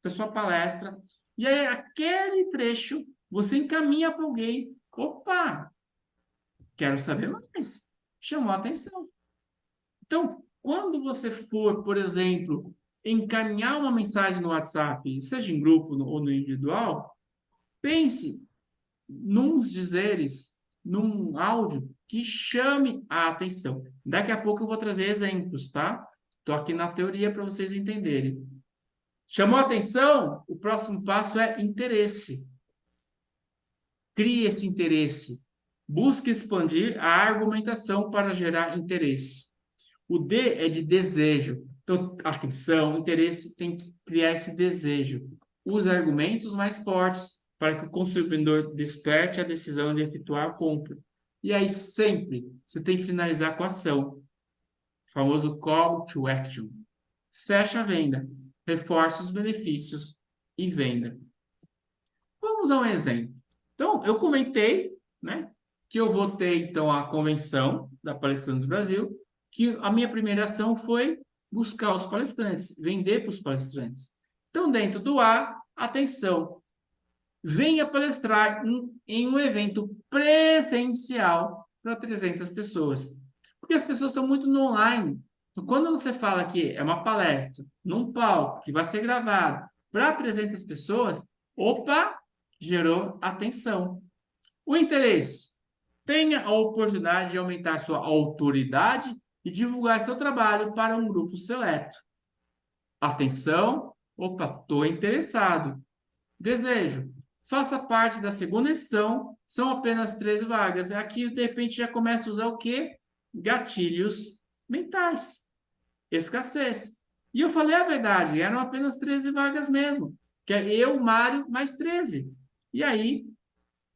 da sua palestra e aí aquele trecho você encaminha para alguém. Opa, quero saber mais. Chamou a atenção. Então, quando você for, por exemplo, encaminhar uma mensagem no WhatsApp, seja em grupo ou no individual, pense nos dizeres, num áudio que chame a atenção. Daqui a pouco eu vou trazer exemplos, tá? Estou aqui na teoria para vocês entenderem. Chamou a atenção? O próximo passo é interesse. Crie esse interesse. Busque expandir a argumentação para gerar interesse. O D é de desejo. Então, atenção, interesse, tem que criar esse desejo. Use argumentos mais fortes para que o consumidor desperte a decisão de efetuar a compra. E aí, sempre, você tem que finalizar com ação. O famoso call to action. Fecha a venda. Reforça os benefícios e venda. Vamos a um exemplo. Então, eu comentei, né, que eu vou ter, então, a convenção da Palestrante do Brasil, que a minha primeira ação foi buscar os palestrantes, vender para os palestrantes. Então, dentro do A, atenção, venha palestrar em um evento presencial para 300 pessoas. Porque as pessoas estão muito no online. Então, quando você fala que é uma palestra, num palco, que vai ser gravado para 300 pessoas, opa, gerou atenção. O interesse. Tenha a oportunidade de aumentar sua autoridade e divulgar seu trabalho para um grupo seleto. Atenção, opa, estou interessado. Desejo, faça parte da segunda edição, são apenas 13 vagas. Aqui, de repente, já começa a usar o quê? Gatilhos mentais. Escassez. E eu falei a verdade, eram apenas 13 vagas mesmo. Que é eu, Mário, mais 13. E aí,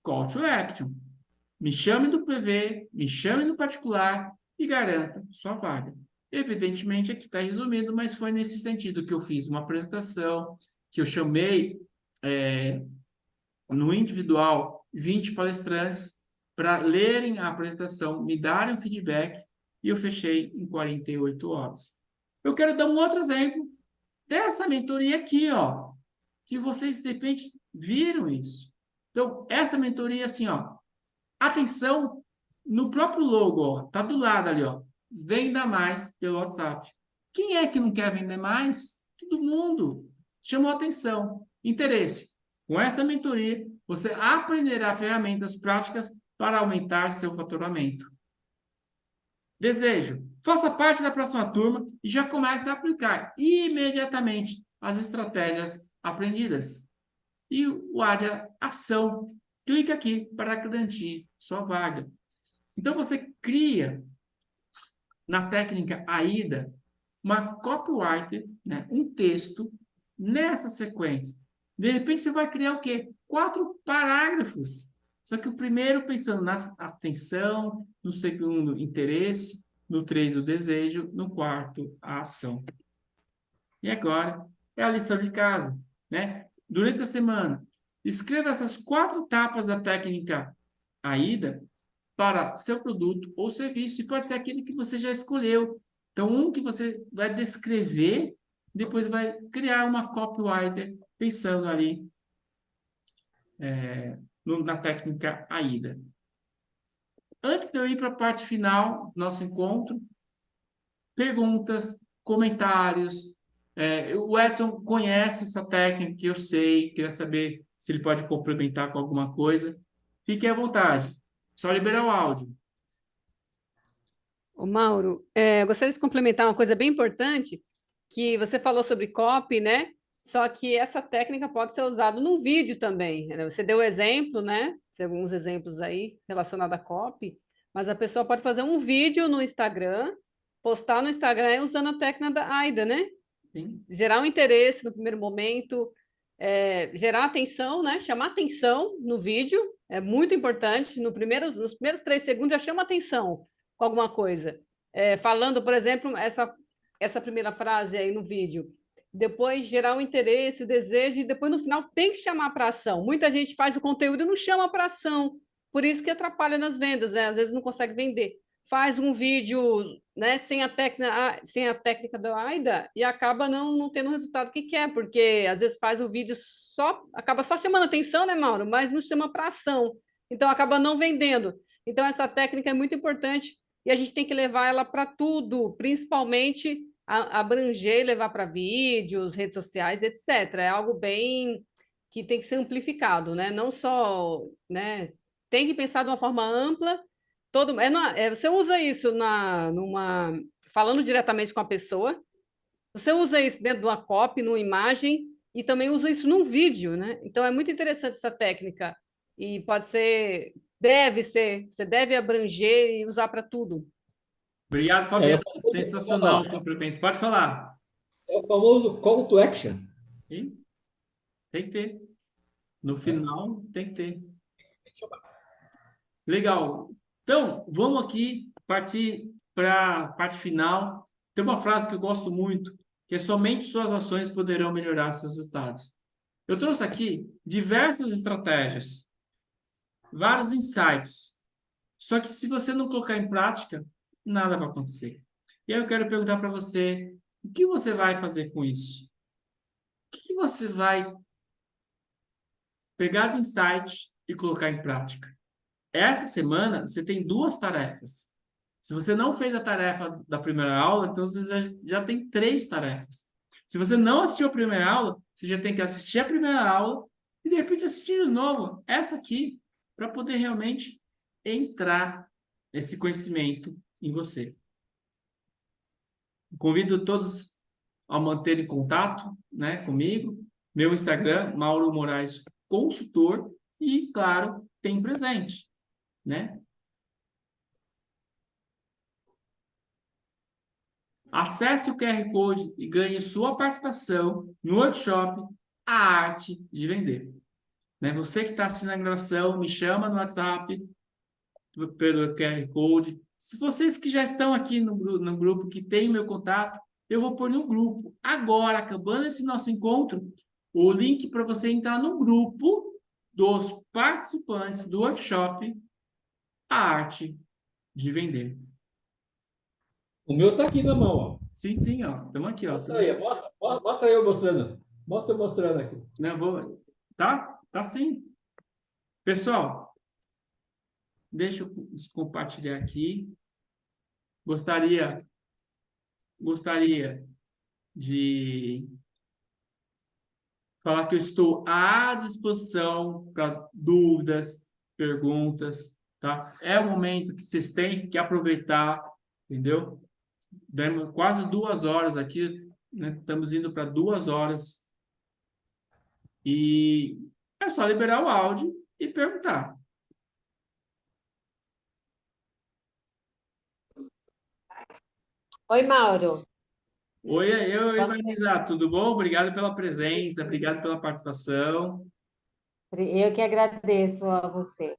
call to action. Me chame do PV, me chame no particular e garanta sua vaga. Evidentemente, aqui está resumido, mas foi nesse sentido que eu fiz uma apresentação, que eu chamei no individual 20 palestrantes para lerem a apresentação, me darem feedback e eu fechei em 48 horas. Eu quero dar um outro exemplo dessa mentoria aqui, ó, que vocês, de repente, viram isso. Então, essa mentoria, assim, ó, atenção, no próprio logo, ó, tá do lado ali, ó, venda mais pelo WhatsApp. Quem é que não quer vender mais? Todo mundo. Chamou atenção. Interesse. Com esta mentoria, você aprenderá ferramentas práticas para aumentar seu faturamento. Desejo. Faça parte da próxima turma e já comece a aplicar imediatamente as estratégias aprendidas. E o A de ação. Clique aqui para garantir sua vaga. Então, você cria, na técnica AIDA, uma copywriter, né, um texto nessa sequência. De repente, você vai criar o quê? 4 parágrafos. Só que o primeiro pensando na atenção, no segundo, interesse, no 3, o desejo, no 4, a ação. E agora é a lição de casa, né? Durante a semana, escreva essas 4 etapas da técnica AIDA para seu produto ou serviço, e pode ser aquele que você já escolheu. Então, um que você vai descrever, depois vai criar uma copywriter pensando ali na técnica AIDA. Antes de eu ir para a parte final do nosso encontro, perguntas, comentários. O Edson conhece essa técnica, que eu sei, queria saber se ele pode complementar com alguma coisa. Fique à vontade, só liberar o áudio. Ô, Mauro, eu gostaria de complementar uma coisa bem importante, que você falou sobre copy, né? Só que essa técnica pode ser usada no vídeo também, né? Você deu exemplo, né? Tem alguns exemplos aí relacionados a copy, mas a pessoa pode fazer um vídeo no Instagram, postar no Instagram usando a técnica da AIDA, né? Sim. Gerar um interesse no primeiro momento, gerar atenção, né? Chamar atenção no vídeo é muito importante. Nos primeiros 3 segundos já chama atenção com alguma coisa. Falando, por exemplo, essa primeira frase aí no vídeo. Depois gerar o interesse, o desejo, e depois no final tem que chamar para ação. Muita gente faz o conteúdo e não chama para ação. Por isso que atrapalha nas vendas, né? Às vezes não consegue vender. Faz um vídeo, né, sem a técnica da AIDA e acaba não tendo o resultado que quer, porque às vezes faz o vídeo acaba só chamando atenção, né, Mauro? Mas não chama para ação. Então acaba não vendendo. Então essa técnica é muito importante e a gente tem que levar ela para tudo, principalmente abranger e levar para vídeos, redes sociais, etc. É algo bem que tem que ser amplificado, né? Não só, né? Tem que pensar de uma forma ampla. Você usa isso falando diretamente com a pessoa, você usa isso dentro de uma copy, numa imagem, e também usa isso num vídeo, né? Então é muito interessante essa técnica. E você deve abranger e usar para tudo. Obrigado, É, Fabiana. o Sensacional o complemento. Pode falar. é o famoso call to action, E tem que ter. No né? final, tem que ter. Legal. Então, vamos aqui partir para a parte final. Tem uma frase que eu gosto muito, que é somente suas ações poderão melhorar seus resultados. Eu trouxe aqui diversas estratégias, vários insights. Só que se você não colocar em prática, nada vai acontecer. E aí eu quero perguntar para você, o que você vai fazer com isso? O que você vai pegar do insight e colocar em prática? Essa semana você tem 2 tarefas. Se você não fez a tarefa da primeira aula, então você já tem 3 tarefas. Se você não assistiu a primeira aula, você já tem que assistir a primeira aula e de repente assistir de novo essa aqui, para poder realmente entrar esse conhecimento em você. Convido todos a manterem contato, né, comigo. Meu Instagram, Mauro Moraes Consultor, e, claro, tem presente, né? Acesse o QR Code e ganhe sua participação no workshop A Arte de Vender. Né? Você que está assistindo a gravação, me chama no WhatsApp pelo QR Code. Se vocês que já estão aqui no grupo, que tem o meu contato, eu vou pôr no grupo. Agora, acabando esse nosso encontro, o link para você entrar no grupo dos participantes do workshop A Arte de Vender. O meu está aqui na mão, ó. Sim, sim, ó. Estamos aqui, ó. Mostra aí, mostra eu mostrando. Mostra eu mostrando aqui. Não, vou... Tá sim. Pessoal, deixa eu compartilhar aqui. Gostaria de falar que eu estou à disposição para dúvidas, perguntas, tá? É o momento que vocês têm que aproveitar, entendeu? Demos quase 2 horas aqui, né? Estamos indo para 2 horas. E é só liberar o áudio e perguntar. Oi, Mauro. Oi, Ivanisa, tudo bom? Obrigado pela presença, obrigado pela participação. Eu que agradeço a você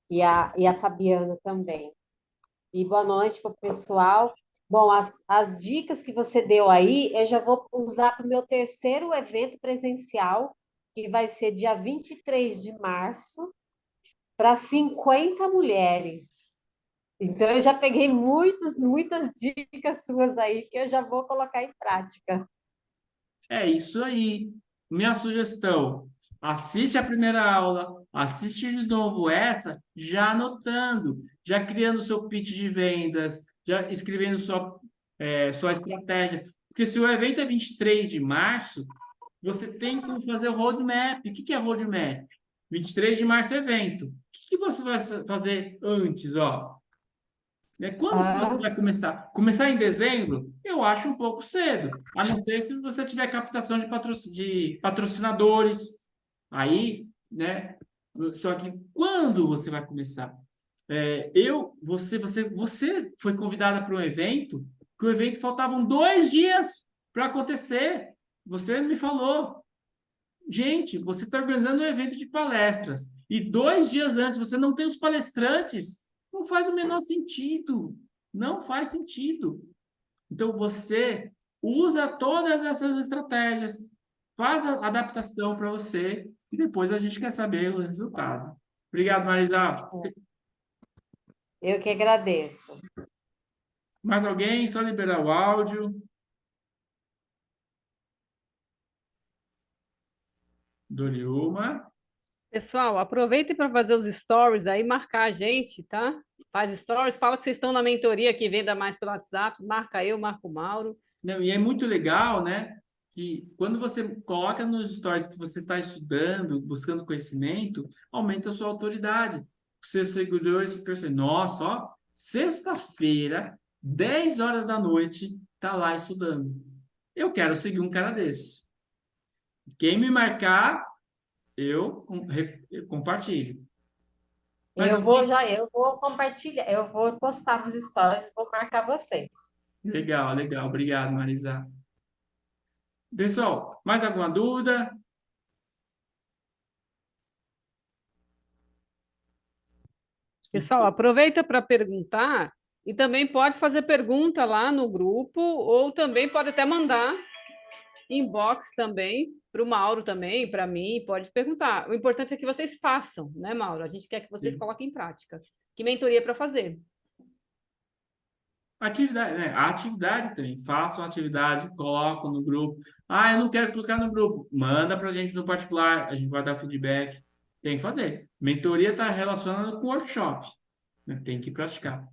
e a Fabiana também. E boa noite para o pessoal. Bom, as dicas que você deu aí, eu já vou usar para o meu terceiro evento presencial, que vai ser dia 23 de março, para 50 mulheres. Então, eu já peguei muitas dicas suas aí, que eu já vou colocar em prática. É isso aí. Minha sugestão: assiste a primeira aula, assiste de novo essa, já anotando, já criando seu pitch de vendas, já escrevendo sua estratégia. Porque se o evento é 23 de março, você tem que fazer o roadmap. O que é roadmap? 23 de março é evento. O que você vai fazer antes, ó? Né? Quando você vai começar? Começar em dezembro? Eu acho um pouco cedo, a não ser se você tiver captação de patrocinadores. Aí, né? Só que quando você vai começar? Você foi convidada para um evento, que o evento faltavam 2 dias para acontecer. Você me falou, gente, você está organizando um evento de palestras e 2 dias antes você não tem os palestrantes. Não faz o menor sentido. Não faz sentido. Então você usa todas essas estratégias, faz a adaptação para você e depois a gente quer saber o resultado. Obrigado, Marisa. Eu que agradeço. Mais alguém? Só liberar o áudio. Doriuma. Pessoal, aproveitem para fazer os stories aí, marcar a gente, tá? Faz stories, fala que vocês estão na mentoria que venda mais pelo WhatsApp, marca eu, marca o Mauro. Não, e é muito legal, né? Que quando você coloca nos stories que você está estudando, buscando conhecimento, aumenta a sua autoridade. Os seus seguidores percebem, nossa, ó, sexta-feira, 10 horas da noite, tá lá estudando. Eu quero seguir um cara desse. Quem me marcar, eu compartilho. Mas Eu vou compartilhar, eu vou postar nos stories, vou marcar vocês. legal, legal. Obrigado, Marisa. Pessoal, mais alguma dúvida? Pessoal, aproveita para perguntar e também pode fazer pergunta lá no grupo ou também pode até mandar inbox também para o Mauro também, para mim, pode perguntar. O importante é que vocês façam, né, Mauro? A gente quer que vocês Sim. coloquem em prática. Que mentoria para fazer? Atividade, né? A atividade também. Faço a atividade, coloco no grupo. Ah, eu não quero colocar no grupo. Manda para a gente no particular, a gente vai dar feedback. Tem que fazer. Mentoria está relacionada com workshop, né? Tem que praticar.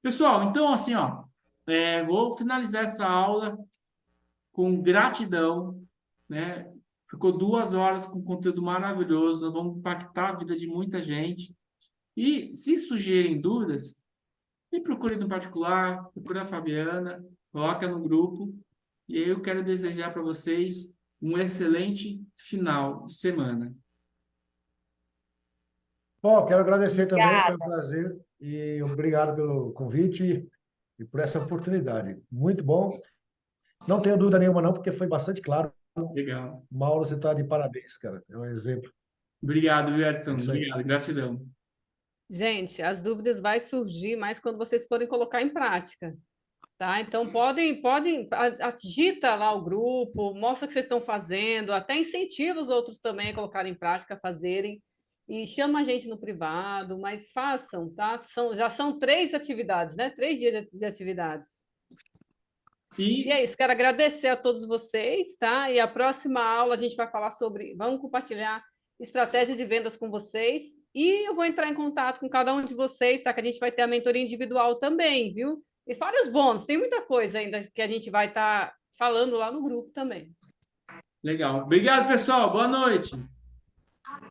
Pessoal, então assim, ó, vou finalizar essa aula com gratidão, né? Ficou 2 horas com conteúdo maravilhoso. Nós vamos impactar a vida de muita gente. E se surgirem dúvidas, me procure no particular, procure a Fabiana, coloca no grupo. E eu quero desejar para vocês um excelente final de semana. Bom, quero agradecer também, foi um Obrigada. prazer e obrigado pelo convite e por essa oportunidade. Muito bom. Não tenho dúvida nenhuma não, porque foi bastante claro. Legal. Mauro, você está de parabéns, cara. É um exemplo. Obrigado, Edson. Isso aí. Obrigado. Gratidão. Gente, as dúvidas vai surgir mais quando vocês forem colocar em prática, tá? Então podem, agita lá o grupo, mostra o que vocês estão fazendo, até incentiva os outros também a colocarem em prática, a fazerem, e chama a gente no privado, mas façam, tá? Já são 3 atividades, né? 3 dias de atividades. E é isso, quero agradecer a todos vocês, tá? E a próxima aula a gente vai falar sobre, vamos compartilhar estratégia de vendas com vocês, e eu vou entrar em contato com cada um de vocês, tá? Que a gente vai ter a mentoria individual também, viu? E fora os bônus, tem muita coisa ainda que a gente vai estar falando lá no grupo também. Legal. Obrigado, pessoal. Boa noite.